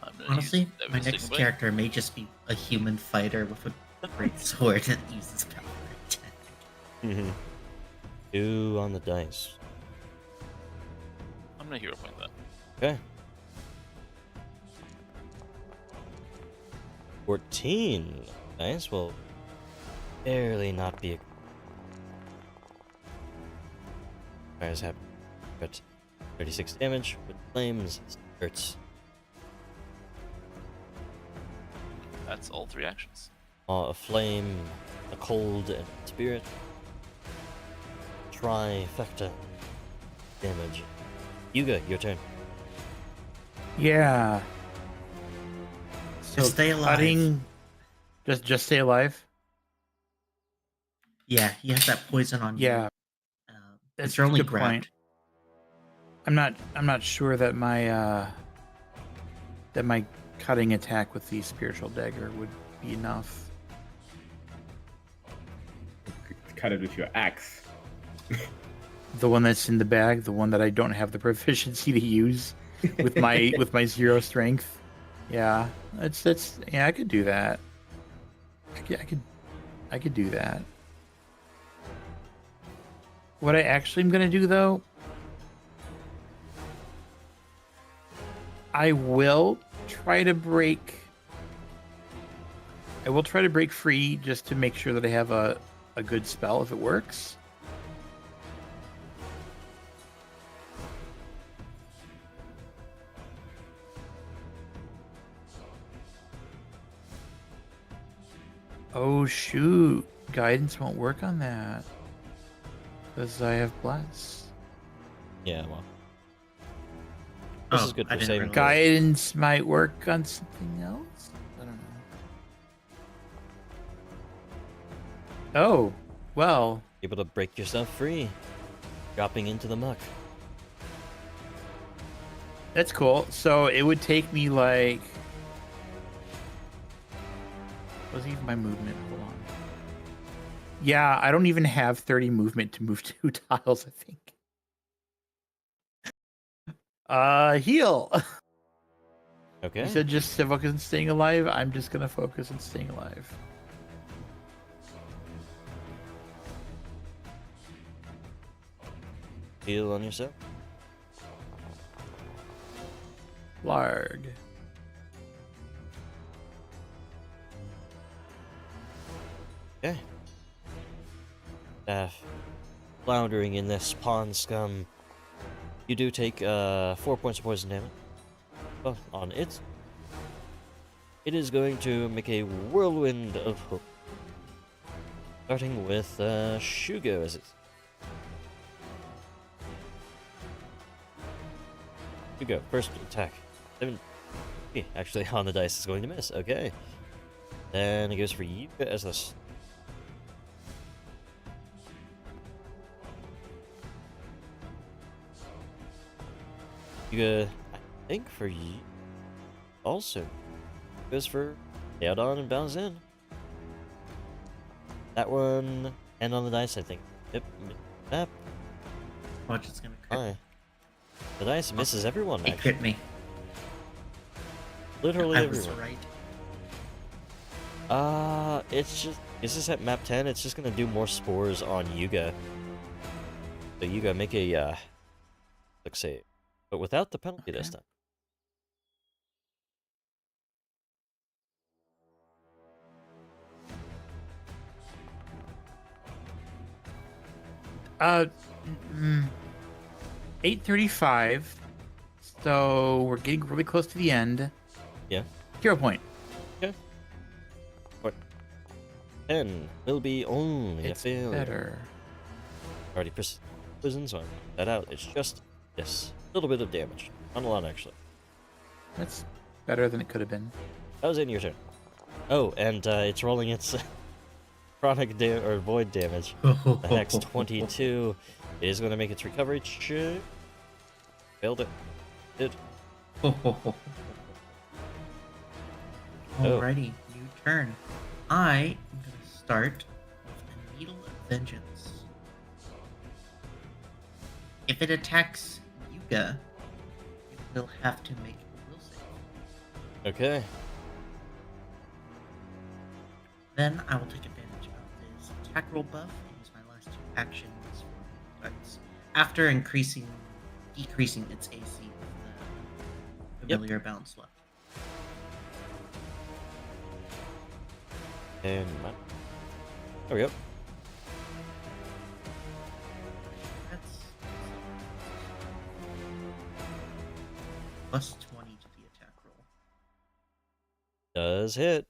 I'm gonna Honestly, use my every next single character may just be a human fighter with a great sword that uses power attack. 2 on the dice. I'm gonna hero point that. Okay. 14. Nice. Well, barely not be a... Fires happen. But 36 damage with flames. Hurts. That's all 3 actions. A flame, a cold, and a spirit. Trifecta damage. Yuga, your turn. Yeah. So Just stay alive. cutting- Just stay alive. Yeah, you have that poison on you. Yeah, that's It's your a only good grabbed. point. I'm not sure that my cutting attack with the spiritual dagger would be enough. Cut it with your axe. The one that's in the bag, the one that I don't have the proficiency to use with my with my 0 strength. Yeah, that's yeah, I could do that. I could do that. What I actually am gonna do though, I will try to break free just to make sure that I have a good spell if it works. Oh shoot, guidance won't work on that because I have bless. Yeah, well. This is good I for didn't saving realize. Guidance might work on something else. I don't know. Oh, well, Able to break yourself free. Dropping into the muck. that's cool. So it would take me like. What's even my movement? Hold on. Yeah, I don't even have 30 movement to move 2 tiles, I think. Heal. Okay. You said just to focus on staying alive. I'm just gonna focus on staying alive. Heal on yourself. Larg. Okay. Staff floundering in this pond scum. You do take 4 points of poison damage. Well, on it. It is going to make a whirlwind of hope. Starting with Shugo as it's. Shugo, first attack. 7. Actually, on the dice is going to miss. Okay. Then it goes for Yuga as this. Yuga, I think for you also goes for Nailed On and Bounce In. That one, and on the dice, I think. Yep. Yep. Watch, it's gonna crit. Hi. The dice misses everyone, It actually. crit me. Literally I was everyone. right. It's just. Is this at map 10? It's just gonna do more spores on Yuga. So Yuga, make a, look save. But without the penalty this time. Uh, 8:35. So we're getting really close to the end. Yeah. Hero point. 10 will be only It's a failure. better. Already prison, so I wrote that out. It's just this. A little bit of damage. Not a lot, actually. That's better than it could have been. That was in your turn. Oh, and it's rolling its chronic or void damage. The Hex 22 is going to make its recovery check. Failed it. Did. Alrighty, new turn. I am going to start with a Needle of Vengeance. If it attacks Yuga, it will have to make a will save. Okay. Then I will take advantage of this attack roll buff and use my last 2 actions for attacks. After decreasing its AC with the familiar bounce left. And there we go. That's plus 20 to the attack roll. Does hit.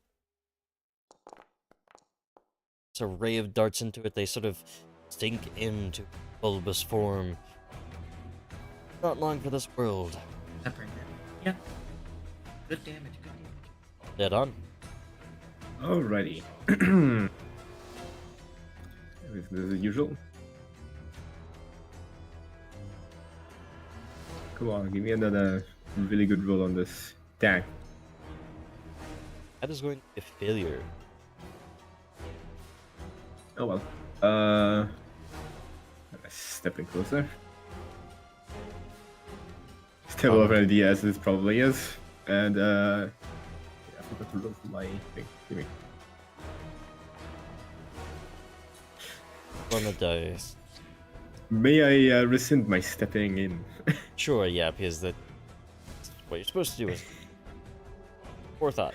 It's a ray of darts into it. They sort of sink into bulbous form. Not long for this world. Separate it. Yeah. Good damage, good damage. Dead on. Alrighty. This is the usual. Come on, give me another really good roll on this attack. That is going to be a failure. Oh well. Stepping closer. Step over an idea as this probably is. And yeah, I forgot to roll for my thing. Give me. On the dice. May I rescind my stepping in? Sure, yeah, because that's what you're supposed to do is forethought.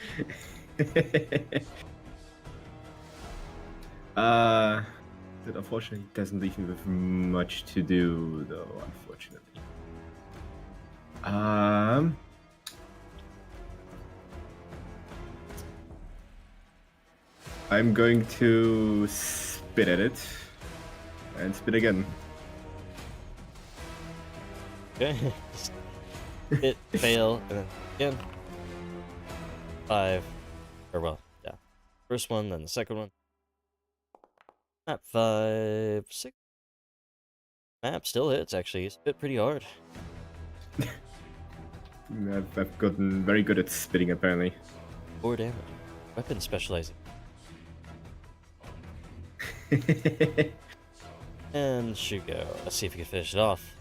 That unfortunately doesn't leave me with much to do, though. Unfortunately. I'm going to spit at it and spit again. Okay. Hit, fail, and then again. 5. Or well, yeah. First one, then the second one. Map 5, 6. Map still hits, actually. It's hit pretty hard. I've gotten very good at spitting, apparently. 4 damage. Weapon specializing. And Shugo. Let's see if we can finish it off.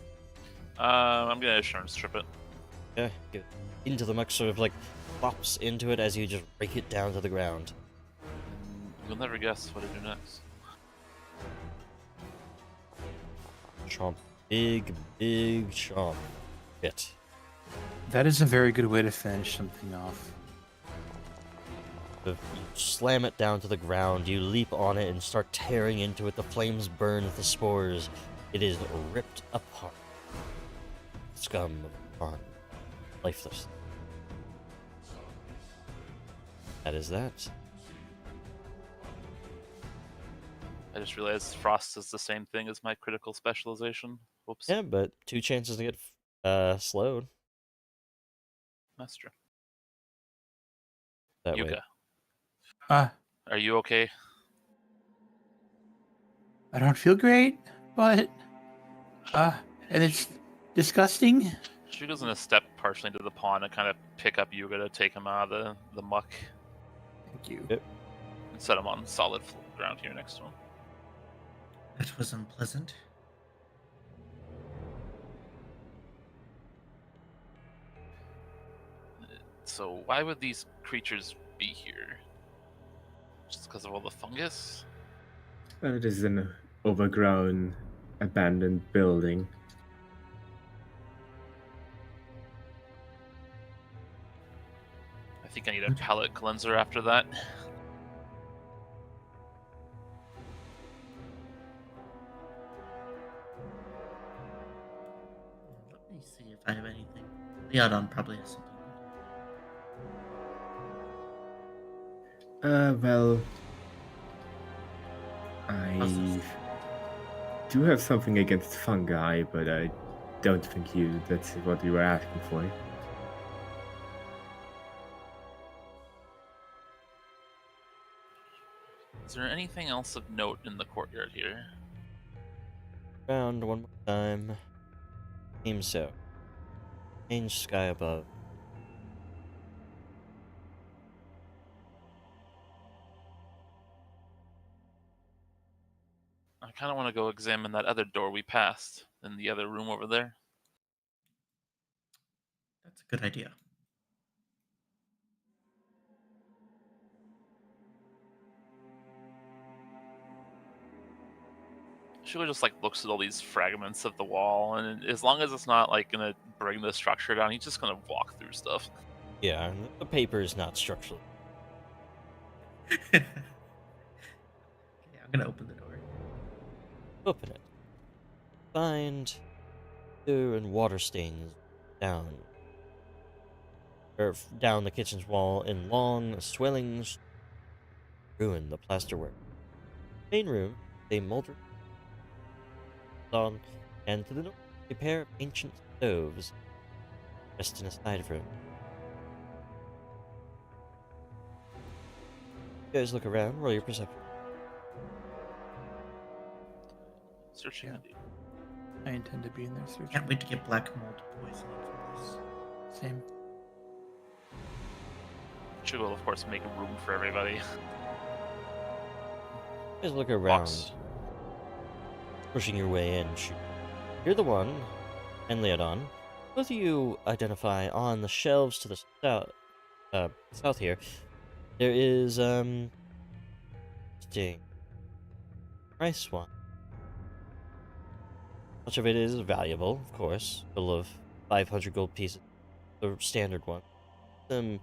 I'm gonna insurance strip it. Okay, go into the muck, sort of like flops into it as you just rake it down to the ground. You'll never guess what I do next. Chomp. Big, big chomp. Hit. That is a very good way to finish something off. You slam it down to the ground, you leap on it and start tearing into it. The flames burn with the spores. It is ripped apart. Scum of pond. Lifeless. That is that. I just realized frost is the same thing as my critical specialization. Whoops. Yeah, but 2 chances to get slowed. That's true. That way. Yuka, Ah, are you okay? I don't feel great, but and it's disgusting. She goes in a step partially into the pond and kind of pick up Yuga to take him out of the muck Thank you. Yep. and set him on solid ground here next to him. That was unpleasant. So why would these creatures be here? Just because of all the fungus? It is an overgrown, abandoned building. I think I need a palate cleanser after that. Let me see if I have anything. Leodon probably has something. Well, I do have something against fungi, but I don't think that's what you were asking for. Is there anything else of note in the courtyard here? Round one more time. Seems so. Change sky above. I kind of want to go examine that other door we passed in the other room over there. That's a good idea. Sheila just like looks at all these fragments of the wall, and as long as it's not like gonna bring the structure down, he's just gonna walk through stuff. Yeah, the paper is not structural. Okay, I'm gonna open the door. Open it. Find sewer and water stains down. Down the kitchen's wall in long swellings. Ruin the plasterwork. Main room, a molded on, and to the north, a pair of ancient stoves. Rest in a side room. You guys look around, roll your perception. Searching. Yeah. I intend to be in there searching. Can't wait to get black mold poisoning from this. Same. She will, of course, make room for everybody. You guys look around, Box. pushing your way in. You're the one, and Leodon. Both of you identify on the shelves to the south here. There is, interesting price one. Much of it is valuable, of course, full of 500 gold pieces, the standard one. Some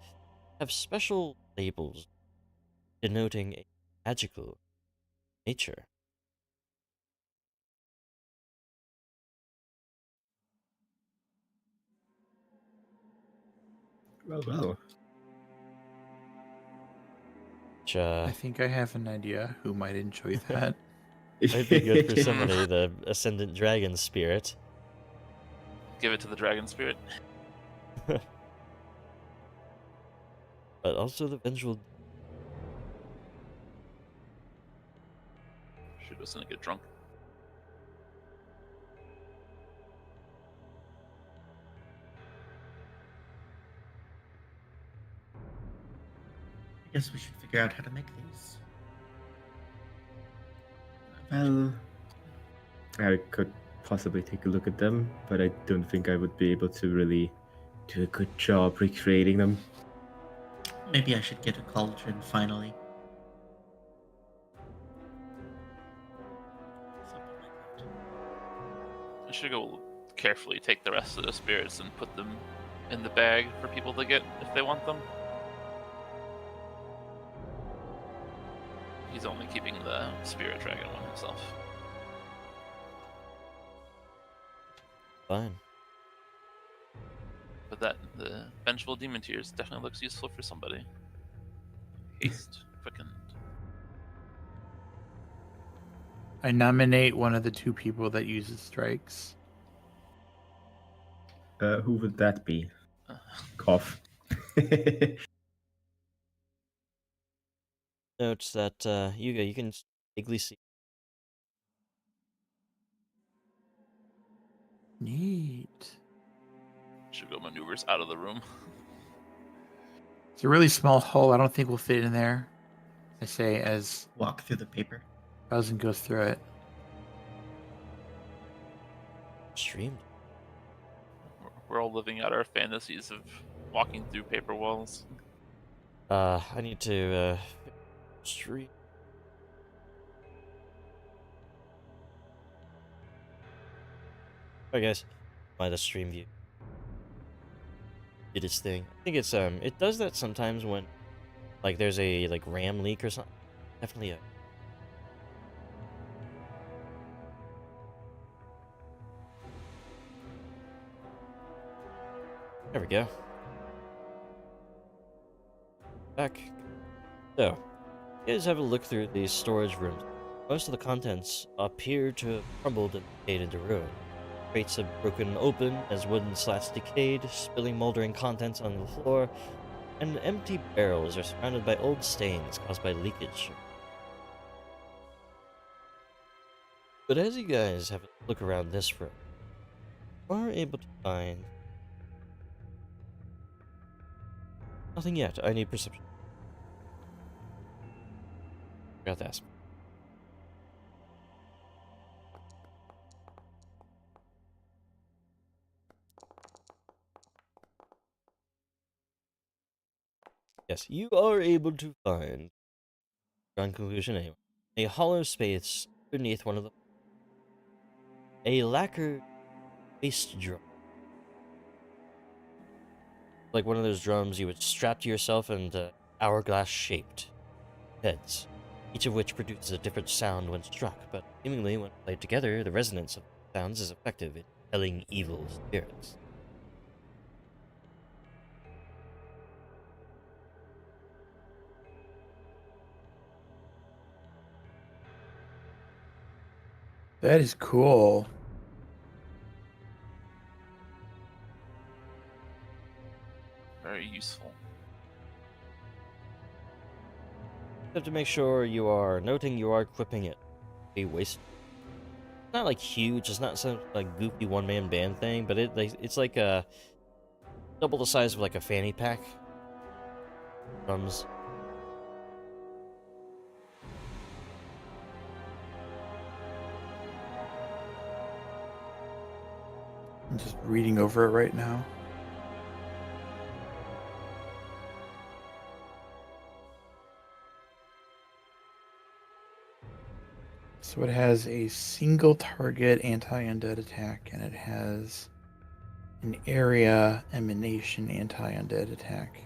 have special labels denoting a magical nature. Well. Which, I think I have an idea who might enjoy that. might be good for somebody, the Ascendant Dragon Spirit. Give it to the dragon spirit. But also the Vengeful. She was gonna get drunk. I guess we should figure out how to make these. Well, I could possibly take a look at them, but I don't think I would be able to really do a good job recreating them. Maybe I should get a cauldron finally. Something like that. I should go carefully take the rest of the spirits and put them in the bag for people to get if they want them. He's only keeping the spirit dragon one himself. Fine. But the vengeful demon tears definitely looks useful for somebody. Haste, quickened. I nominate one of the two people that uses strikes. Who would that be? Uh, Cough. Notes that Yuga, you can vaguely see. Neat. should go maneuvers out of the room. It's a really small hole. I don't think we'll fit in there. I say as Walk through the paper. Bowsen goes through it. Streamed. We're all living out our fantasies of walking through paper walls. I need to stream. Alright guys, by the stream view. Did its thing. I think it's it does that sometimes when like there's a like RAM leak or something. Definitely a There we go. Back. So, you guys have a look through these storage rooms. Most of the contents appear to have crumbled and decayed into ruin. Crates have broken open as wooden slats decayed, spilling moldering contents on the floor, and empty barrels are surrounded by old stains caused by leakage. But as you guys have a look around this room, you are able to find nothing yet. I need perception. Forgot to ask. Yes, you are able to find, on conclusion anyway, a hollow space underneath one of the a lacquered waste drum. Like one of those drums you would strap to yourself and hourglass-shaped heads, each of which produces a different sound when struck, but seemingly when played together, the resonance of the sounds is effective in quelling evil spirits. That is cool. Very useful. You have to make sure you are noting you are equipping it. A waste. It's not like huge. It's not some like goofy one-man band thing, but it's like a double the size of like a fanny pack. Drums. I'm just reading over it right now. So it has a single target anti-undead attack, and it has an area emanation anti-undead attack.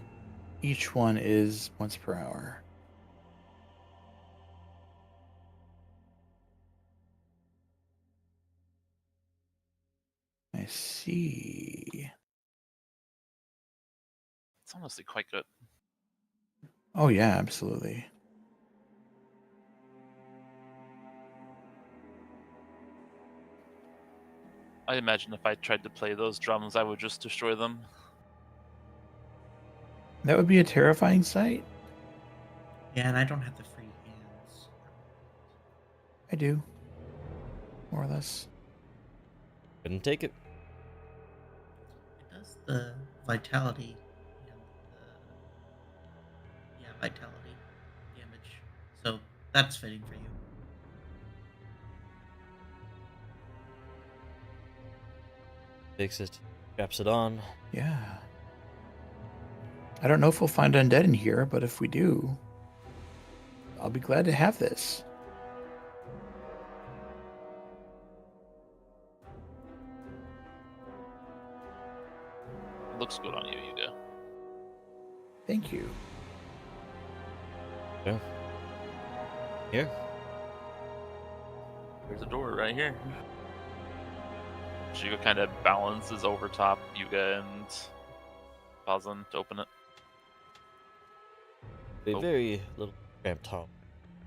Each one is once per hour. I see. It's honestly quite good. Oh yeah, absolutely. I imagine if I tried to play those drums, I would just destroy them. That would be a terrifying sight. Yeah, and I don't have the free hands. I do. More or less. Couldn't take it. It does the vitality and the vitality damage. So that's fitting for you. Fix it. Straps it on. Yeah. I don't know if we'll find undead in here, but if we do, I'll be glad to have this. It looks good on you, Yuga. Thank you. Yeah. Here. There's a door right here. Shugo kind of balances over top Yuga and Bazan to open it. A Oh. very little cramped hall.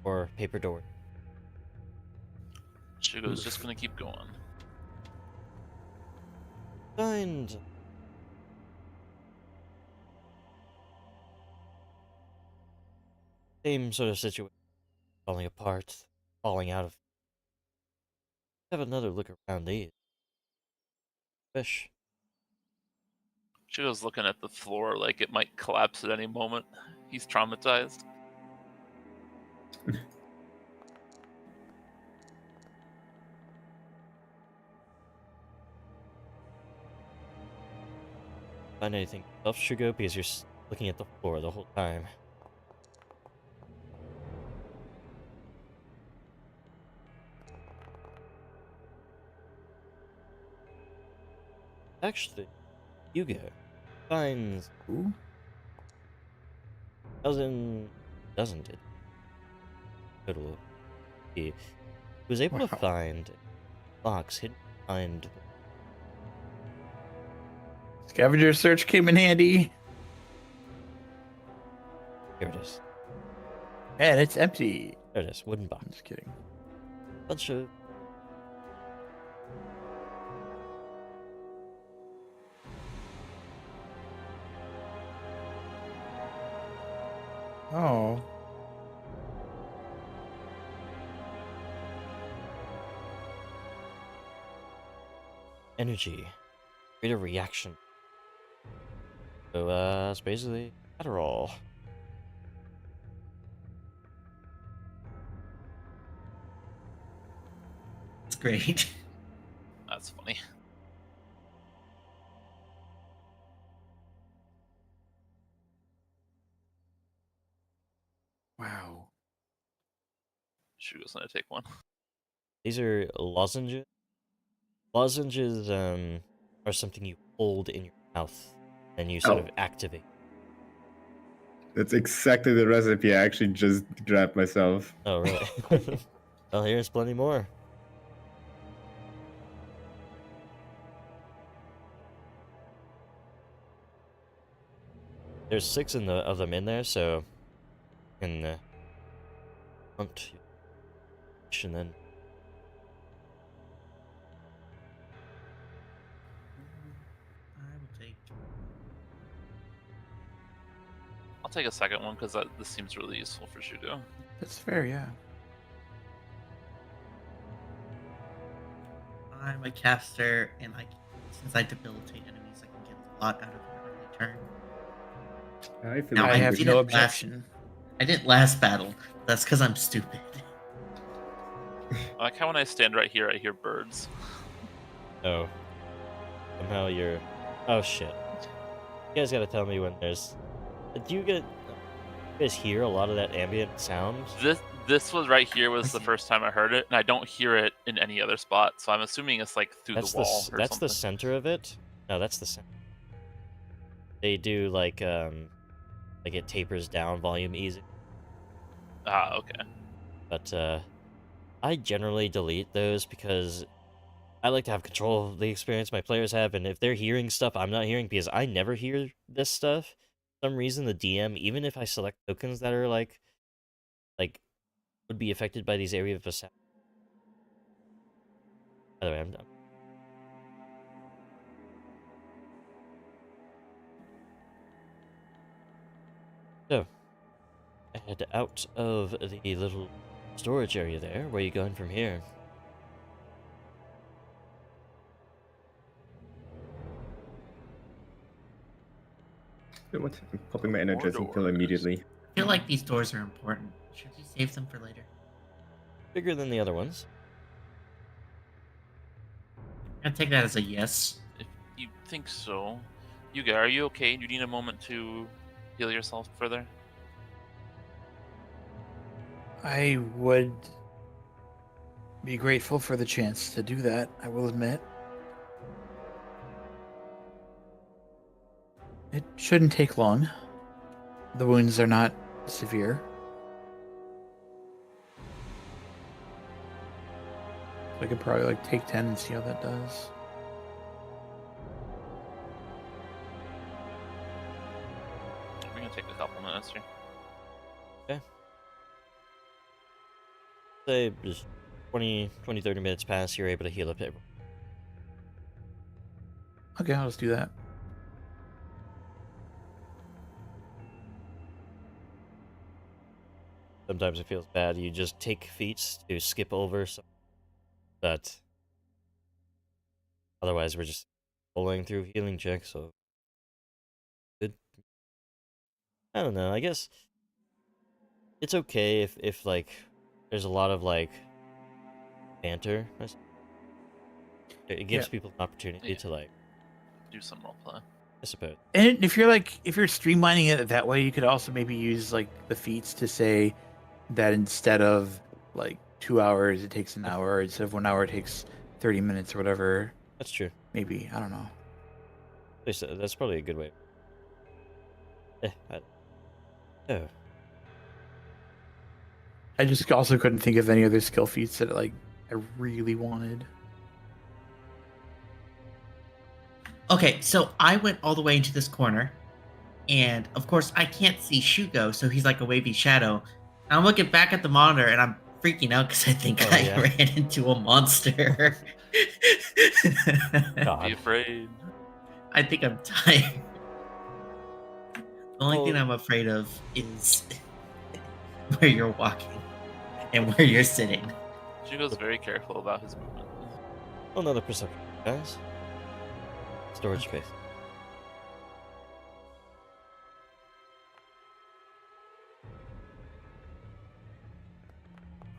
Or paper door. Shugo's just gonna keep going. Find same sort of situation. Falling apart. Falling out of. Have another look around these. Fish. Shugo's looking at the floor like it might collapse at any moment. He's traumatized. Find anything else, Shugo? Because you're looking at the floor the whole time. Actually, Yuga finds Ooh. doesn't it? Total. He was able to Wow. find a box hidden behind. Scavenger search came in handy. Here it is. And it's empty. There it is. Wooden box. I'm just kidding. Bunch of. Oh. Energy. Greater reaction. So, it's basically Adderall. It's great. That's funny. Wow. Shugo's gonna take one. These are lozenges. Lozenges, are something you hold in your mouth, and you sort Oh. of activate. That's exactly the recipe I actually just grabbed myself. Oh, really? Well, here's plenty more. There's 6 of them in there, so you can hunt and then I will take. I'll take a second one because this seems really useful for Shugo. That's fair, yeah. I'm a caster, and since I debilitate enemies, I can get a lot out of an early turn. I feel Now, I like have didn't no last- objection. I didn't last battle. That's because I'm stupid. I like how when I stand right here, I hear birds. oh, somehow you're. Oh shit! You guys gotta tell me when there's. Do you guys hear a lot of that ambient sound? This was right here was the see. first time I heard it, and I don't hear it in any other spot. So I'm assuming it's like through That's the wall or that's something. the center of it. No, that's the center. They do like it tapers down volume easy, Ah, okay. but I generally delete those because I like to have control of the experience my players have, and if they're hearing stuff I'm not hearing, because I never hear this stuff, for some reason the DM, even if I select tokens that are like would be affected by these areas of sound. By the way, I'm done. So, head out of the little storage area there. Where are you going from here? You know what? I'm popping my More energizing pill doors. immediately. I feel like these doors are important. Should we save them for later? Bigger than the other ones. I'm gonna take that as a yes. If you think so, Yuga, are you okay? Do you need a moment to heal yourself further? I would be grateful for the chance to do that, I will admit. It shouldn't take long. The wounds are not severe. I could probably like take 10 and see how that does. We're gonna take a couple minutes here. Say just 20, 30 minutes pass, you're able to heal up everyone. Okay, I'll just do that. Sometimes it feels bad. You just take feats to skip over some, but otherwise we're just pulling through healing checks, so good. I don't know, I guess it's okay if like there's a lot of like banter. It gives Yeah. people an opportunity Yeah. to like, Do some roleplay. I suppose. And if you're streamlining it that way, you could also maybe use like the feats to say that instead of like 2 hours, it takes an hour. Instead of 1 hour, it takes 30 minutes or whatever. That's true. Maybe, I don't know. At least that's probably a good way. Oh, I just also couldn't think of any other skill feats that like I really wanted. Okay, so I went all the way into this corner, and of course I can't see Shugo, so he's like a wavy shadow. I'm looking back at the monitor, and I'm freaking out because I think Oh, I yeah. ran into a monster. Be God. afraid. I think I'm tired. The only thing Well- I'm afraid of is where you're walking and where you're sitting. Shugo's very careful about his movement. Another perception, guys. Storage space.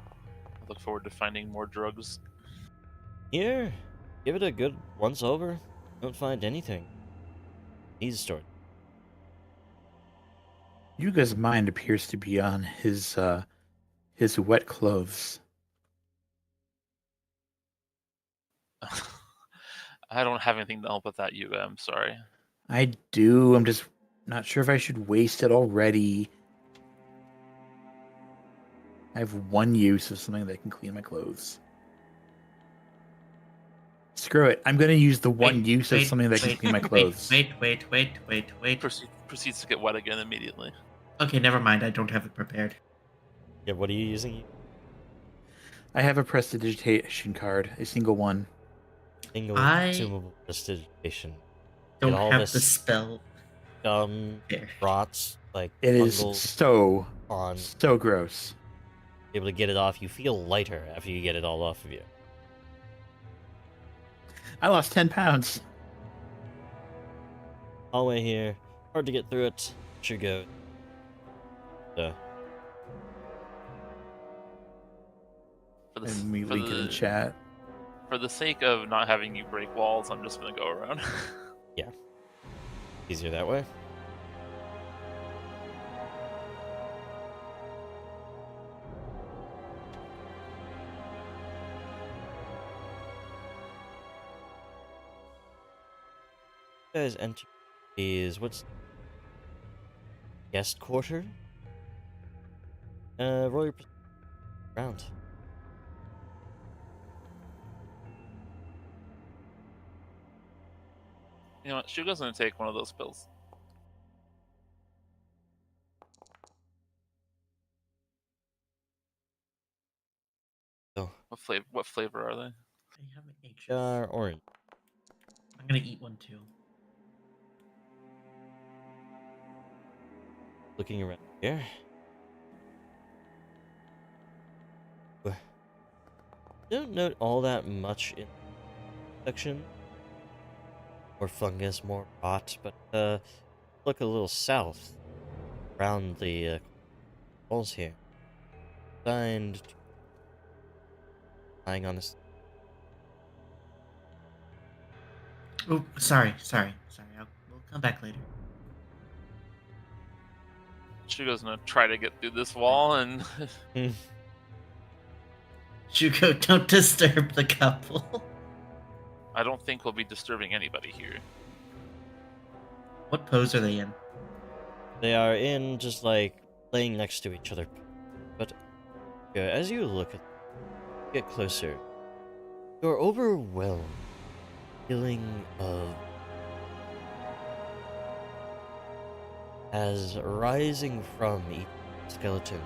I look forward to finding more drugs. Here, give it a good once over. Don't find anything. Needs storage. Yuga's mind appears to be on his wet clothes. I don't have anything to help with that, Yuga. I'm sorry. I do. I'm just not sure if I should waste it already. I have one use of something that can clean my clothes. Screw it. I'm going to use the one use of something that can clean my clothes. Wait. Proceeds to get wet again immediately. Okay, never mind. I don't have it prepared. Yeah, what are you using? I have a prestidigitation card, a single one. Single I consumable prestidigitation. Don't all have this the spell. There. Rots, like It is fungal so on, gross. able to get it off. You feel lighter after you get it all off of you. I lost 10 pounds. Hallway here. Hard to get through it. Should go. For the, And s- we for link it in the, chat. for the sake of not having you break walls, I'm just gonna go around. Easier that way. You guys enter is what's guest quarter? Roll your round. You know what? Shugo's gonna take one of those pills. What flavor are they? I have an anxious. Orange. I'm gonna eat one too. Looking around here. Don't note all that much in section. More fungus, more rot, but look a little south around the walls here. Find lying on this. Oh, sorry. We'll come back later. Shugo's gonna try to get through this wall, and Shugo, don't disturb the couple. I don't think we'll be disturbing anybody here. What pose are they in? They are in just like laying next to each other. But as you look at get closer, You're overwhelmed. Feeling of as rising from each skeleton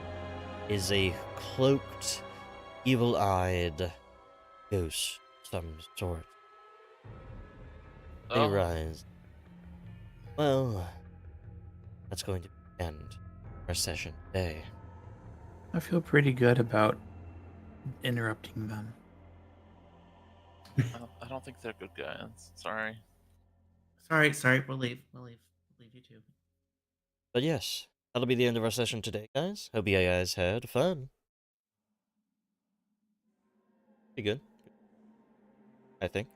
is a cloaked, evil-eyed ghost of some sort. They Oh, rise. Well, that's going to end our session today. I feel pretty good about interrupting them. I don't think they're good guys. Sorry. Sorry. We'll leave. We'll leave you too. But yes, that'll be the end of our session today, guys. Hope you guys had fun. Pretty good, I think.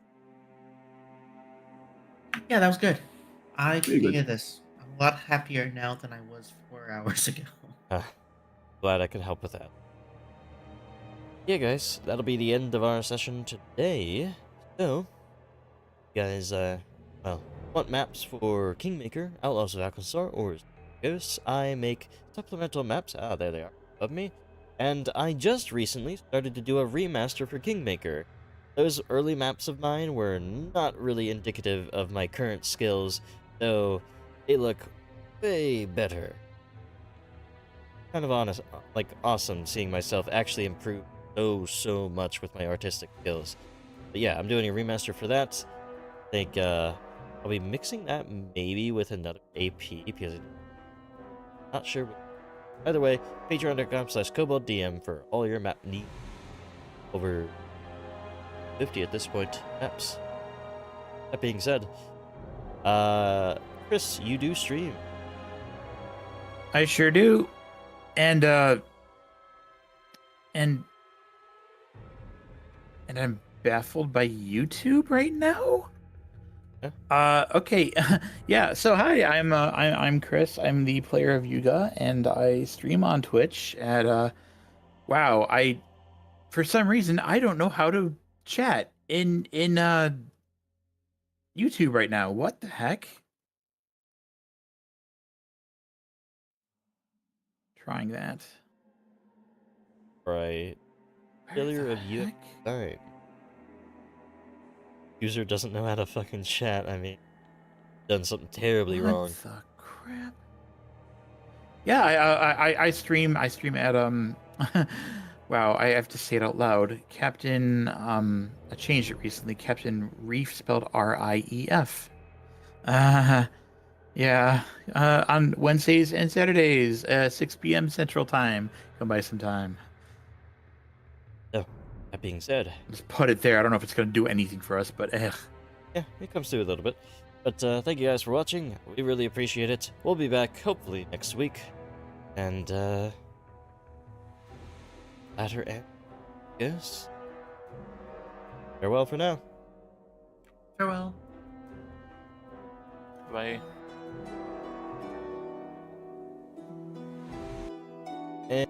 Yeah, that was good. I Pretty good. completed this. I'm a lot happier now than I was 4 hours ago. Glad I could help with that. Yeah, guys, that'll be the end of our session today. So, you guys, well, want maps for Kingmaker, Outlaws of Alcazar, or Ghosts? I make supplemental maps. Ah, there they are, above me. And I just recently started to do a remaster for Kingmaker. Those early maps of mine were not really indicative of my current skills, so they look way better. Kind of honest, like awesome seeing myself actually improve so much with my artistic skills. But yeah, I'm doing a remaster for that. I think I'll be mixing that maybe with another AP because I'm not sure. Either way, patreon.com/kobolddm for all your map needs. Over 50 at this point maps. That being said, Chris, you do stream. I sure do. And I'm baffled by YouTube right now. Okay. Yeah, so hi, I'm Chris. I'm the player of Yuga, and I stream on Twitch at wow, for some reason I don't know how to chat in YouTube right now. What the heck? Trying that. Right. Where Failure the of you. heck? Alright. User doesn't know how to fucking chat. I mean, done something terribly What wrong. the crap? Yeah, I stream at wow, I have to say it out loud. Captain I changed it recently. Captain Reef spelled RIEF. Yeah. On Wednesdays and Saturdays, 6 p.m. Central Time. Come by sometime. So, that being said, Just put it there. I don't know if it's gonna do anything for us, but yeah, it comes through a little bit. But thank you guys for watching. We really appreciate it. We'll be back hopefully next week. And latter end, yes. Farewell for now. Farewell. Bye. And